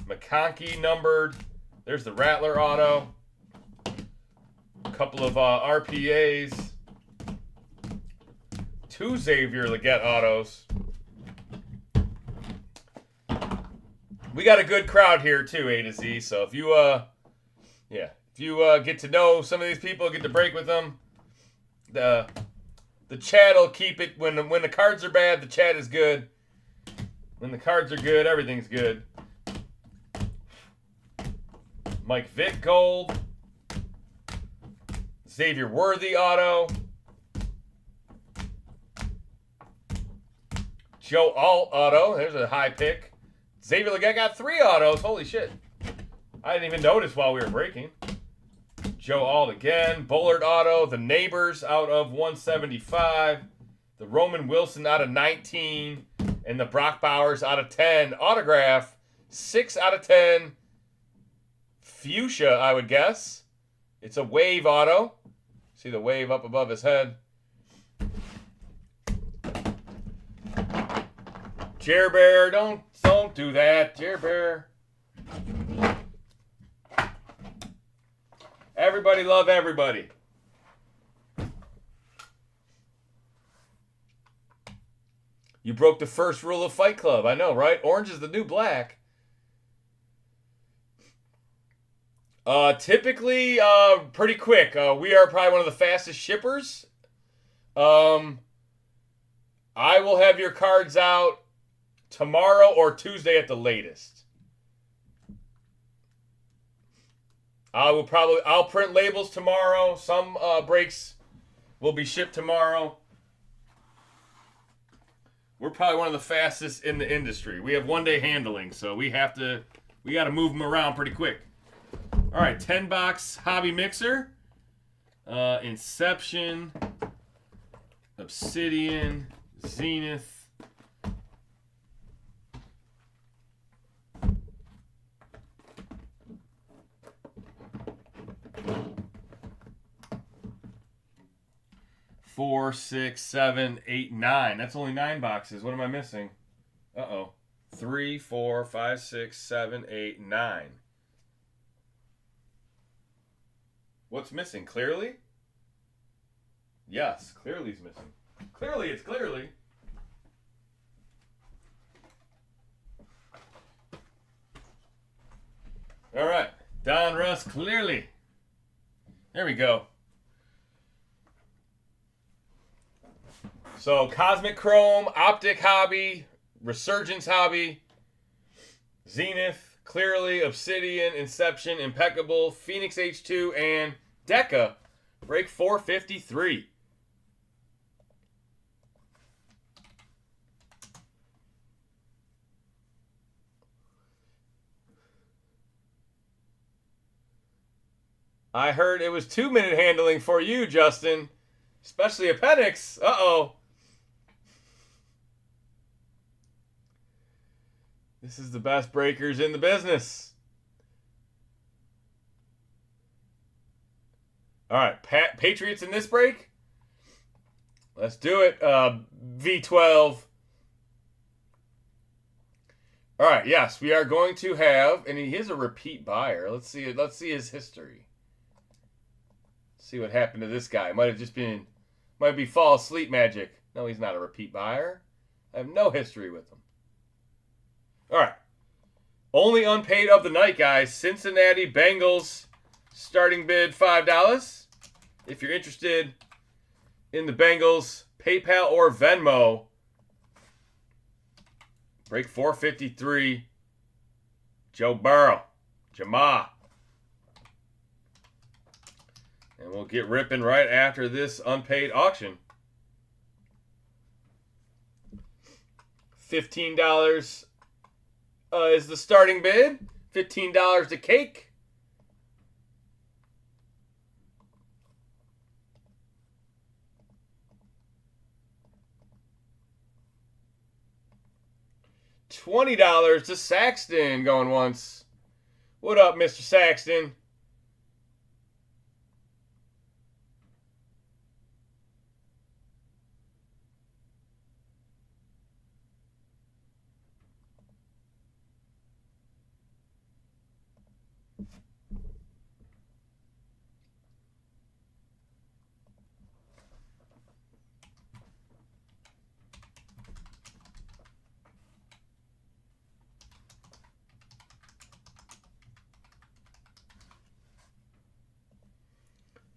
McConkey numbered. There's the Rattler auto. A couple of RPAs. 2 Xavier Legette autos. We got a good crowd here too, A to Z. So if you get to know some of these people, get to break with them, the chat will keep it. When the cards are bad, the chat is good. When the cards are good, everything's good. Mike Vick gold. Xavier Worthy auto. Joe Alt auto. There's a high pick. Xavier Legette got 3 autos. Holy shit. I didn't even notice while we were breaking. Joe Alt again. Bullard auto. The Neighbors out of 175. The Roman Wilson out of 19. And the Brock Bowers out of 10. Autograph. 6 out of 10. Fuchsia, I would guess. It's a wave auto. See the wave up above his head. Jer Bear, don't do that. Jer Bear. Everybody love everybody. You broke the first rule of Fight Club. I know, right? Orange is the new black. Typically, pretty quick. We are probably one of the fastest shippers. I will have your cards out tomorrow or Tuesday at the latest. I'll print labels tomorrow. Some breaks will be shipped tomorrow. We're probably one of the fastest in the industry. We have 1-day handling, so we got to move them around pretty quick. All right, 10-box hobby mixer. Inception, Obsidian, Zenith. Four, 6, 7, 8, 9. That's only 9 boxes. What am I missing? 3, 4, 5, 6, 7, 8, 9. What's missing? Clearly? Yes, Clearly's missing. Clearly, it's Clearly. All right. Donruss, Clearly. There we go. So, Cosmic Chrome, Optic Hobby, Resurgence Hobby, Zenith, Clearly, Obsidian, Inception, Impeccable, Phoenix H2, and Deca. Break 453. I heard it was 2-minute handling for you, Justin. Especially a Penix. Uh-oh. This is the best breakers in the business. All right, Patriots in this break? Let's do it, V12. All right, yes, we are going to have, and he is a repeat buyer. Let's see his history. See what happened to this guy. Might be fall asleep magic. No, he's not a repeat buyer. I have no history with him. All right. Only unpaid of the night, guys. Cincinnati Bengals starting bid $5. If you're interested in the Bengals, PayPal or Venmo. Break 453. Joe Burrow. Jamah. And we'll get ripping right after this unpaid auction. $15 is the starting bid. $15 to cake. $20 to Saxton going once. What up, Mr. Saxton?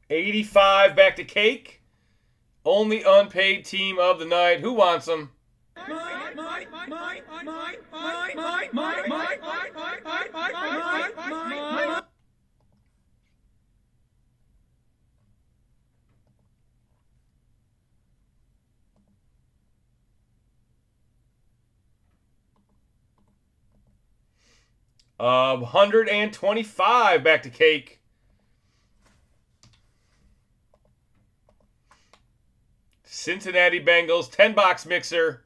$85 back to cake. Only unpaid team of the night. Who wants them? $125 back to cake. Cincinnati Bengals, 10-box mixer.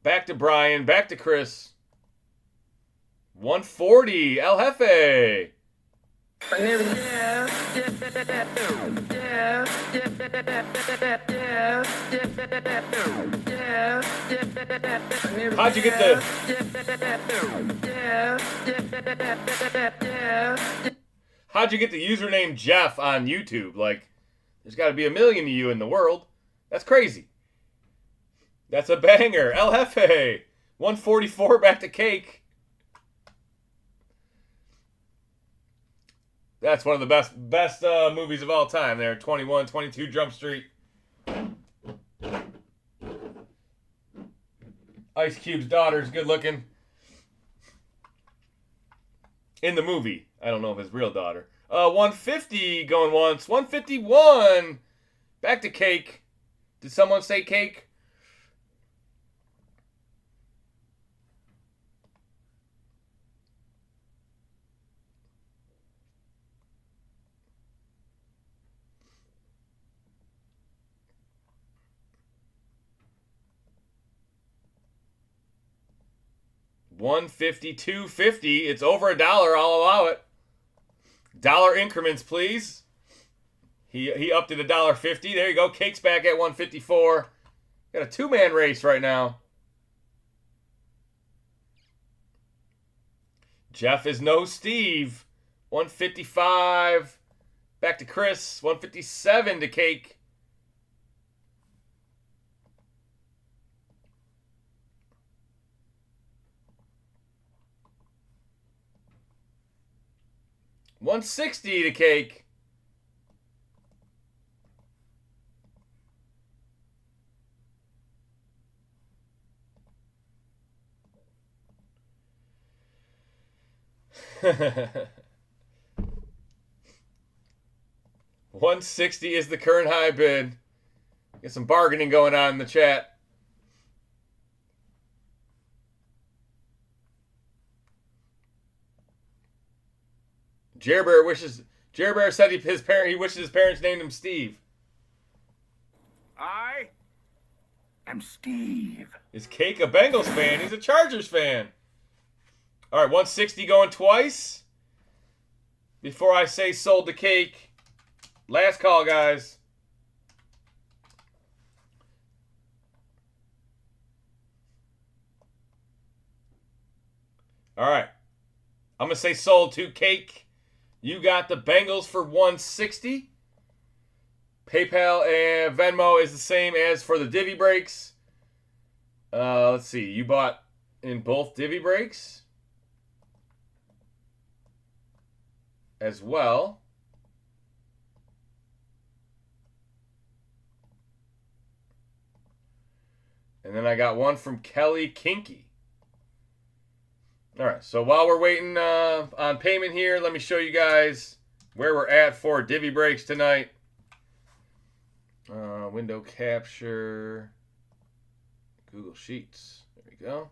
Back to Brian, back to Chris. 140, El Jefe. How'd you get the... How'd you get the username Jeff on YouTube? Like, there's got to be a million of you in the world. That's crazy. That's a banger. El Jefe. 144 back to cake. That's one of the best movies of all time there. 21, 22 Jump Street. Ice Cube's daughter's good looking. In the movie. I don't know if his real daughter. 150 going once. 151. Back to Cake. Did someone say Cake? $150, $250. It's over $1. I'll allow it. Dollar increments, please. He upped it $1.50. There you go. Cake's back at 154. Got a two-man race right now. Jeff is no Steve. 155. Back to Chris. 157 to Cake. $160 to Cake. $160 is the current high bid. Get some bargaining going on in the chat. Jer Bear said he wishes his parents named him Steve. I am Steve. Is Cake a Bengals fan? He's a Chargers fan. All right, 160 going twice. Before I say sold to Cake. Last call, guys. All right. I'm going to say sold to Cake. You got the Bengals for 160. PayPal and Venmo is the same as for the divvy breaks. Let's see. You bought in both divvy breaks as well. And then I got one from Kelly Kinky. All right, so while we're waiting on payment here, let me show you guys where we're at for divvy breaks tonight. Window capture, Google Sheets. There we go.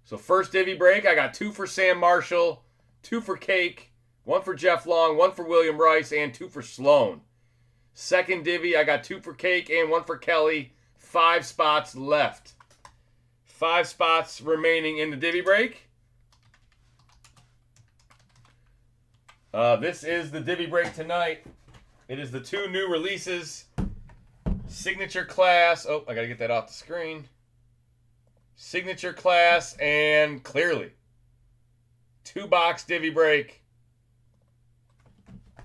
So first divvy break, I got 2 for Sam Marshall, 2 for Cake, 1 for Jeff Long, 1 for William Rice, and 2 for Sloan. Second divvy, I got 2 for Cake and 1 for Kelly. 5 spots left. 5 spots remaining in the divvy break. This is the divvy break tonight. It is the 2 new releases. Signature Class. Oh, I got to get that off the screen. Signature Class and Clearly. 2-box divvy break.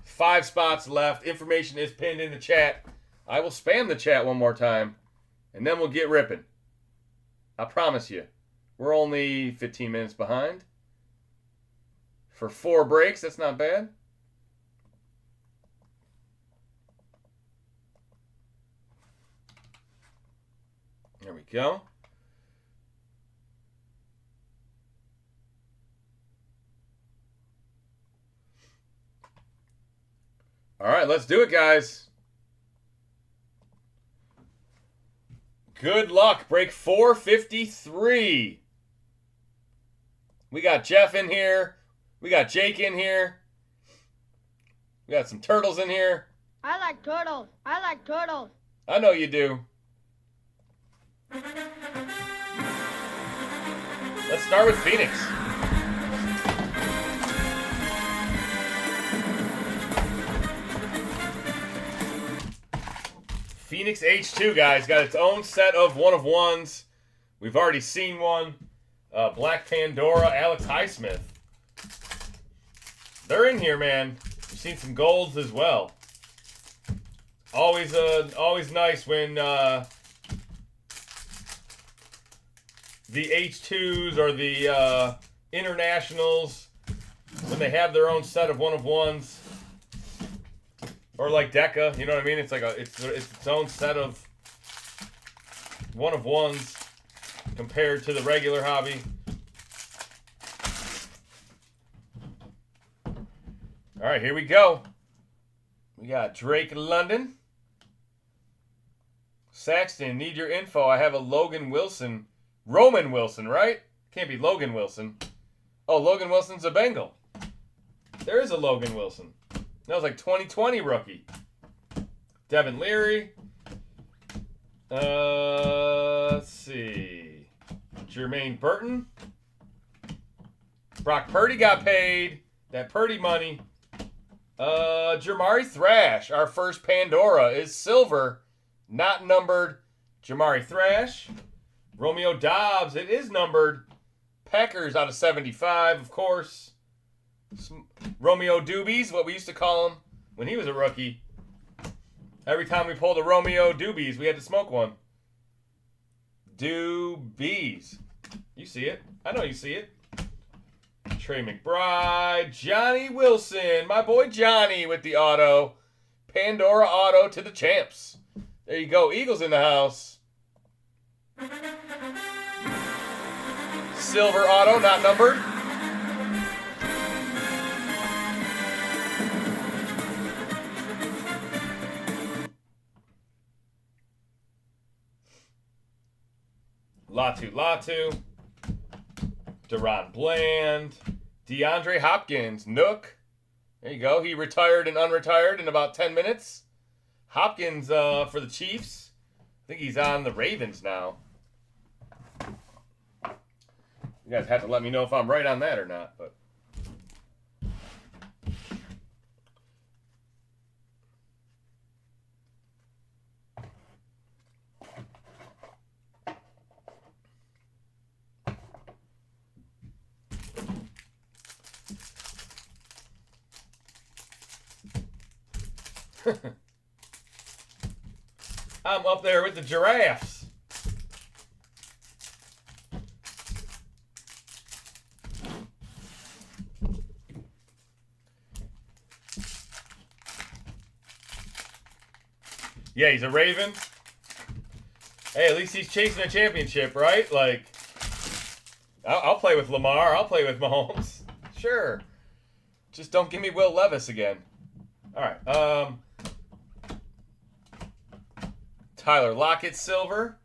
5 spots left. Information is pinned in the chat. I will spam the chat one more time, and then we'll get ripping. I promise you. We're only 15 minutes behind. For 4 breaks, that's not bad. There we go. All right, let's do it, guys. Good luck. Break 453. We got Jeff in here. We got Jake in here. We got some turtles in here. I like turtles. I like turtles. I know you do. Let's start with Phoenix. Phoenix H2, guys, got its own set of one-of-ones. We've already seen one. Black Pandora, Alex Highsmith. They're in here, man. We've seen some golds as well. Always nice when the H2s or the internationals, when they have their own set of one-of-ones. Or like Deca, you know what I mean? It's like it's its own set of one of ones compared to the regular hobby. All right, here we go. We got Drake London. Saxton, need your info. I have a Logan Wilson. Roman Wilson, right? Can't be Logan Wilson. Oh, Logan Wilson's a Bengal. There is a Logan Wilson. That was like 2020 rookie. Devin Leary. Let's see. Jermaine Burton. Brock Purdy got paid. That Purdy money. Jamari Thrash. Our first Pandora is silver. Not numbered. Jamari Thrash. Romeo Dobbs. It is numbered. Packers out of 75, of course. Romeo Doobies, what we used to call him when he was a rookie. Every time we pulled a Romeo Doobies, we had to smoke one. Doobies. You see it. I know you see it. Trey McBride. Johnny Wilson. My boy Johnny with the auto. Pandora auto to the champs. There you go. Eagles in the house. Silver auto, not numbered. Latu. Deron Bland. DeAndre Hopkins. Nook. There you go. He retired and unretired in about 10 minutes. Hopkins for the Chiefs. I think he's on the Ravens now. You guys have to let me know if I'm right on that or not. But I'm up there with the giraffes. Yeah, he's a Raven. Hey, at least he's chasing a championship, right? Like, I'll play with Lamar. I'll play with Mahomes. Sure. Just don't give me Will Levis again. All right. Tyler Lockett, silver.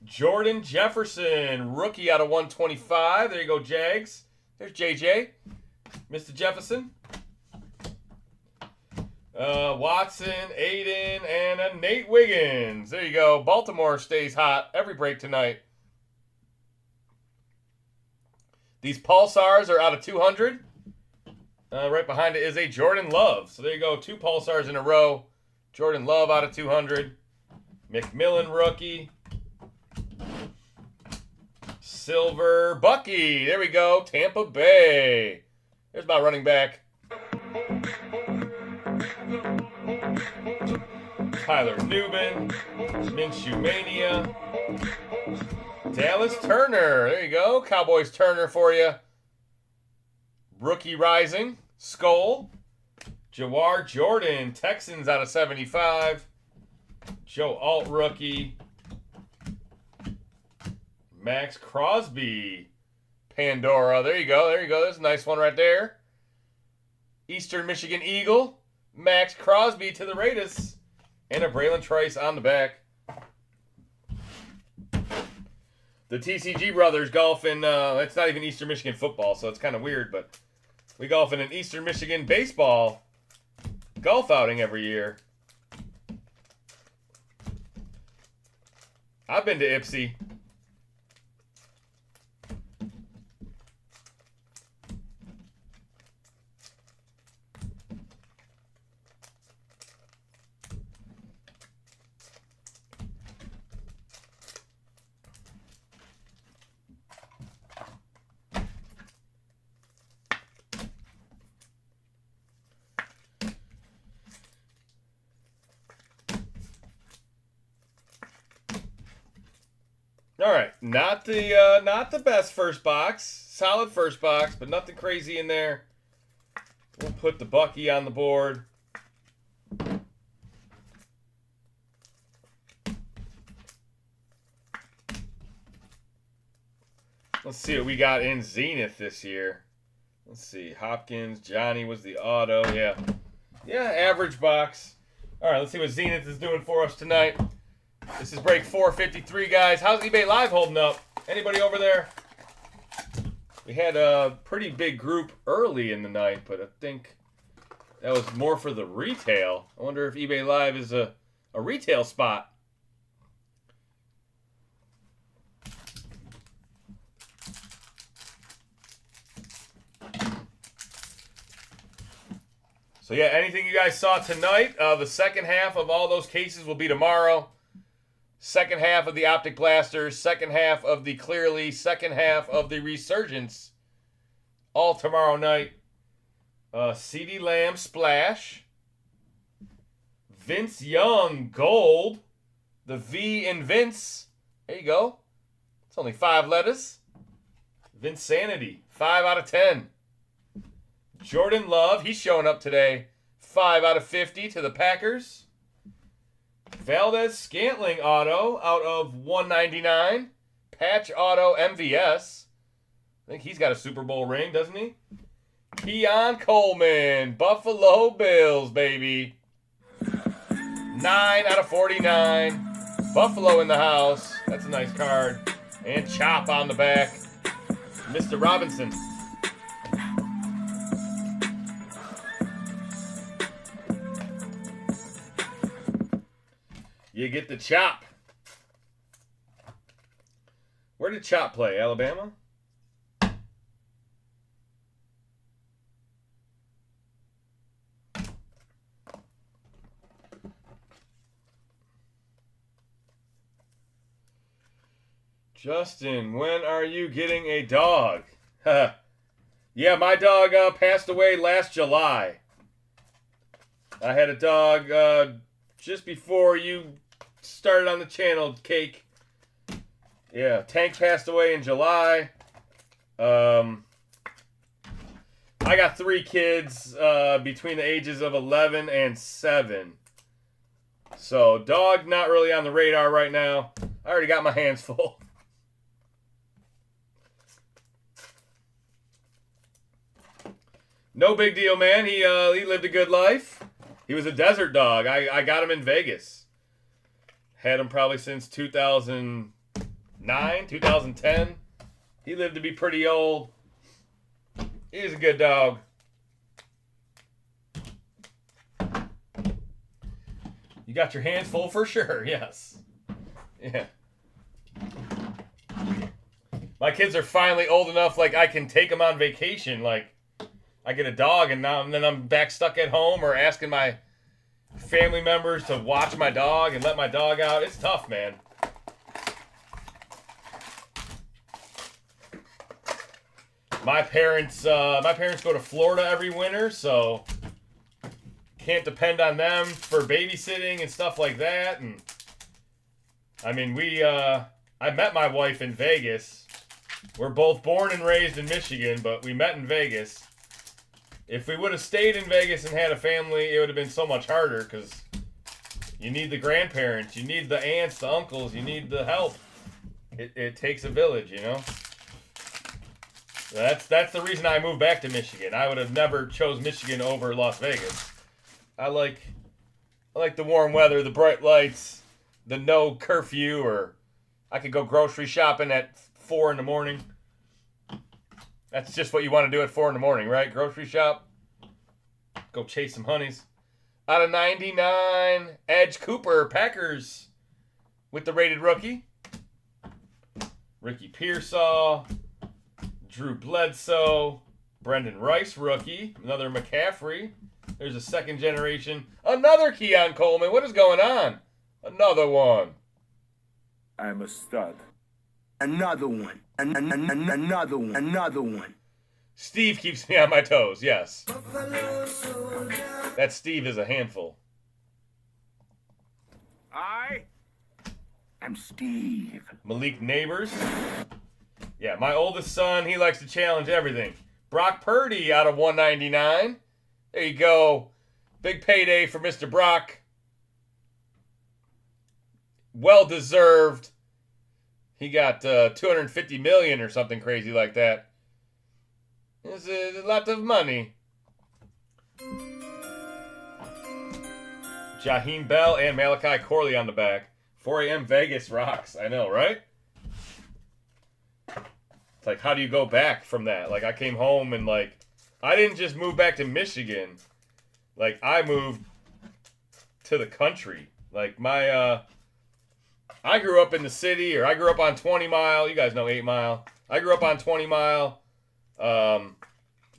Jordan Jefferson, rookie out of 125. There you go, Jags. There's JJ. Mr. Jefferson. Watson, Aiden, and a Nate Wiggins. There you go. Baltimore stays hot every break tonight. These Pulsars are out of 200. Right behind it is a Jordan Love. So there you go. 2 Pulsars in a row. Jordan Love out of 200. McMillan rookie. Silver Bucky. There we go. Tampa Bay. There's my running back. Tyler Newman. Minshew Mania. Dallas Turner. There you go. Cowboys Turner for you. Rookie Rising. Skull. Jawar Jordan. Texans out of 75. Joe Alt rookie. Max Crosby. Pandora. There you go. There you go. There's a nice one right there. Eastern Michigan Eagle. Max Crosby to the Raiders. And a Braylon Trice on the back. The TCG brothers golf in, it's not even Eastern Michigan football, so it's kind of weird, but we golf in an Eastern Michigan baseball golf outing every year. I've been to Ipsy. All right, not the best first box. Solid first box, but nothing crazy in there. We'll put the Bucky on the board. Let's see what we got in Zenith this year. Let's see. Hopkins, Johnny was the auto. Yeah. Yeah, average box. All right, let's see what Zenith is doing for us tonight. This is break 453, guys. How's eBay Live holding up? Anybody over there? We had a pretty big group early in the night, but I think that was more for the retail. I wonder if eBay Live is a retail spot. So yeah, anything you guys saw tonight, the second half of all those cases will be tomorrow. Second half of the Optic Blasters, second half of the Clearly, second half of the Resurgence, all tomorrow night. CeeDee Lamb Splash, Vince Young Gold, the V in Vince. There you go. It's only 5 letters. Vinsanity, 5 out of 10. Jordan Love, he's showing up today. 5 out of 50 to the Packers. Valdez Scantling auto out of 199. Patch auto MVS. I think he's got a Super Bowl ring, doesn't he? Keon Coleman, Buffalo Bills, baby. 9 out of 49. Buffalo in the house. That's a nice card. And Chop on the back. Mr. Robinson. You get the Chop. Where did Chop play? Alabama? Justin, when are you getting a dog? Yeah, my dog passed away last July. I had a dog just before you started on the channel, Cake. Yeah, Tank passed away in July. I got 3 kids between the ages of 11 and 7. So, dog not really on the radar right now. I already got my hands full. No big deal, man. He lived a good life. He was a desert dog. I got him in Vegas. Had him probably since 2009, 2010. He lived to be pretty old. He was a good dog. You got your hands full for sure, yes. Yeah. My kids are finally old enough, like, I can take them on vacation. Like, I get a dog, and then I'm back stuck at home or asking my family members to watch my dog and let my dog out. It's tough, man. My parents go to Florida every winter, so can't depend on them for babysitting and stuff like that. And I mean, I met my wife in Vegas. We're both born and raised in Michigan, but we met in Vegas. If we would have stayed in Vegas and had a family, it would have been so much harder because you need the grandparents, you need the aunts, the uncles, you need the help. It takes a village, you know? That's the reason I moved back to Michigan. I would have never chose Michigan over Las Vegas. I like the warm weather, the bright lights, the no curfew, or I could go grocery shopping at 4 in the morning. That's just what you want to do at 4 in the morning, right? Grocery shop. Go chase some honeys. Out of 99, Edge Cooper, Packers, with the rated rookie. Ricky Pearsall, Drew Bledsoe, Brendan Rice, rookie. Another McCaffrey. There's a second generation. Another Keon Coleman. What is going on? Another one. I'm a stud. Another one. Another one. Another one. Steve keeps me on my toes, yes. That Steve is a handful. I am Steve. Malik Neighbors. Yeah, my oldest son, he likes to challenge everything. Brock Purdy out of 199. There you go. Big payday for Mr. Brock. Well deserved. He got 250 million or something crazy like that. It's a lot of money. Jaheim Bell and Malachi Corley on the back. 4 a.m. Vegas rocks. I know, right? It's like, how do you go back from that? Like, I came home and, like, I didn't just move back to Michigan. Like, I moved to the country. Like, my, I grew up in the city, or I grew up on 20 Mile. You guys know 8 Mile. I grew up on 20 Mile.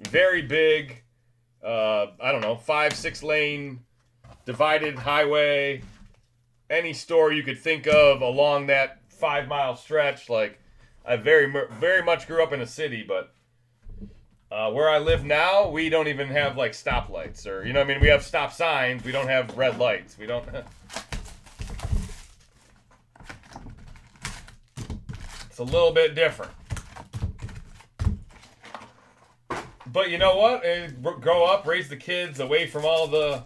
Very big, I don't know, 5-6 lane divided highway. Any store you could think of along that 5 mile stretch. Like, I very much grew up in a city, but where I live now, we don't even have like stoplights, or you know what I mean. We have stop signs. We don't have red lights. We don't. It's a little bit different. But you know what? Grow up, raise the kids away from all the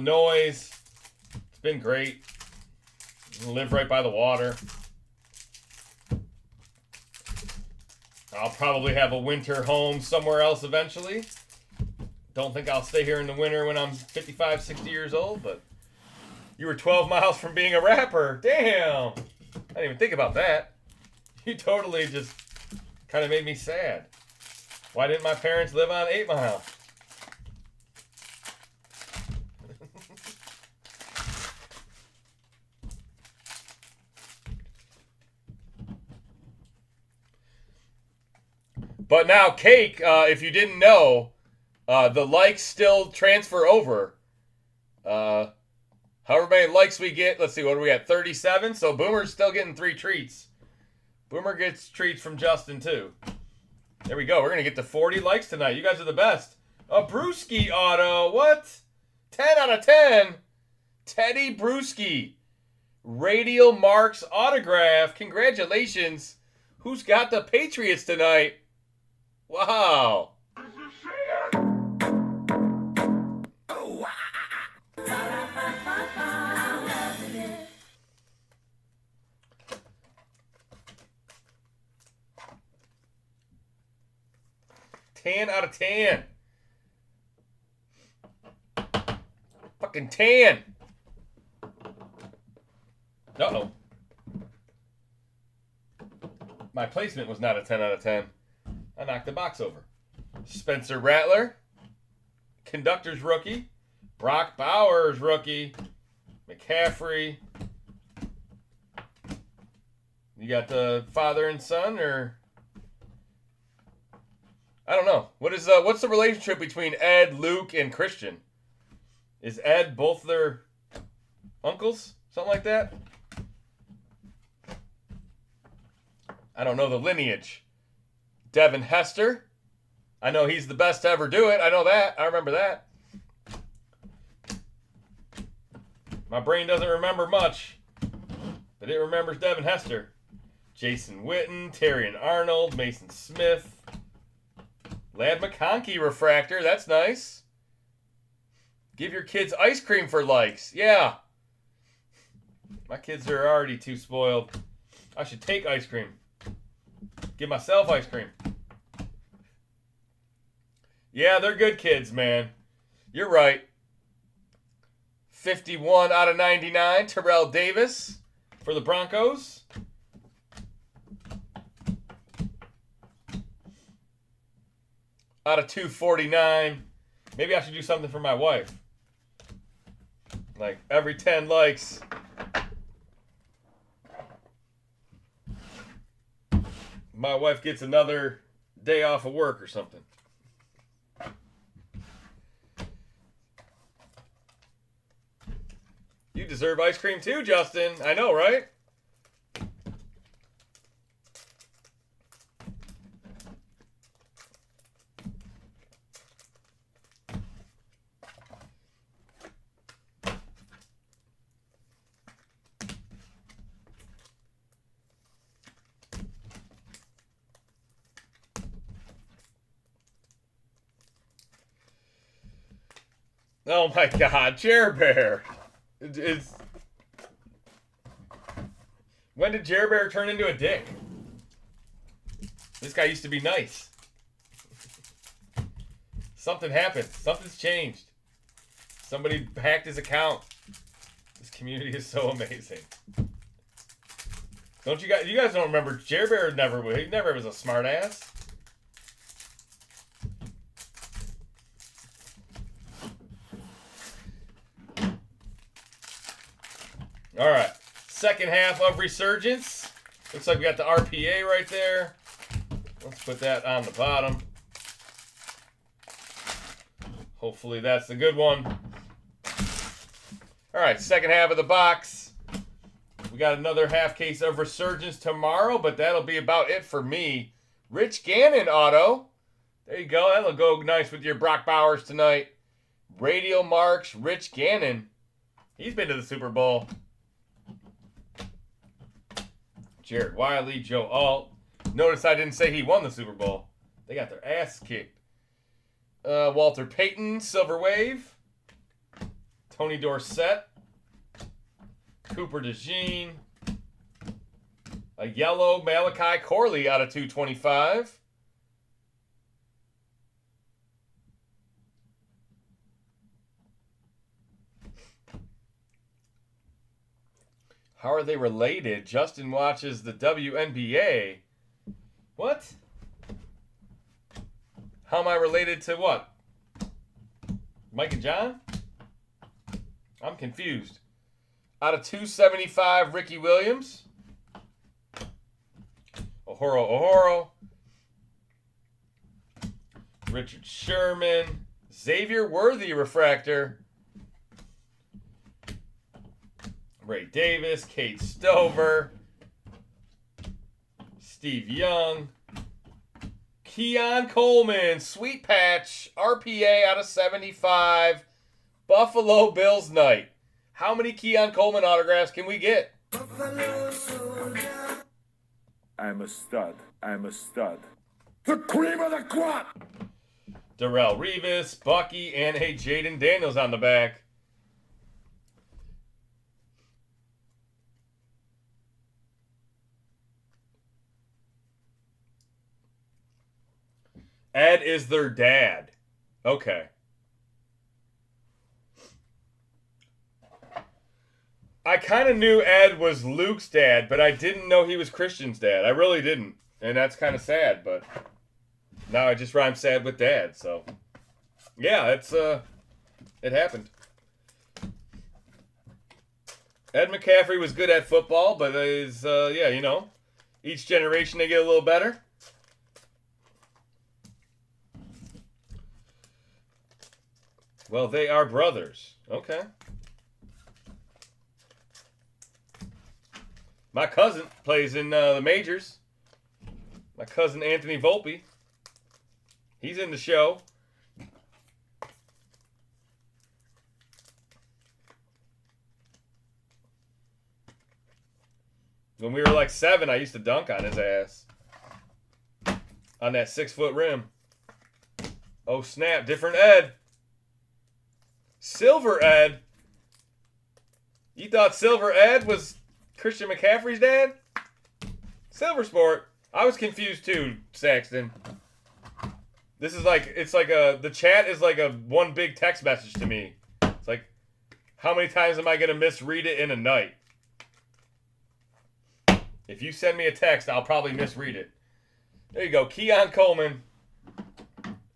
noise. It's been great. Live right by the water. I'll probably have a winter home somewhere else eventually. Don't think I'll stay here in the winter when I'm 55, 60 years old, but you were 12 miles from being a rapper. Damn! I didn't even think about that. You totally just kind of made me sad. Why didn't my parents live on 8 Mile? But now, Cake, if you didn't know, the likes still transfer over. However many likes we get, let's see, what are we at? 37? So Boomer's still getting 3 treats. Boomer gets treats from Justin, too. There we go. We're going to get to 40 likes tonight. You guys are the best. A Brewski auto. What? 10 out of 10. Teddy Brewski. Radial Marks autograph. Congratulations. Who's got the Patriots tonight? Wow. Tan out of 10. Fucking 10. Uh-oh. My placement was not a 10 out of 10. I knocked the box over. Spencer Rattler. Conductor's rookie. Brock Bowers rookie. McCaffrey. You got the father and son, or... I don't know. What's the relationship between Ed, Luke, and Christian? Is Ed both their uncles? Something like that? I don't know the lineage. Devin Hester. I know he's the best to ever do it. I know that. I remember that. My brain doesn't remember much, but it remembers Devin Hester. Jason Witten, Terrion Arnold, Mason Smith. Lad McConkey refractor. That's nice. Give your kids ice cream for likes. Yeah. My kids are already too spoiled. I should take ice cream. Give myself ice cream. Yeah, they're good kids, man. You're right. 51 out of 99. Terrell Davis for the Broncos. Out of 249. Maybe I should do something for my wife. Like every 10 likes. My wife gets another day off of work or something. You deserve ice cream too, Justin. I know, right? Oh my God, Chair Bear. When did Jerry Bear turn into a dick? This guy used to be nice. Something happened. Something's changed. Somebody hacked his account. This community is so amazing. Don't you guys don't remember Jerry Bear he never was a smart ass. All right. Second half of Resurgence. Looks like we got the RPA right there. Let's put that on the bottom. Hopefully that's the good one. All right, second half of the box. We got another half case of Resurgence tomorrow, but that'll be about it for me. Rich Gannon auto. There you go. That'll go nice with your Brock Bowers tonight. Radial Marks, Rich Gannon. He's been to the Super Bowl. Jared Wiley, Joe Alt. Notice I didn't say he won the Super Bowl. They got their ass kicked. Walter Payton, Silver Wave. Tony Dorsett. Cooper DeJean. A yellow Malachi Corley out of 225. How are they related? Justin watches the WNBA. What? How am I related to what? Mike and John? I'm confused. Out of 275, Ricky Williams. Ohoro. Richard Sherman. Xavier Worthy refractor. Ray Davis. Kate Stover. Steve Young. Keon Coleman, Sweet Patch, RPA out of 75, Buffalo Bills night. How many Keon Coleman autographs can we get? I'm a stud. I'm a stud. The cream of the crop! Darrell Revis, Bucky, and a Jaden Daniels on the back. Ed is their dad. Okay. I kind of knew Ed was Luke's dad, but I didn't know he was Christian's dad. I really didn't. And that's kind of sad, but now I just rhyme sad with dad, so yeah, it happened. Ed McCaffrey was good at football, but yeah, you know, each generation they get a little better. Well, they are brothers. Okay. My cousin plays in the majors. My cousin Anthony Volpe. He's in the show. When we were like 7, I used to dunk on his ass. On that 6-foot rim. Oh, snap. Different Ed. Silver Ed? You thought Silver Ed was Christian McCaffrey's dad? Silver Sport. I was confused too, Saxton. This is like, it's like the chat is like a one big text message to me. It's like, how many times am I going to misread it in a night? If you send me a text, I'll probably misread it. There you go. Keon Coleman.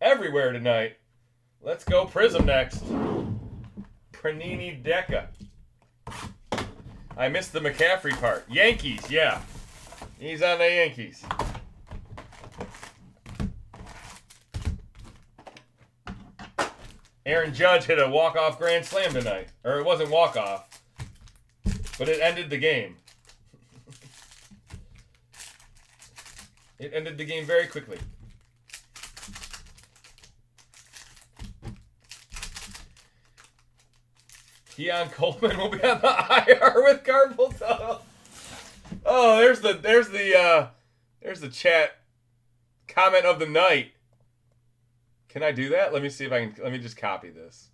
Everywhere tonight. Let's go Prism next. Panini Deca. I missed the McCaffrey part. Yankees, yeah. He's on the Yankees. Aaron Judge hit a walk-off grand slam tonight. Or it wasn't walk-off, but it ended the game. It ended the game very quickly. Keon Coleman will be on the IR with Cardinal Tunnel. Oh, there's the chat comment of the night. Can I do that? Let me see if I can. Let me just copy this.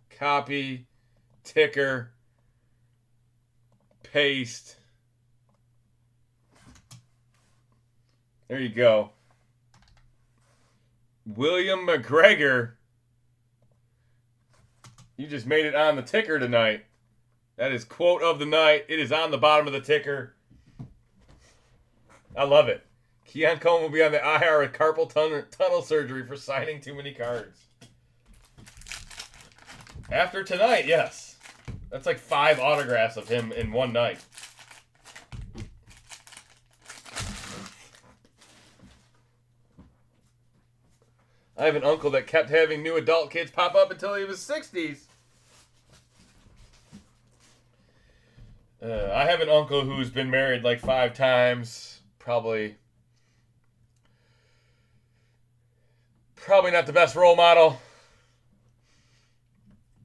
Copy, ticker, paste. There you go. William McGregor. You just made it on the ticker tonight. That is quote of the night. It is on the bottom of the ticker. I love it. Keon Coleman will be on the IR with carpal tunnel surgery for signing too many cards. After tonight, yes. That's like 5 autographs of him in one night. I have an uncle that kept having new adult kids pop up until he was 60s. I have an uncle who's been married like 5 times. Probably not the best role model.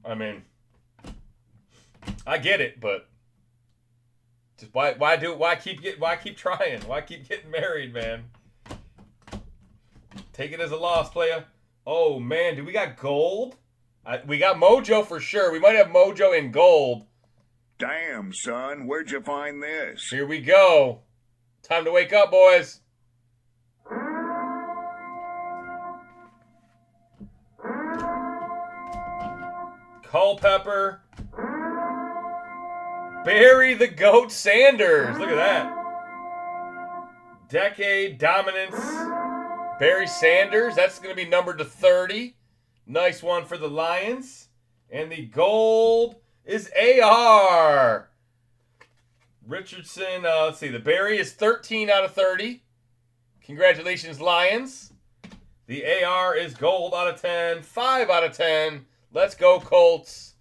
I mean, I get it, but just why keep trying? Why keep getting married, man? Take it as a loss, playa. Oh man, do we got gold? We got Mojo for sure. We might have Mojo in gold. Damn, son, where'd you find this? Here we go. Time to wake up, boys. Culpepper. Barry the Goat Sanders. Look at that. Decade dominance. Barry Sanders. That's going to be numbered to 30. Nice one for the Lions. And the gold is AR. Richardson. Let's see. The Barry is 13 out of 30. Congratulations, Lions. The AR is gold out of 10. 5 out of 10. Let's go, Colts.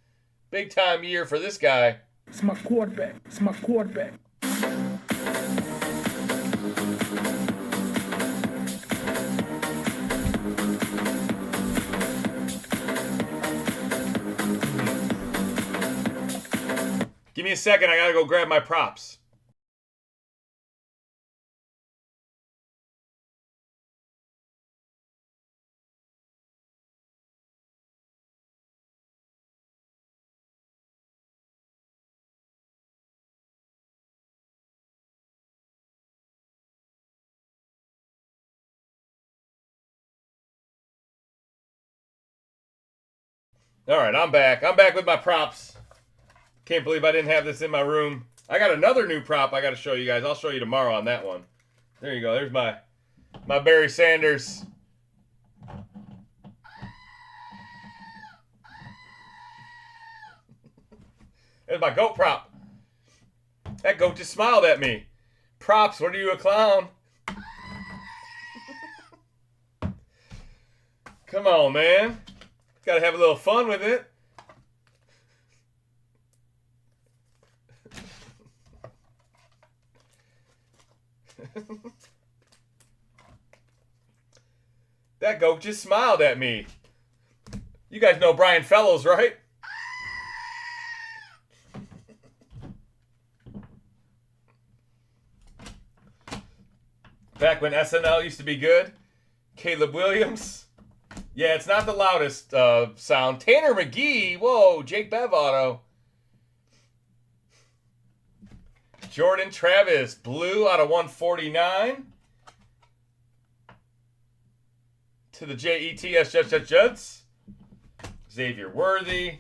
Big time year for this guy. It's my quarterback. It's my quarterback. Give me a second. I got to go grab my props. All right, I'm back. I'm back with my props. Can't believe I didn't have this in my room. I got another new prop I got to show you guys. I'll show you tomorrow on that one. There you go. There's my Barry Sanders. There's my goat prop. That goat just smiled at me. Props, what are you, a clown? Come on, man. Got to have a little fun with it. That goat just smiled at me. You guys know Brian Fellows, right? Back when SNL used to be good. Caleb Williams. Yeah, it's not the loudest sound. Tanner McGee. Whoa, Jake Bev auto. Jordan Travis. Blue out of 149. To the JETS Jets. Xavier Worthy.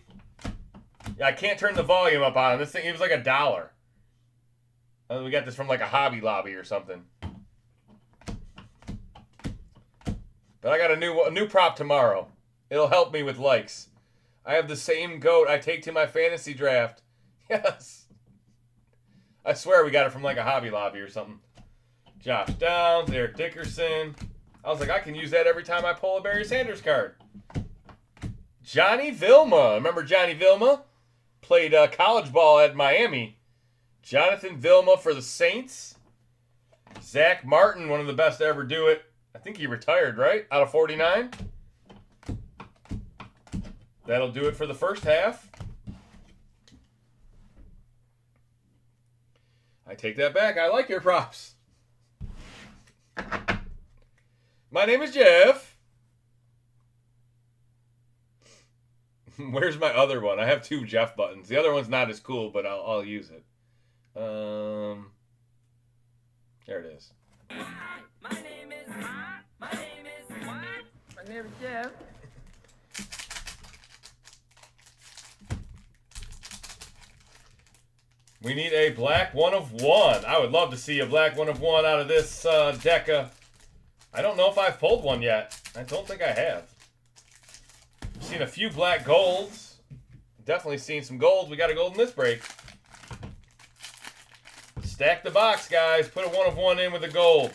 Yeah, I can't turn the volume up on him. This thing, it was like $1. We got this from like a Hobby Lobby or something. But I got a new prop tomorrow. It'll help me with likes. I have the same goat I take to my fantasy draft. Yes. I swear we got it from like a Hobby Lobby or something. Josh Downs, Eric Dickerson. I was like, I can use that every time I pull a Barry Sanders card. Johnny Vilma. Remember Johnny Vilma? Played college ball at Miami. Jonathan Vilma for the Saints. Zach Martin, one of the best to ever do it. I think he retired, right? Out of 49. That'll do it for the first half. I take that back. I like your props. My name is Jeff. Where's my other one? I have 2 Jeff buttons. The other one's not as cool, but I'll use it. There it is. My name My name is what? My name is Jeff. We need a black 1 of 1. I would love to see a black 1 of 1 out of this Deca. I don't know if I've pulled one yet. I don't think I have. I've seen a few black golds. Definitely seen some golds. We got a gold in this break. Stack the box, guys. Put a 1 of 1 in with a gold.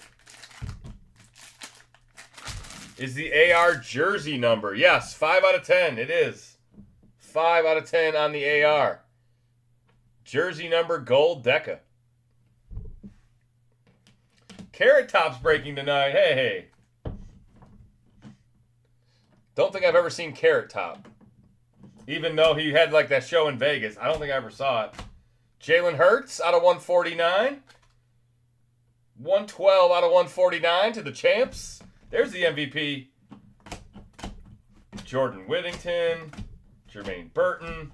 Is the AR jersey number? Yes, 5 out of 10. It is. 5 out of 10 on the AR. Jersey number gold Deca. Carrot Top's breaking tonight. Hey, hey. Don't think I've ever seen Carrot Top. Even though he had like that show in Vegas. I don't think I ever saw it. Jalen Hurts out of 149. 112 out of 149 to the champs. There's the MVP. Jordan Whittington. Jermaine Burton.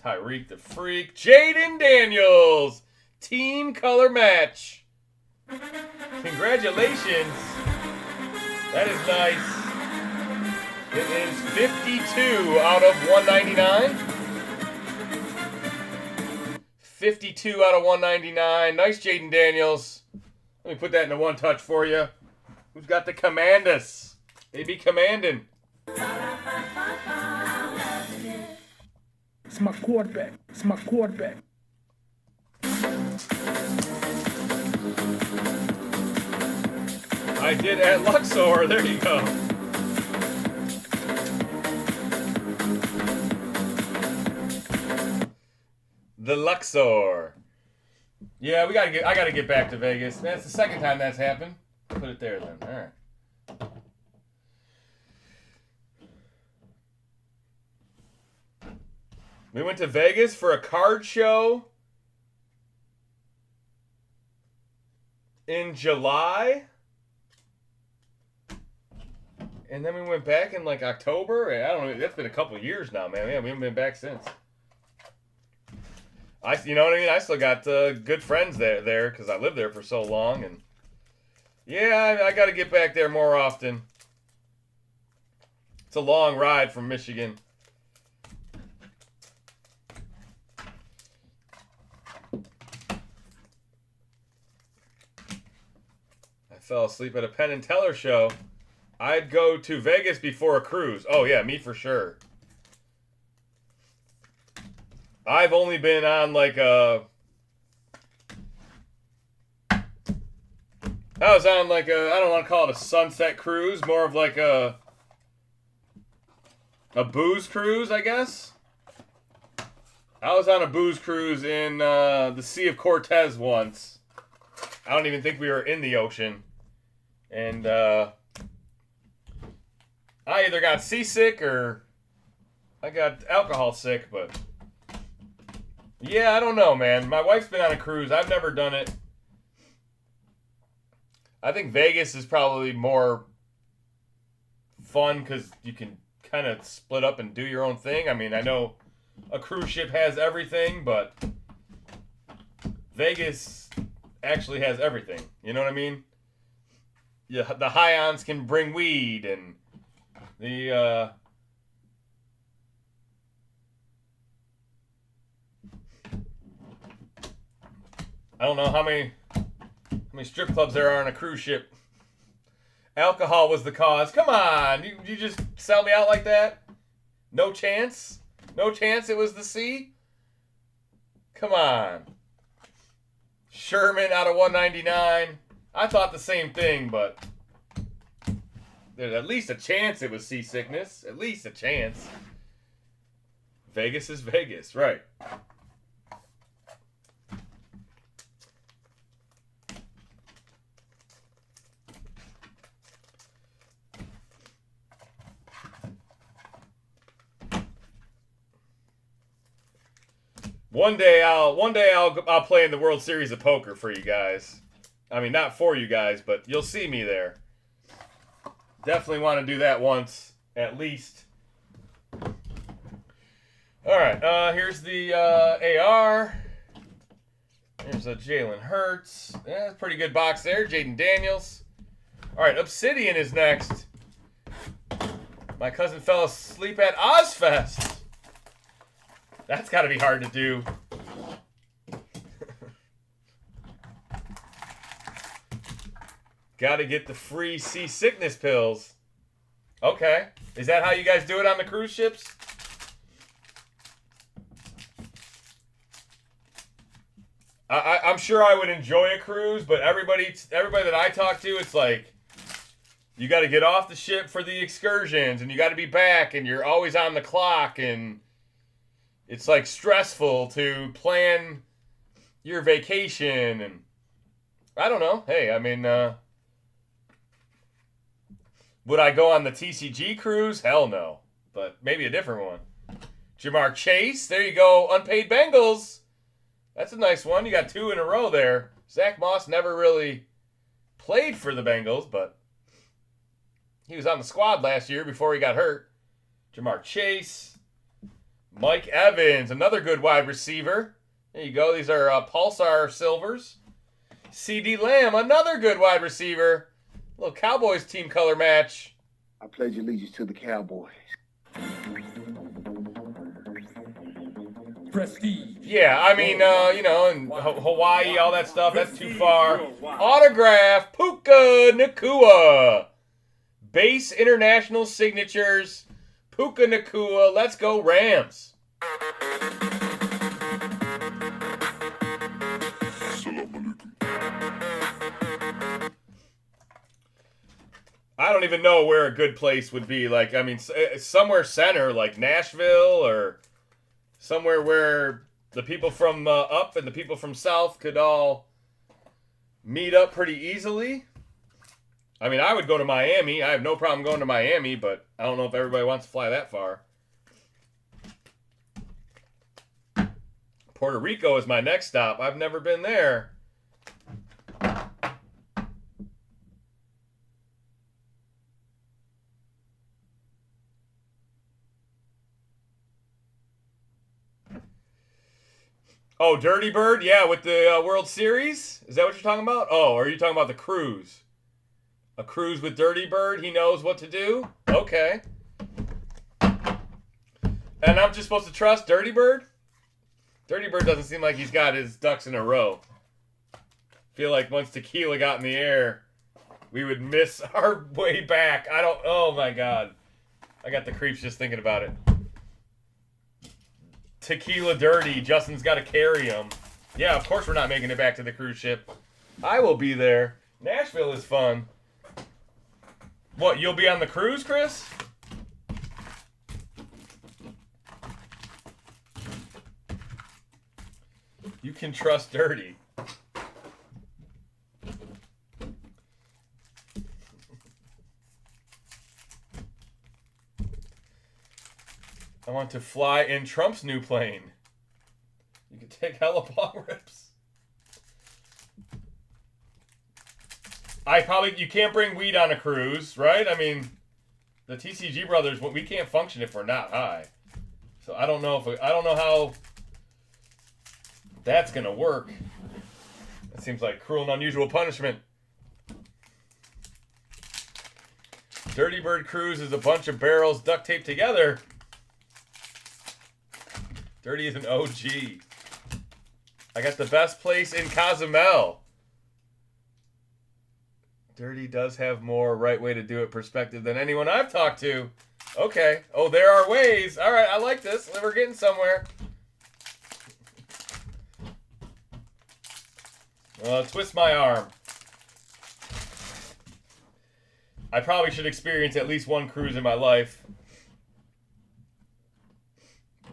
Tyreek the Freak. Jaden Daniels. Team color match. Congratulations. That is nice. It is 52 out of 199. 52 out of 199. Nice, Jaden Daniels. Let me put that in a one touch for you. Who's got the Commandus? They be commanding. It's my quarterback. It's my quarterback. I did at Luxor. There you go. The Luxor. Yeah, I gotta get back to Vegas. That's the second time that's happened. Put it there then. All right. We went to Vegas for a card show in July. And then we went back in like October. I don't know. That's been a couple of years now, man. Yeah, we haven't been back since. You know what I mean? I still got good friends there because I lived there for so long. And yeah, I got to get back there more often. It's a long ride from Michigan. I fell asleep at a Penn and Teller show. I'd go to Vegas before a cruise. Oh, yeah, me for sure. I've only been on like a... I was on like a... I don't want to call it a sunset cruise. More of like a booze cruise, I guess. I was on a booze cruise in the Sea of Cortez once. I don't even think we were in the ocean. And I either got seasick or I got alcohol sick, but yeah, I don't know, man. My wife's been on a cruise. I've never done it. I think Vegas is probably more fun because you can kind of split up and do your own thing. I mean, I know a cruise ship has everything, but Vegas actually has everything. You know what I mean? Yeah, the High-Ons can bring weed and the I don't know how many strip clubs there are on a cruise ship. Alcohol was the cause. Come on, you just sell me out like that? No chance? No chance it was the sea? Come on. Sherman out of 199. I thought the same thing, but there's at least a chance it was seasickness. At least a chance. Vegas is Vegas, right. One day I'll play in the World Series of Poker for you guys. I mean, not for you guys, but you'll see me there. Definitely want to do that once, at least. All right, here's the AR. There's a Jalen Hurts. Yeah, pretty good box there. Jaden Daniels. All right, Obsidian is next. My cousin fell asleep at Ozfest. That's got to be hard to do. Got to get the free seasickness pills. Okay. Is that how you guys do it on the cruise ships? I'm sure I would enjoy a cruise, but everybody that I talk to, it's like, you got to get off the ship for the excursions, and you got to be back, and you're always on the clock, and it's like stressful to plan your vacation, and I don't know. Hey, I mean, would I go on the TCG cruise? Hell no. But maybe a different one. Jamar Chase. There you go. Unpaid Bengals. That's a nice one. You got 2 in a row there. Zach Moss never really played for the Bengals, but he was on the squad last year before he got hurt. Jamar Chase. Mike Evans. Another good wide receiver. There you go. These are Pulsar Silvers. CD Lamb. Another good wide receiver. Little Cowboys team color match. I pledge allegiance to the Cowboys. Prestige. Yeah, I mean, you know, in Hawaii, all that stuff, that's too far. Autograph, Puka Nakua. Base international signatures, Puka Nakua. Let's go Rams. I don't even know where a good place would be. Like, I mean, somewhere center, like Nashville, or somewhere where the people from up and the people from south could all meet up pretty easily. I mean, I would go to Miami. I have no problem going to Miami, but I don't know if everybody wants to fly that far. Puerto Rico is my next stop. I've never been there. Oh, Dirty Bird? Yeah, with the World Series? Is that what you're talking about? Oh, or are you talking about the cruise? A cruise with Dirty Bird? He knows what to do? Okay. And I'm just supposed to trust Dirty Bird? Dirty Bird doesn't seem like he's got his ducks in a row. Feel like once tequila got in the air, we would miss our way back. Oh my God. I got the creeps just thinking about it. Tequila dirty. Justin's got to carry him. Yeah, of course we're not making it back to the cruise ship. I will be there. Nashville is fun. What, you'll be on the cruise, Chris? You can trust Dirty. I want to fly in Trump's new plane. You can take hella long rips. You can't bring weed on a cruise, right? I mean, the TCG brothers, we can't function if we're not high. So I don't know how that's gonna work. That seems like cruel and unusual punishment. Dirty Bird Cruise is a bunch of barrels duct taped together. Dirty is an OG. I got the best place in Cozumel. Dirty does have more right way to do it perspective than anyone I've talked to. Okay. Oh, there are ways. All right, I like this. We're getting somewhere. Twist my arm. I probably should experience at least one cruise in my life.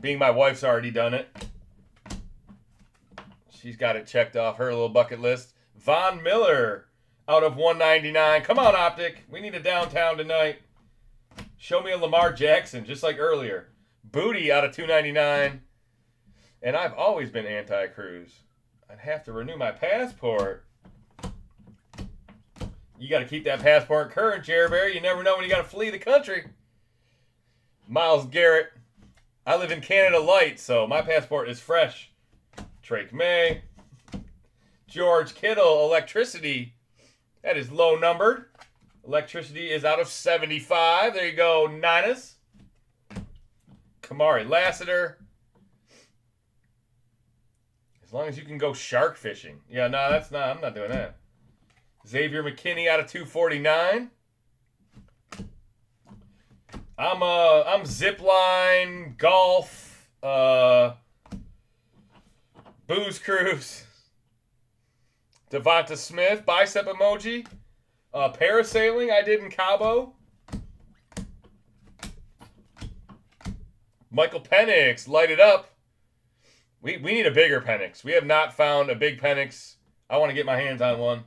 Being my wife's already done it. She's got it checked off her little bucket list. Von Miller out of 199. Come on, Optic. We need a downtown tonight. Show me a Lamar Jackson, just like earlier. Booty out of 299. And I've always been anti-cruise. I'd have to renew my passport. You got to keep that passport current, Jerry Bear. You never know when you got to flee the country. Miles Garrett. I live in Canada Light, so my passport is fresh. Drake May. George Kittle, electricity. That is low numbered. Electricity is out of 75. There you go, Niners. Kamari Lassiter. As long as you can go shark fishing. Yeah, no, that's not. I'm not doing that. Xavier McKinney out of 249. I'm zipline, golf, booze cruise. Devonta Smith, bicep emoji. Parasailing I did in Cabo. Michael Penix, light it up. We need a bigger Penix. We have not found a big Penix. I want to get my hands on one.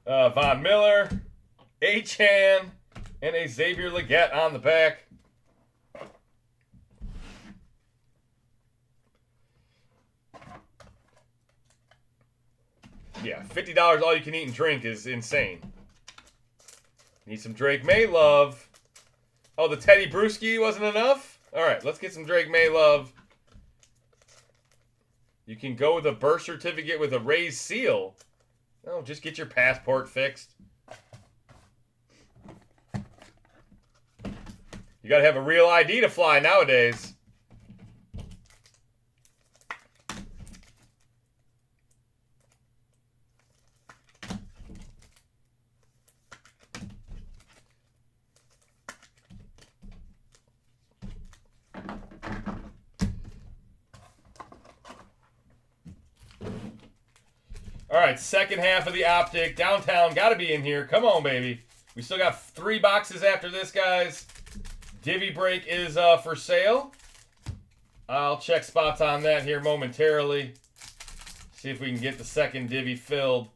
Von Miller, Achan, and a Xavier Legette on the back. Yeah, $50 all you can eat and drink is insane. Need some Drake May love. Oh, the Teddy Bruschi wasn't enough? All right, let's get some Drake May love. You can go with a birth certificate with a raised seal. No, just get your passport fixed. You got to have a real ID to fly nowadays. All right, second half of the Optic. Downtown got to be in here. Come on, baby. We still got 3 boxes after this, guys. Divvy break is for sale. I'll check spots on that here momentarily. See if we can get the second divvy filled.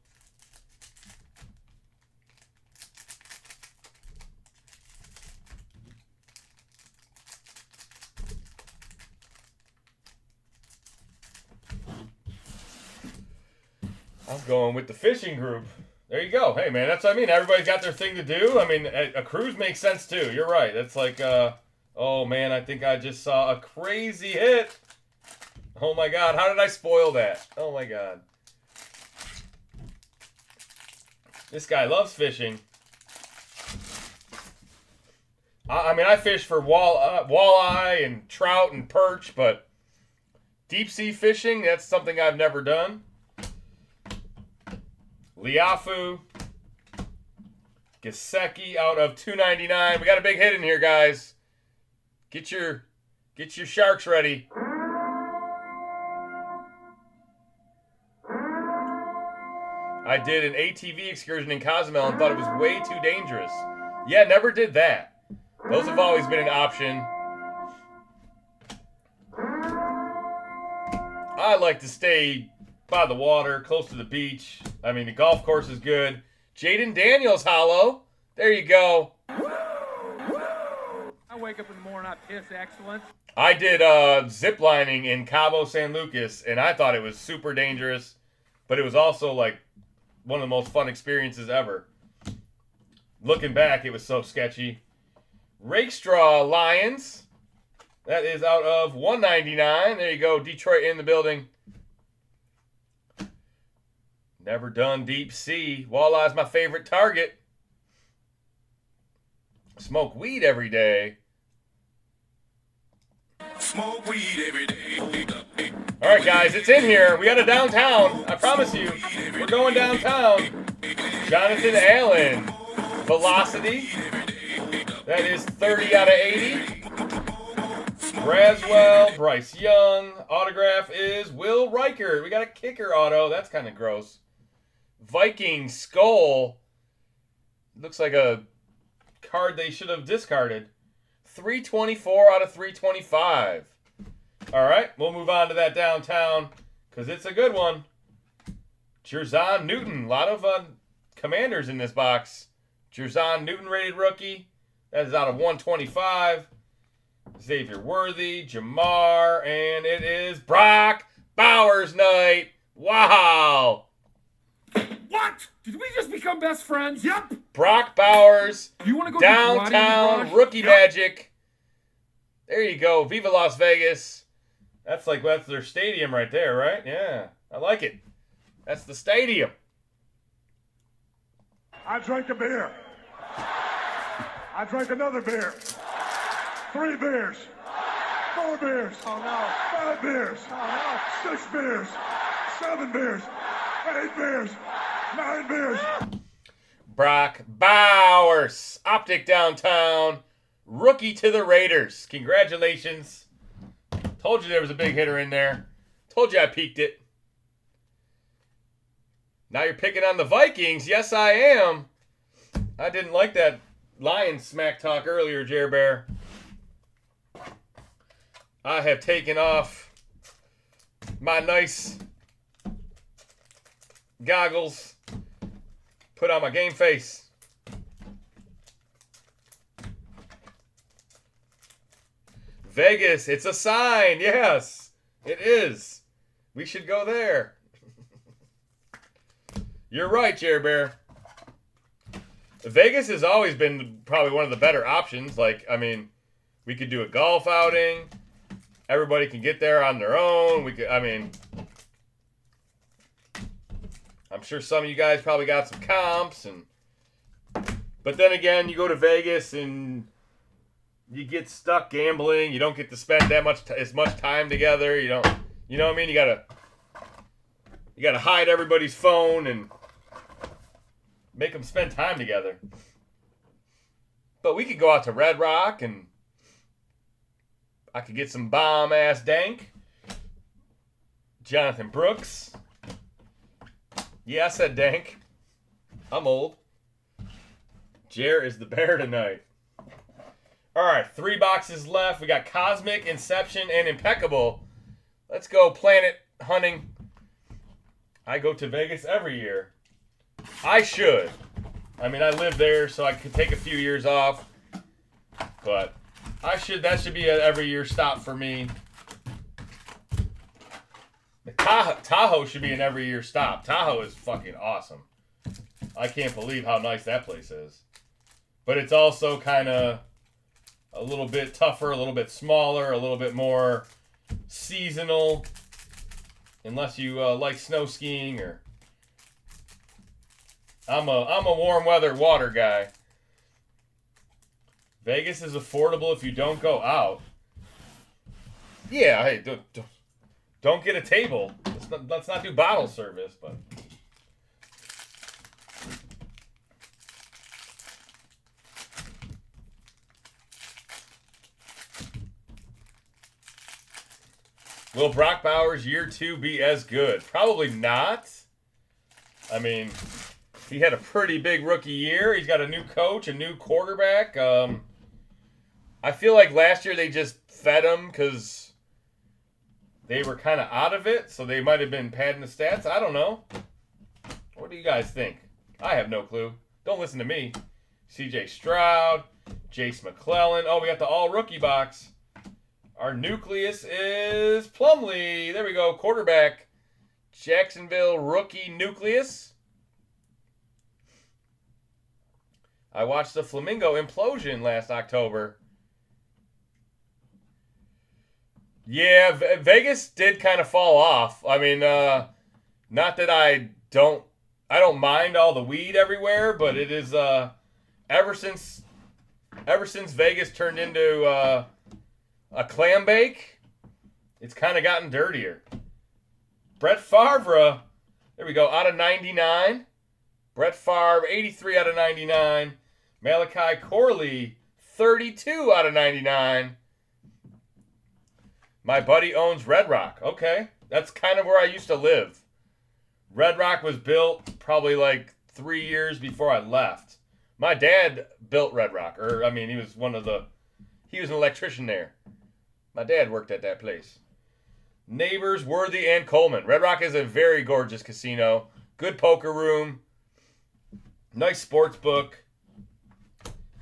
I'm going with the fishing group. There you go. Hey, man, that's what I mean. Everybody's got their thing to do. I mean, a cruise makes sense, too. You're right. That's like, oh, man, I think I just saw a crazy hit. Oh, my God. How did I spoil that? Oh, my God. This guy loves fishing. I mean, I fish for walleye and trout and perch, but deep sea fishing, that's something I've never done. Liafu, Gesicki out of 299. We got a big hit in here, guys. Get your sharks ready. I did an ATV excursion in Cozumel and thought it was way too dangerous. Yeah, never did that. Those have always been an option. I like to stay by the water, close to the beach. I mean, the golf course is good. Jaden Daniels hollow. There you go. I wake up in the morning, I piss excellence. I did zip lining in Cabo San Lucas, and I thought it was super dangerous, but it was also like one of the most fun experiences ever. Looking back, it was so sketchy. Rakestraw Lions. That is out of 199. There you go. Detroit in the building. Never done deep sea. Walleye's my favorite target. Smoke weed every day. Smoke weed every day. All right, guys, it's in here. We got a downtown. I promise you. We're going downtown. Jonathan Allen. Velocity. That is 30 out of 80. Braswell. Bryce Young. Autograph is Will Reichert. We got a kicker auto. That's kind of gross. Viking Skull. Looks like a card they should have discarded. 324 out of 325. All right, we'll move on to that downtown because it's a good one. Jerzon Newton. A lot of commanders in this box. Jerzon Newton rated rookie. That is out of 125. Xavier Worthy, Jamar, and it is Brock Bowers night. Wow. What? Did we just become best friends? Yep. Brock Bowers, You want to go downtown rookie magic. There you go. Viva Las Vegas. That's their stadium right there, right? Yeah, I like it. That's the stadium. I drank a beer. I drank another beer. 3 beers. 4 beers. Oh no. 5 beers. Oh 6 beers. 7 beers. 8 beers. 9 beers. Brock Bowers, Optic downtown, rookie to the Raiders. Congratulations. Told you there was a big hitter in there. Told you I peaked it. Now you're picking on the Vikings. Yes, I am. I didn't like that Lions smack talk earlier, Jer Bear. I have taken off my nice goggles, put on my game face. Vegas, it's a sign. Yes, it is. We should go there. You're right, Jer Bear. Vegas has always been probably one of the better options. Like, I mean, we could do a golf outing. Everybody can get there on their own. We could, I mean, I'm sure some of you guys probably got some comps, but then again, you go to Vegas and you get stuck gambling. You don't get to spend that much as much time together. You don't, you know what I mean? You gotta hide everybody's phone and make them spend time together. But we could go out to Red Rock and I could get some bomb ass dank. Jonathan Brooks. Yeah, I said dank. I'm old. Jer is the bear tonight. Alright, 3 boxes left. We got Cosmic, Inception, and Impeccable. Let's go planet hunting. I go to Vegas every year. I should. I mean, I live there, so I could take a few years off. But I should. That should be an every year stop for me. Tahoe should be an every year stop. Tahoe is fucking awesome. I can't believe how nice that place is. But it's also kind of a little bit tougher, a little bit smaller, a little bit more seasonal. Unless you like snow skiing or... I'm a warm weather water guy. Vegas is affordable if you don't go out. Yeah, hey, don't get a table. Let's not do bottle service, but... Will Brock Bowers year 2 be as good? Probably not. I mean, he had a pretty big rookie year. He's got a new coach, a new quarterback. I feel like last year they just fed him because they were kind of out of it, so they might have been padding the stats. I don't know. What do you guys think? I have no clue. Don't listen to me. CJ Stroud, Jace McClellan. Oh, we got the all-rookie box. Our nucleus is Plumlee. There we go. Quarterback. Jacksonville rookie nucleus. I watched the Flamingo implosion last October. Yeah, Vegas did kind of fall off. I mean, not that I don't mind all the weed everywhere, but it is ever since Vegas turned into a clam bake, it's kind of gotten dirtier. Brett Favre, there we go, out of 99. Brett Favre, 83 out of 99. Malachi Corley, 32 out of 99. My buddy owns Red Rock. Okay, that's kind of where I used to live. Red Rock was built probably like 3 years before I left. My dad built Red Rock, he was an electrician there. My dad worked at that place. Neighbors, Worthy, and Coleman. Red Rock is a very gorgeous casino. Good poker room. Nice sports book.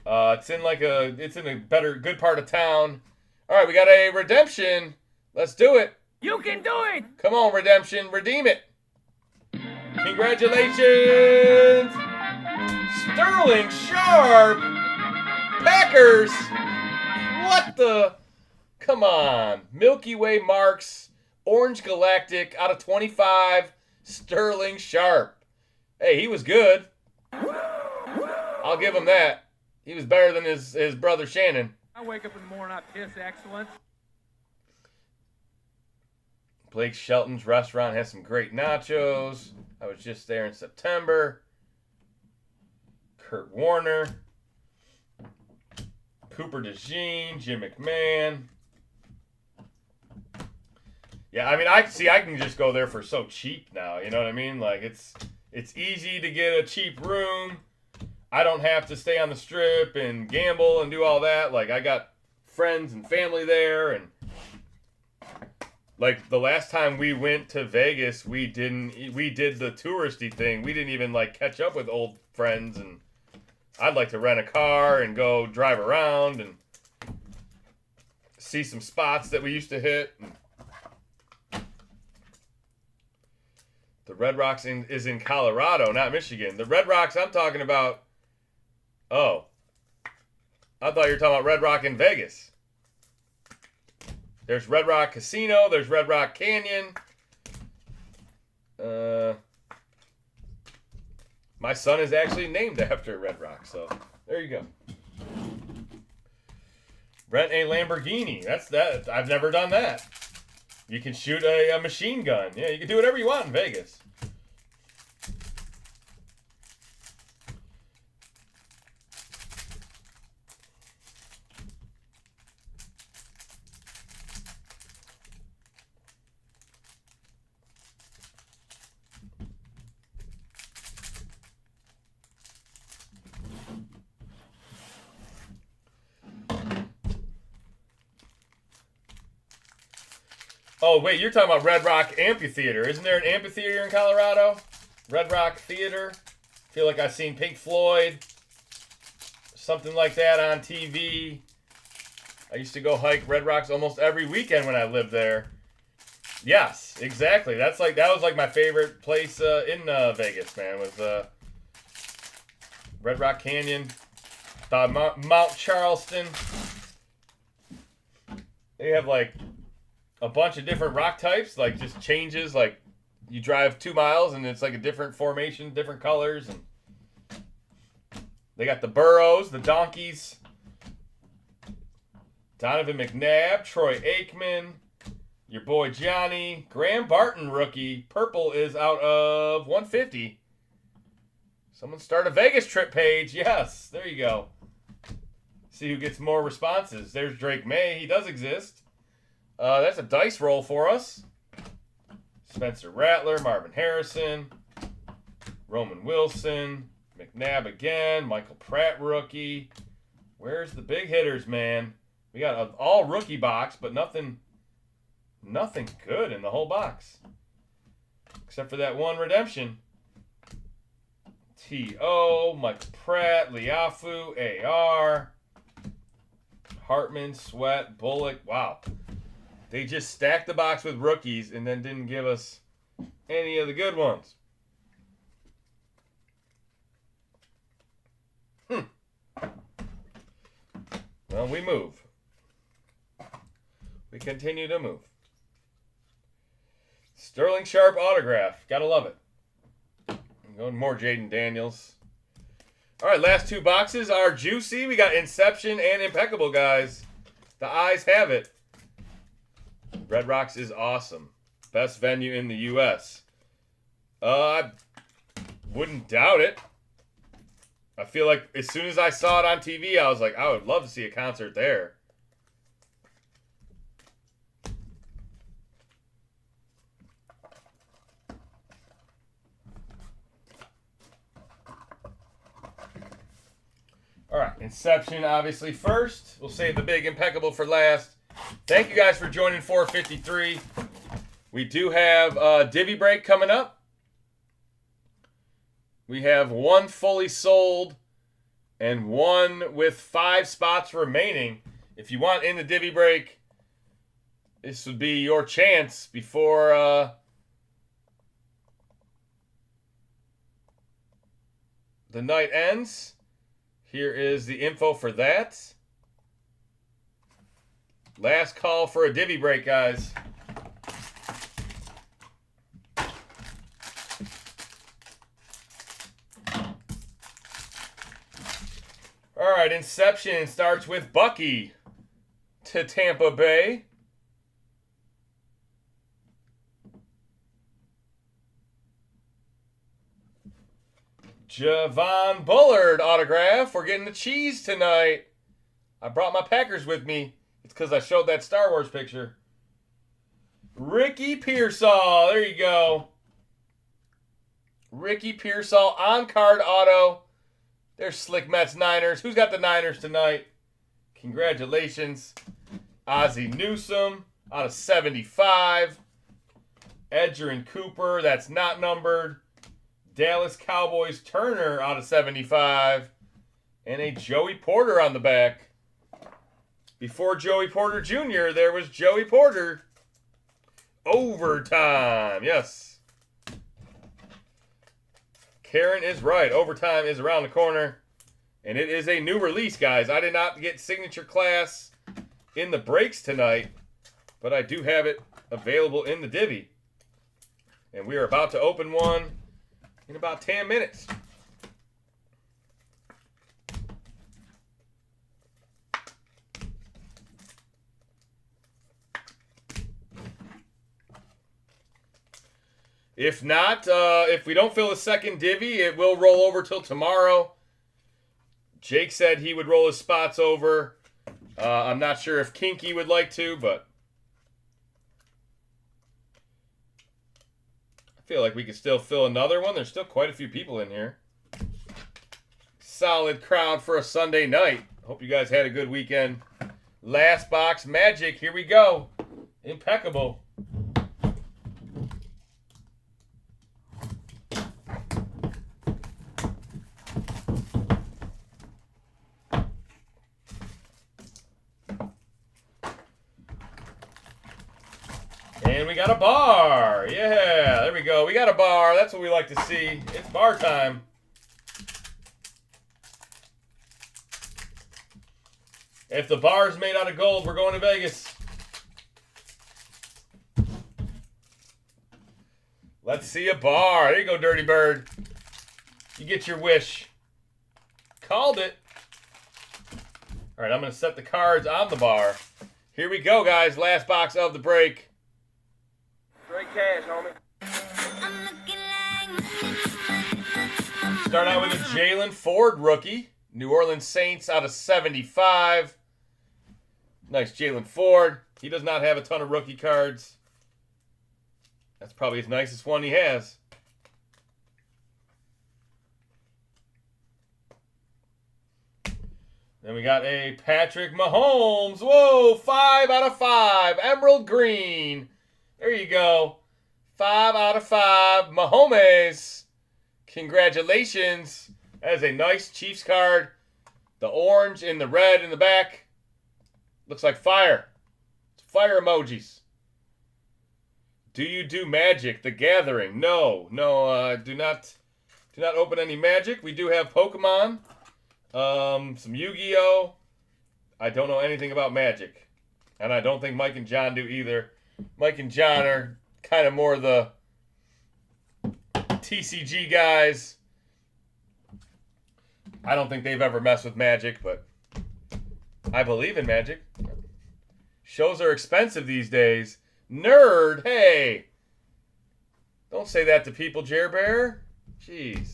It's in a good part of town. All right, we got a redemption. Let's do it. You can do it. Come on, redemption. Redeem it. Congratulations. Sterling Sharp. Packers. What the... Come on. Milky Way Marks. Orange Galactic out of 25. Sterling Sharp. Hey, he was good. I'll give him that. He was better than his brother Shannon. I wake up in the morning, I piss excellence. Blake Shelton's restaurant has some great nachos. I was just there in September. Kurt Warner. Cooper DeJean, Jim McMahon. Yeah, I mean, I can just go there for so cheap now. You know what I mean? Like, it's easy to get a cheap room. I don't have to stay on the strip and gamble and do all that. Like, I got friends and family there, and like the last time we went to Vegas, we did the touristy thing. We didn't even like catch up with old friends, and I'd like to rent a car and go drive around and see some spots that we used to hit. The Red Rocks is in Colorado, not Michigan. The Red Rocks I'm talking about. Oh, I thought you were talking about Red Rock in Vegas. There's Red Rock Casino. There's Red Rock Canyon. My son is actually named after Red Rock, so there you go. Rent a Lamborghini. That's that. I've never done that. You can shoot a machine gun. Yeah, you can do whatever you want in Vegas. Oh, wait, you're talking about Red Rock Amphitheater. Isn't there an amphitheater in Colorado? Red Rock Theater? I feel like I've seen Pink Floyd. Something like that on TV. I used to go hike Red Rocks almost every weekend when I lived there. Yes, exactly. That was like my favorite place in Vegas, man, was Red Rock Canyon. Mount Charleston. They have like a bunch of different rock types, like just changes, like you drive 2 miles and it's like a different formation, different colors, and they got the burros, the donkeys, Donovan McNabb, Troy Aikman, your boy Johnny, Graham Barton rookie, purple is out of 150. Someone start a Vegas trip page. Yes, there you go. See who gets more responses. There's Drake May, he does exist. That's a dice roll for us. Spencer Rattler, Marvin Harrison, Roman Wilson, McNabb again, Michael Pratt rookie. Where's the big hitters, man? We got an all rookie box, but nothing good in the whole box. Except for that one redemption. T.O., Michael Pratt, Liafu, A.R., Hartman, Sweat, Bullock. Wow. They just stacked the box with rookies and then didn't give us any of the good ones. Well, we move. We continue to move. Sterling Sharp autograph. Gotta love it. I'm going more Jaden Daniels. All right, last two boxes are juicy. We got Inception and Impeccable, guys. The eyes have it. Red Rocks is awesome. Best venue in the U.S. I wouldn't doubt it. I feel like as soon as I saw it on TV, I was like, I would love to see a concert there. All right, Inception obviously first. We'll save the big Impeccable for last. Thank you guys for joining 453. We do have Divvy Break coming up. We have one fully sold and one with 5 spots remaining. If you want in the Divvy Break, this would be your chance before the night ends. Here is the info for that. Last call for a Divvy Break, guys. All right, Inception starts with Bucky to Tampa Bay. Javon Bullard autograph. We're getting the cheese tonight. I brought my Packers with me. It's because I showed that Star Wars picture. Ricky Pearsall. There you go. Ricky Pearsall on-card auto. There's Slick Mets Niners. Who's got the Niners tonight? Congratulations. Ozzie Newsome out of 75. Edgerrin Cooper. That's not numbered. Dallas Cowboys Turner out of 75. And a Joey Porter on the back. Before Joey Porter Jr., there was Joey Porter. Overtime. Yes. Karen is right. Overtime is around the corner. And it is a new release, guys. I did not get Signature Class in the breaks tonight. But I do have it available in the divvy. And we are about to open one in about 10 minutes. If not, if we don't fill the second divvy, it will roll over till tomorrow. Jake said he would roll his spots over. I'm not sure if Kinky would like to, but I feel like we could still fill another one. There's still quite a few people in here. Solid crowd for a Sunday night. Hope you guys had a good weekend. Last box Magic. Here we go. Impeccable. And we got a bar. Yeah, there we go. We got a bar. That's what we like to see. It's bar time. If the bar's made out of gold, we're going to Vegas. Let's see a bar. There you go, Dirty Bird. You get your wish. Called it. All right, I'm going to set the cards on the bar. Here we go, guys. Last box of the break. Straight cash, homie. Start out with a Jalen Ford rookie. New Orleans Saints out of 75. Nice Jalen Ford. He does not have a ton of rookie cards. That's probably his nicest one he has. Then we got a Patrick Mahomes. Whoa, 5 out of 5. Emerald green. There you go. 5 out of 5. Mahomes. Congratulations. That is a nice Chiefs card. The orange and the red in the back. Looks like fire. It's fire emojis. Do you do Magic, The Gathering? No. Do not open any Magic. We do have Pokemon. Some Yu-Gi-Oh! I don't know anything about Magic. And I don't think Mike and John do either. Mike and John are kind of more the TCG guys. I don't think they've ever messed with Magic, but I believe in Magic. Shows are expensive these days. Nerd, hey. Don't say that to people, Jer Bear. Jeez.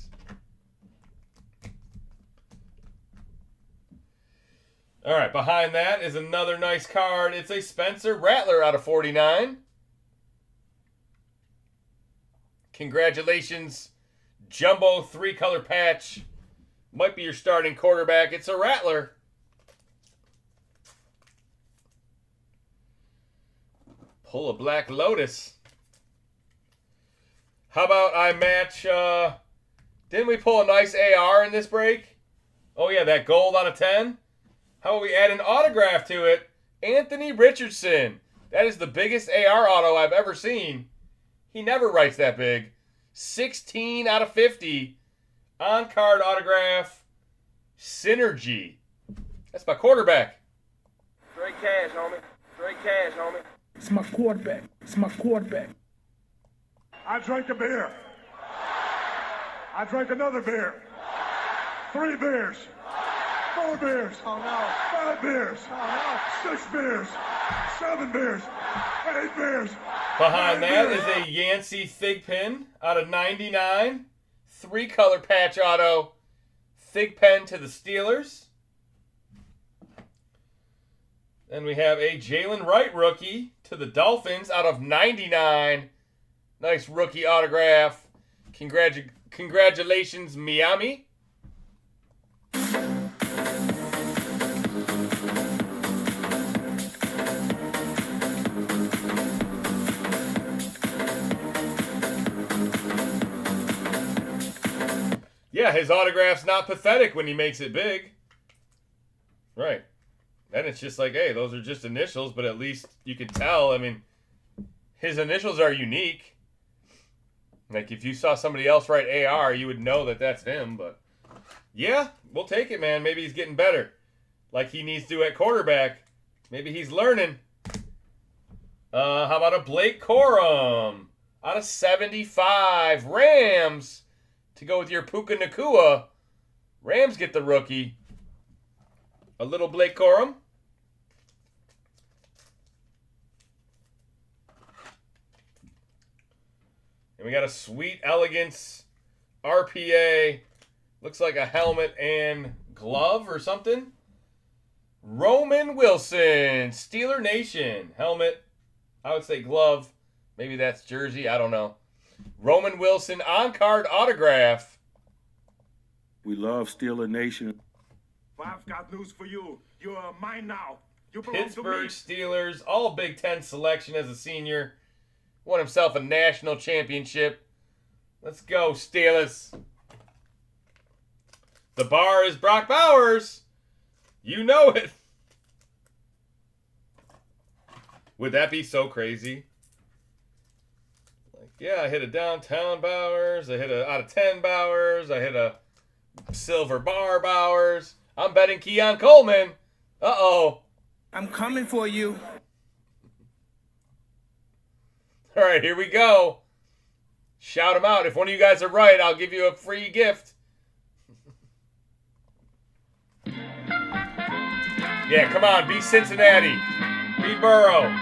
All right, behind that is another nice card. It's a Spencer Rattler out of 49. Congratulations. Jumbo 3-color patch. Might be your starting quarterback. It's a Rattler. Pull a Black Lotus. How about I match... didn't we pull a nice AR in this break? Oh, yeah, that gold out of 10. How about we add an autograph to it? Anthony Richardson. That is the biggest AR auto I've ever seen. He never writes that big. 16 out of 50. On-card autograph. Synergy. That's my quarterback. Straight cash, homie. Straight cash, homie. It's my quarterback. It's my quarterback. I drank a beer. I drank another beer. 3 beers. 4 4 beers. Oh no. 5 beers. Oh 6 beers. 7 beers. 8 beers. Behind 9 that beers. is a Yancey Thigpen out of 99. 3-color patch auto. Thigpen to the Steelers. Then we have a Jalen Wright rookie to the Dolphins out of 99. Nice rookie autograph. Congratulations, Miami. Yeah, his autograph's not pathetic when he makes it big. Right. Then it's just like, hey, those are just initials, but at least you can tell. I mean, his initials are unique. Like, if you saw somebody else write AR, you would know that that's him, but yeah, we'll take it, man. Maybe he's getting better. Like he needs to at quarterback. Maybe he's learning. How about a Blake Corum out of 75. Rams to go with your Puka Nacua. Rams get the rookie. A little Blake Corum. And we got a Sweet Elegance RPA. Looks like a helmet and glove or something. Roman Wilson, Steeler Nation. Helmet. I would say glove. Maybe that's jersey. I don't know. Roman Wilson on-card autograph. We love Steeler Nation. I've got news for you. You are mine now. You belong Pittsburgh to me. Steelers, all Big Ten selection as a senior. Won himself a national championship. Let's go, Steelers. The bar is Brock Bowers. You know it. Would that be so crazy? Like, yeah, I hit a downtown Bowers. I hit a out of 10 Bowers. I hit a silver bar Bowers. I'm betting Keon Coleman. Uh-oh. I'm coming for you. All right, here we go. Shout them out. If one of you guys are right, I'll give you a free gift. Yeah, come on. Be Cincinnati. Be Burrow.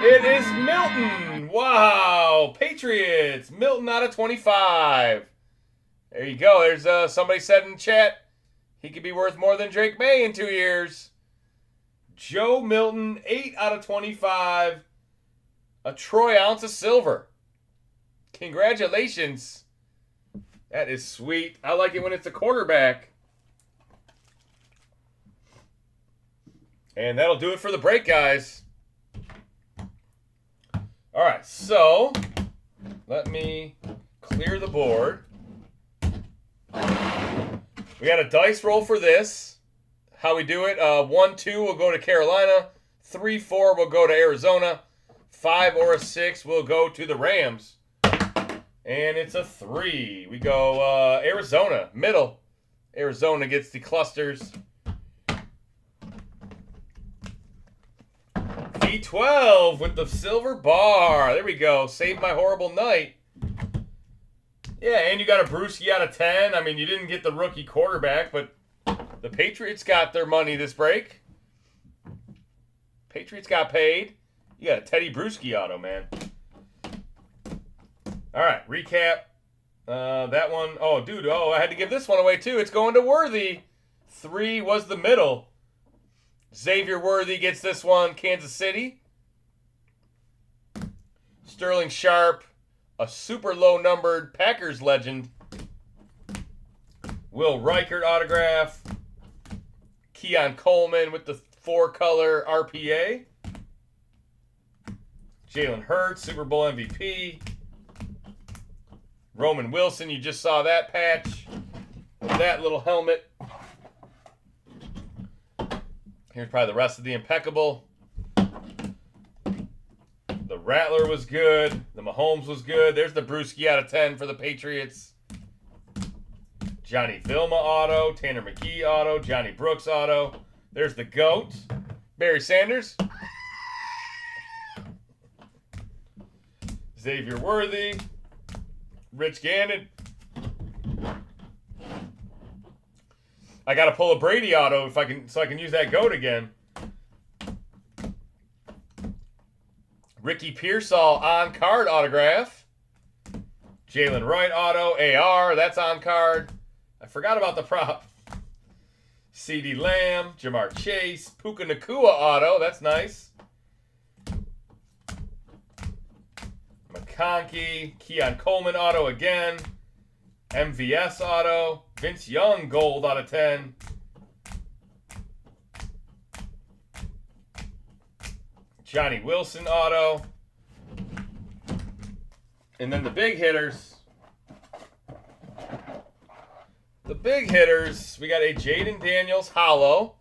It is Milton. Wow. Patriots. Milton out of 25. There you go. There's somebody said in chat he could be worth more than Drake May in 2 years. Joe Milton, 8 out of 25. A troy ounce of silver. Congratulations. That is sweet. I like it when it's a quarterback. And that'll do it for the break, guys. All right, so let me clear the board. We got a dice roll for this. How we do it, 1-2 will go to Carolina. 3-4 will go to Arizona. 5 or a 6 will go to the Rams. And it's a 3. We go Arizona, middle. Arizona gets the clusters. V12 with the silver bar. There we go. Saved my horrible night. Yeah, and you got a Brewski out of 10. I mean, you didn't get the rookie quarterback, but the Patriots got their money this break. Patriots got paid. You got a Teddy Bruschi auto, man. All right, recap. That one. Oh, dude. Oh, I had to give this one away, too. It's going to Worthy. 3 was the middle. Xavier Worthy gets this one. Kansas City. Sterling Sharp. A super low-numbered Packers legend. Will Reichert autograph. Keon Coleman with the 4-color RPA. Jalen Hurts, Super Bowl MVP. Roman Wilson, you just saw that patch. That little helmet. Here's probably the rest of the impeccable. The Rattler was good. The Mahomes was good. There's the Brewski out of 10 for the Patriots. Johnny Vilma auto. Tanner McKee auto. Johnny Brooks auto. There's the GOAT. Barry Sanders. Xavier Worthy. Rich Gannon. I got to pull a Brady auto if I can, so I can use that GOAT again. Ricky Pearsall on card autograph. Jalen Wright auto AR, that's on card. I forgot about the prop. CeeDee Lamb, Jamar Chase, Puka Nacua auto, that's nice. McConkey, Keon Coleman auto again. MVS auto, Vince Young gold out of 10. Johnny Wilson auto. And then the big hitters. The big hitters, we got a Jaden Daniels hollow.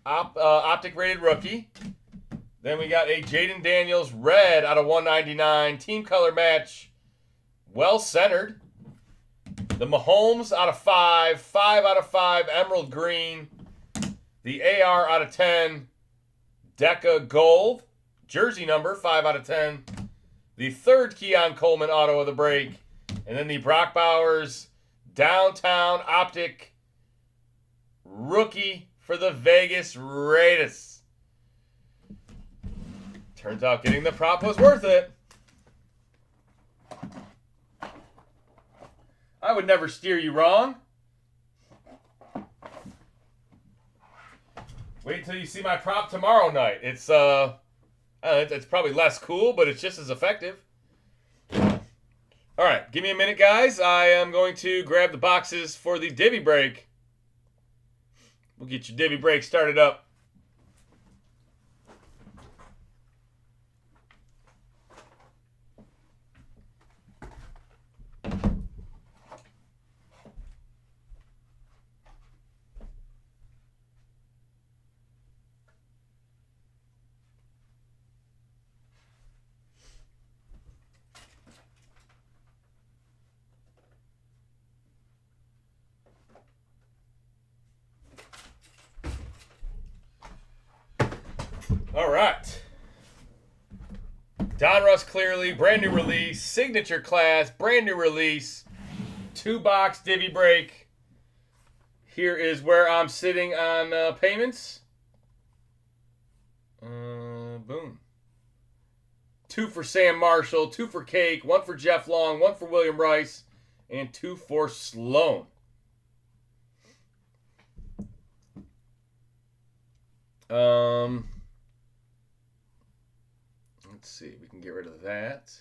Optic rated rookie. Then we got a Jaden Daniels red out of 199. Team color match. Well centered. The Mahomes out of 5. 5 out of 5 emerald green. The AR out of 10. Deca gold. Jersey number 5 out of 10. The third Keon Coleman auto of the break. And then the Brock Bowers downtown Optic rookie for the Vegas Raiders. Turns out getting the prop was worth it. I would never steer you wrong. Wait till you see my prop tomorrow night. It's probably less cool, but it's just as effective. All right, give me a minute, guys. I am going to grab the boxes for the divvy break. We'll get your divvy break started up. All right. Donruss clearly, brand new release, signature class, brand new release, 2-box divvy break. Here is where I'm sitting on payments. Boom. 2 for Sam Marshall, 2 for Cake, 1 for Jeff Long, 1 for William Rice, and 2 for Sloan. Let's see, we can get rid of that.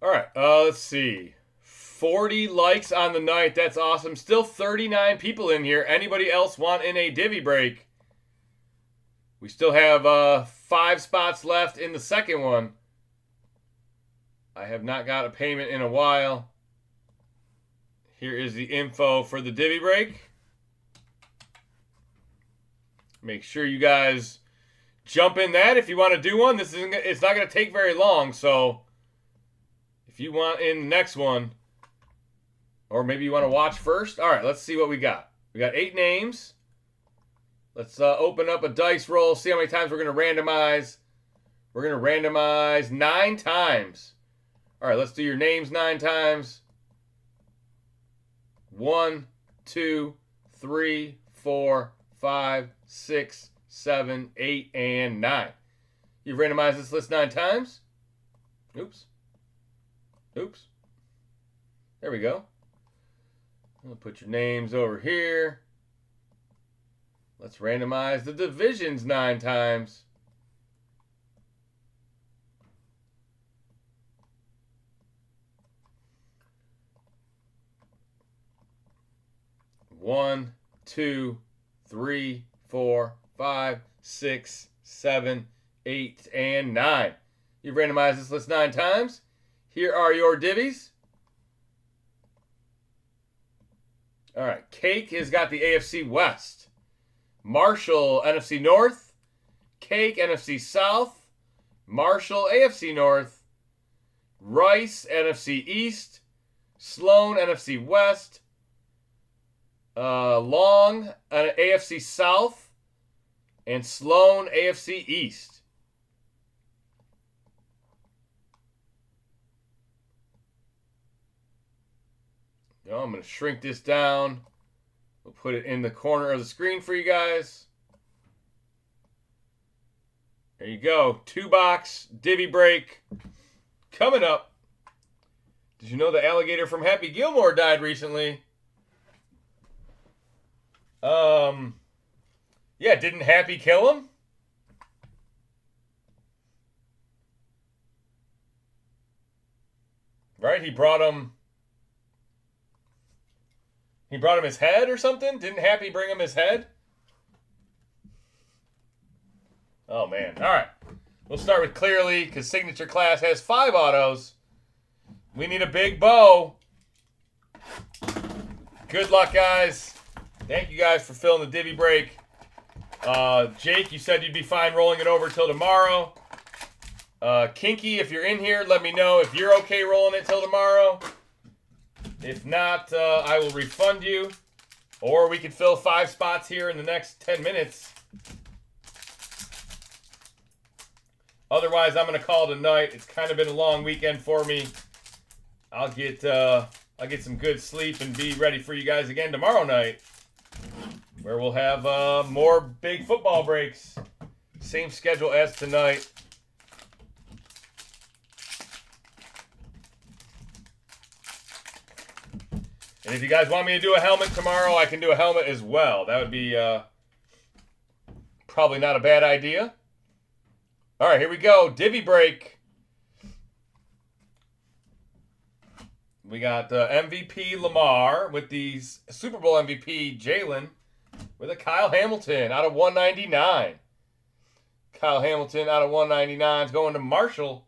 All right, let's see. 40 likes on the night. That's awesome. Still 39 people in here. Anybody else want in a divvy break? We still have 5 spots left in the second one. I have not got a payment in a while. Here is the info for the divvy break. Make sure you guys jump in that if you want to do one. It's not going to take very long, so if you want in the next one, or maybe you want to watch first. All right, let's see what we got. We got 8 names. Let's open up a dice roll, see how many times we're going to randomize. We're going to randomize 9 times. All right, let's do your names 9 times. 1, 2, 3, 4, 5, 6, 7, 8, and 9. You've randomized this list 9 times. Oops. Oops. There we go. I'm going to put your names over here. Let's randomize the divisions 9 times. One, 2, 3, 4, 5, 6, 7, 8, and 9. You've randomized this list 9 times. Here are your divvies. All right. Cake has got the AFC West. Marshall, NFC North. Cake, NFC South. Marshall, AFC North. Rice, NFC East. Sloan, NFC West. Long, AFC South. And Sloan, AFC East. Now I'm going to shrink this down. We'll put it in the corner of the screen for you guys. There you go. 2-box divvy break coming up. Did you know the alligator from Happy Gilmore died recently? Yeah, didn't Happy kill him? Right? He brought him his head or something? Didn't Happy bring him his head? Oh, man. All right. We'll start with Clearly because Signature Class has 5 autos. We need a big bow. Good luck, guys. Thank you guys for filling the divvy break. Jake, you said you'd be fine rolling it over till tomorrow. Kinky, if you're in here, let me know if you're okay rolling it till tomorrow. If not, I will refund you. Or we can fill 5 spots here in the next 10 minutes. Otherwise, I'm going to call it a night. It's kind of been a long weekend for me. I'll get some good sleep and be ready for you guys again tomorrow night, where we'll have more big football breaks. Same schedule as tonight. And if you guys want me to do a helmet tomorrow, I can do a helmet as well. That would be probably not a bad idea. All right, here we go. Divvy break. We got MVP Lamar with the Super Bowl MVP Jalen with a Kyle Hamilton out of 199. Kyle Hamilton out of 199 is going to Marshall.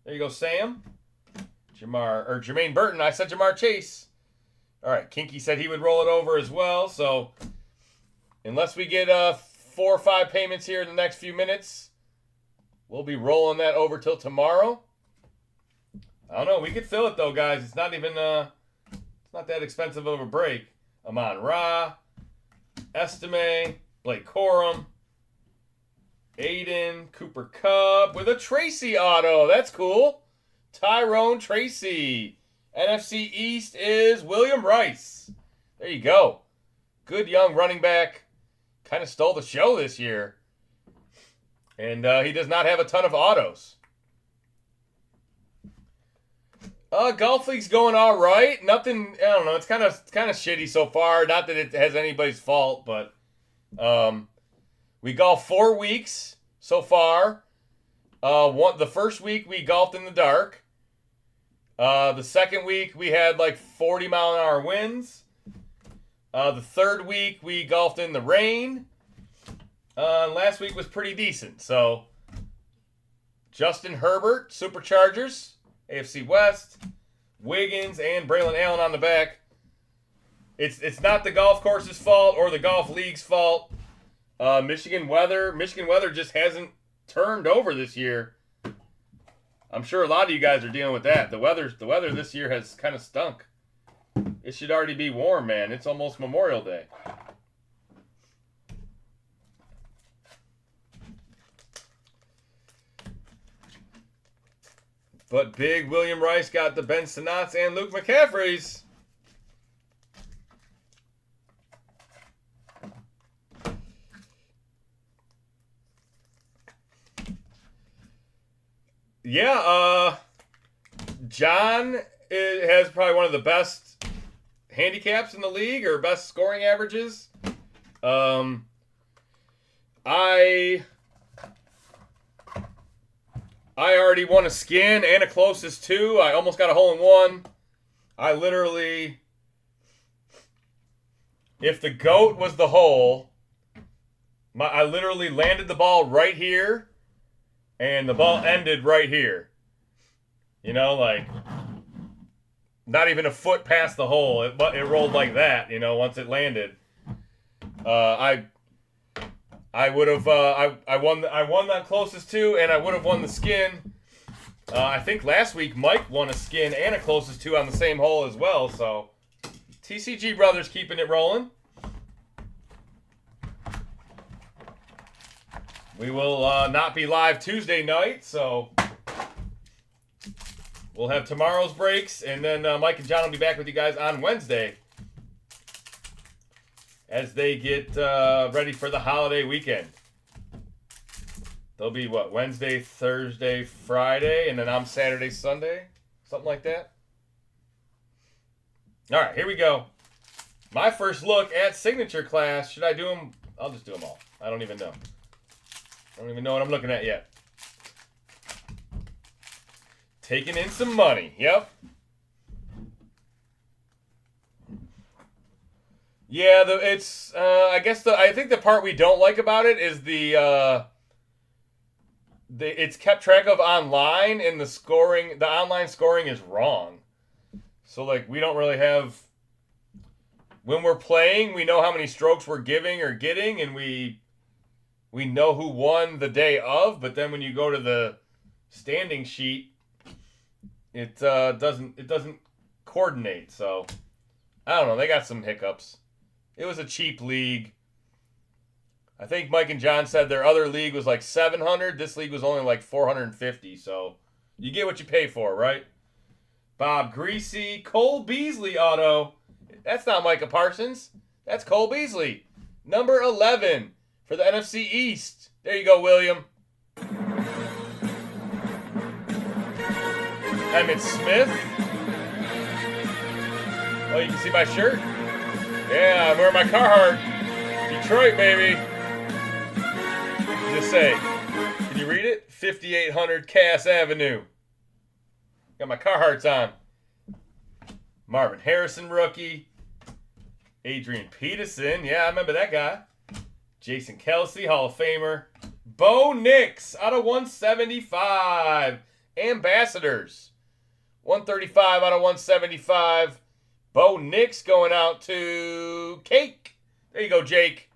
There you go, Sam. Jermaine Burton. I said Jamar Chase. All right, Kinky said he would roll it over as well. So unless we get 4 or 5 payments here in the next few minutes, we'll be rolling that over till tomorrow. I don't know. We could fill it though, guys. It's not even it's not that expensive of a break. Amon Ra, Estime, Blake Corum, Aiden, Cooper Kupp with a Tracy auto. That's cool. Tyrone Tracy. NFC East is William Rice. There you go. Good young running back. Kind of stole the show this year. And he does not have a ton of autos. Golf League's going all right. Nothing, I don't know. It's kind of shitty so far. Not that it has anybody's fault, but we golfed 4 weeks so far. The first week we golfed in the dark. The second week we had like 40-mile-an-hour winds. The third week we golfed in the rain. Last week was pretty decent. So Justin Herbert, Superchargers, AFC West, Wiggins, and Braylon Allen on the back. It's not the golf course's fault or the golf league's fault. Michigan weather just hasn't turned over this year. I'm sure a lot of you guys are dealing with that. The weather this year has kind of stunk. It should already be warm, man. It's almost Memorial Day. But big William Rice got the Ben Sinats and Luke McCaffrey's. Yeah, John has probably one of the best handicaps in the league, or best scoring averages. I already won a skin and a closest two. I almost got a hole in one. I literally, if the GOAT was the hole, I literally landed the ball right here and the ball ended right here. You know, like not even a foot past the hole. It rolled like that. You know, once it landed. I would have. I won that closest to, and I would have won the skin. I think last week Mike won a skin and a closest to on the same hole as well. So TCG Brothers keeping it rolling. We will not be live Tuesday night, so we'll have tomorrow's breaks, and then Mike and John will be back with you guys on Wednesday as they get ready for the holiday weekend. They'll be, what, Wednesday, Thursday, Friday, and then I'm Saturday, Sunday? Something like that? All right, here we go. My first look at signature class. Should I do them? I'll just do them all. I don't even know. I don't even know what I'm looking at yet. Taking in some money. Yep. Yeah, I think the part we don't like about it is it's kept track of online, and the online scoring is wrong. So like we don't really have, when we're playing, we know how many strokes we're giving or getting, and we know who won the day of, but then when you go to the standing sheet, it doesn't coordinate. So I don't know, they got some hiccups. It was a cheap league. I think Mike and John said their other league was like $700. This league was only like $450. So you get what you pay for, right? Bob Greasy, Cole Beasley auto. That's not Micah Parsons. That's Cole Beasley. Number 11 for the NFC East. There you go, William. Emmitt Smith. Oh, you can see my shirt? Yeah, I'm wearing my Carhartt. Detroit, baby. Just say, can you read it? 5800 Cass Avenue. Got my Carhartts on. Marvin Harrison rookie. Adrian Peterson. Yeah, I remember that guy. Jason Kelsey, Hall of Famer. Bo Nix out of 175. Ambassadors. 135 out of 175. Bo Nix going out to Cake. There you go, Jake.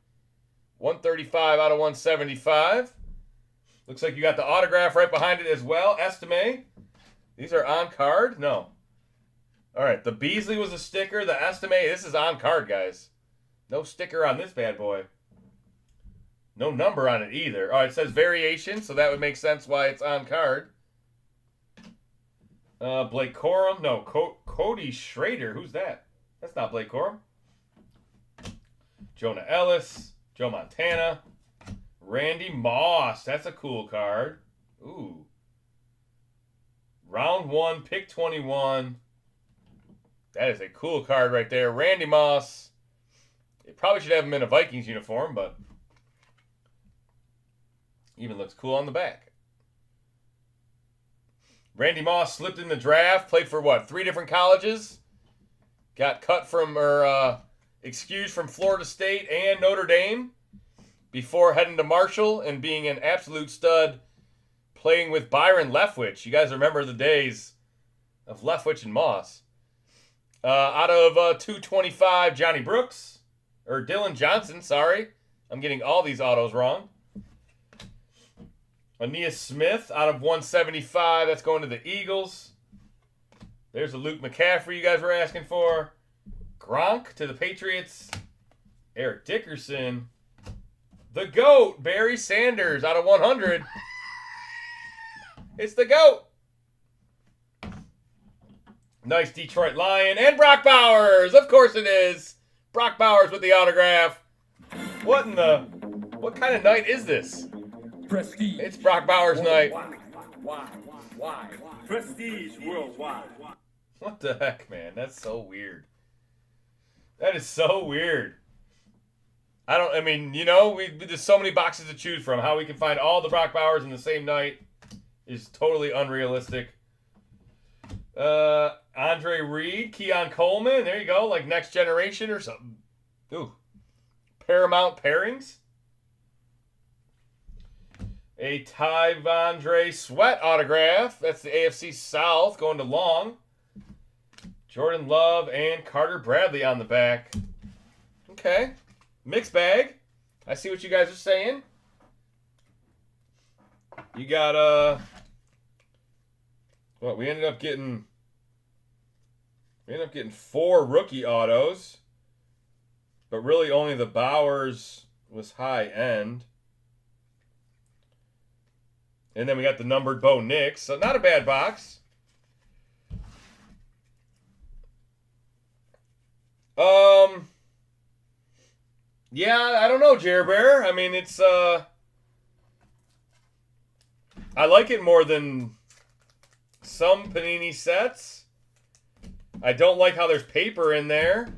135 out of 175. Looks like you got the autograph right behind it as well. Estime. These are on card? No. All right, the Beasley was a sticker. The Estime, this is on card, guys. No sticker on this bad boy. No number on it either. Oh, it says variation, so that would make sense why it's on card. Blake Corum. No, Cody Schrader. Who's that? That's not Blake Corum. Jonah Ellis. Joe Montana. Randy Moss. That's a cool card. Ooh. Round 1, pick 21. That is a cool card right there. Randy Moss. They probably should have him in a Vikings uniform, but even looks cool on the back. Randy Moss slipped in the draft. Played for what? 3 different colleges. Got cut from, or excused from Florida State and Notre Dame before heading to Marshall and being an absolute stud, playing with Byron Leftwich. You guys remember the days of Leftwich and Moss. Out of 225, Johnny Brooks. Or Dylan Johnson, sorry. I'm getting all these autos wrong. Aeneas Smith out of 175. That's going to the Eagles. There's a Luke McCaffrey you guys were asking for. Gronk to the Patriots. Eric Dickerson. The GOAT, Barry Sanders out of 100. It's the GOAT. Nice Detroit Lion. And Brock Bowers. Of course it is. Brock Bowers with the autograph. What kind of night is this? Prestige. It's Brock Bowers night. Why? Prestige worldwide. What the heck, man? That's so weird. That is so weird. There's so many boxes to choose from. How we can find all the Brock Bowers in the same night is totally unrealistic. Andre Reed, Keon Coleman. There you go. Like Next Generation or something. Ooh. Paramount Pairings. A Tyvondre Sweat autograph. That's the AFC South going to Long. Jordan Love and Carter Bradley on the back. Okay. Mixed bag. I see what you guys are saying. You got, what, we ended up getting 4 rookie autos. But really only the Bowers was high end. And then we got the numbered Bo Nix. So not a bad box. Yeah, I don't know, Jer Bear. I mean, it's, I like it more than some Panini sets. I don't like how there's paper in there.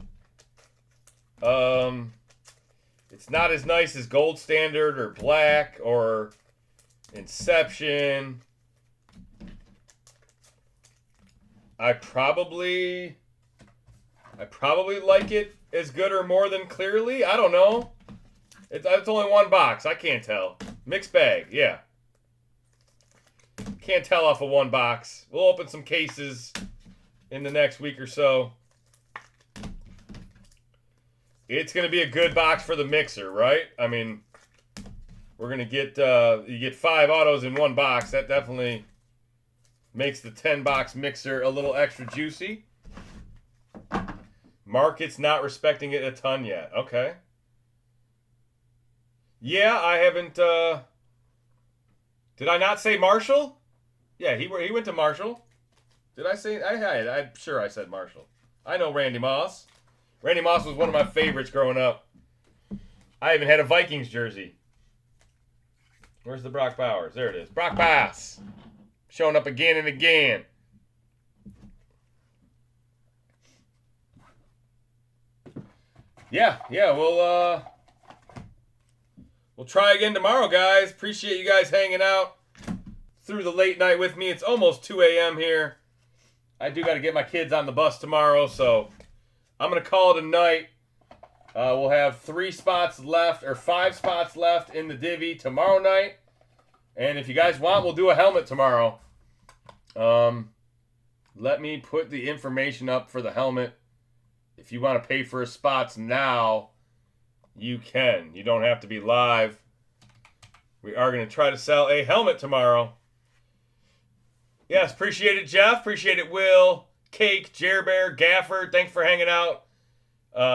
It's not as nice as Gold Standard or Black or Inception. I probably like it as good or more than Clearly. I don't know. It's only one box. I can't tell. Mixed bag, yeah. Can't tell off of one box. We'll open some cases in the next week or so. It's going to be a good box for the mixer, right? I mean, we're going to get, you get 5 autos in one box. That definitely makes the 10-box mixer a little extra juicy. Market's not respecting it a ton yet. Okay. Yeah, I haven't, did I not say Marshall? Yeah, he went to Marshall. Did I say, I'm sure I said Marshall. I know Randy Moss. Randy Moss was one of my favorites growing up. I even had a Vikings jersey. Where's the Brock Bowers? There it is. Brock Bass. Showing up again and again. Yeah, we'll try again tomorrow, guys. Appreciate you guys hanging out through the late night with me. It's almost 2 a.m. here. I do got to get my kids on the bus tomorrow, so I'm going to call it a night. We'll have 5 spots left in the divvy tomorrow night. And if you guys want, we'll do a helmet tomorrow. Let me put the information up for the helmet. If you want to pay for spots now, you can. You don't have to be live. We are going to try to sell a helmet tomorrow. Yes, appreciate it, Jeff. Appreciate it, Will, Cake, Jer Bear, Gafford. Thanks for hanging out.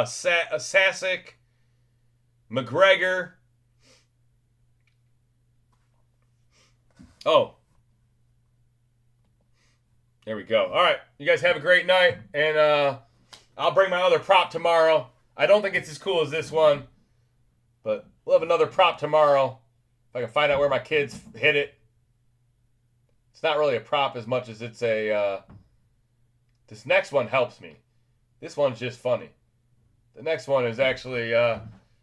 Sasick, McGregor. Oh. There we go. All right. You guys have a great night. And I'll bring my other prop tomorrow. I don't think it's as cool as this one. But we'll have another prop tomorrow. If I can find out where my kids hit it. It's not really a prop as much as it's a... this next one helps me. This one's just funny. The next one is actually...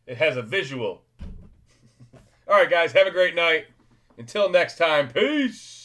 it has a visual. All right, guys. Have a great night. Until next time. Peace.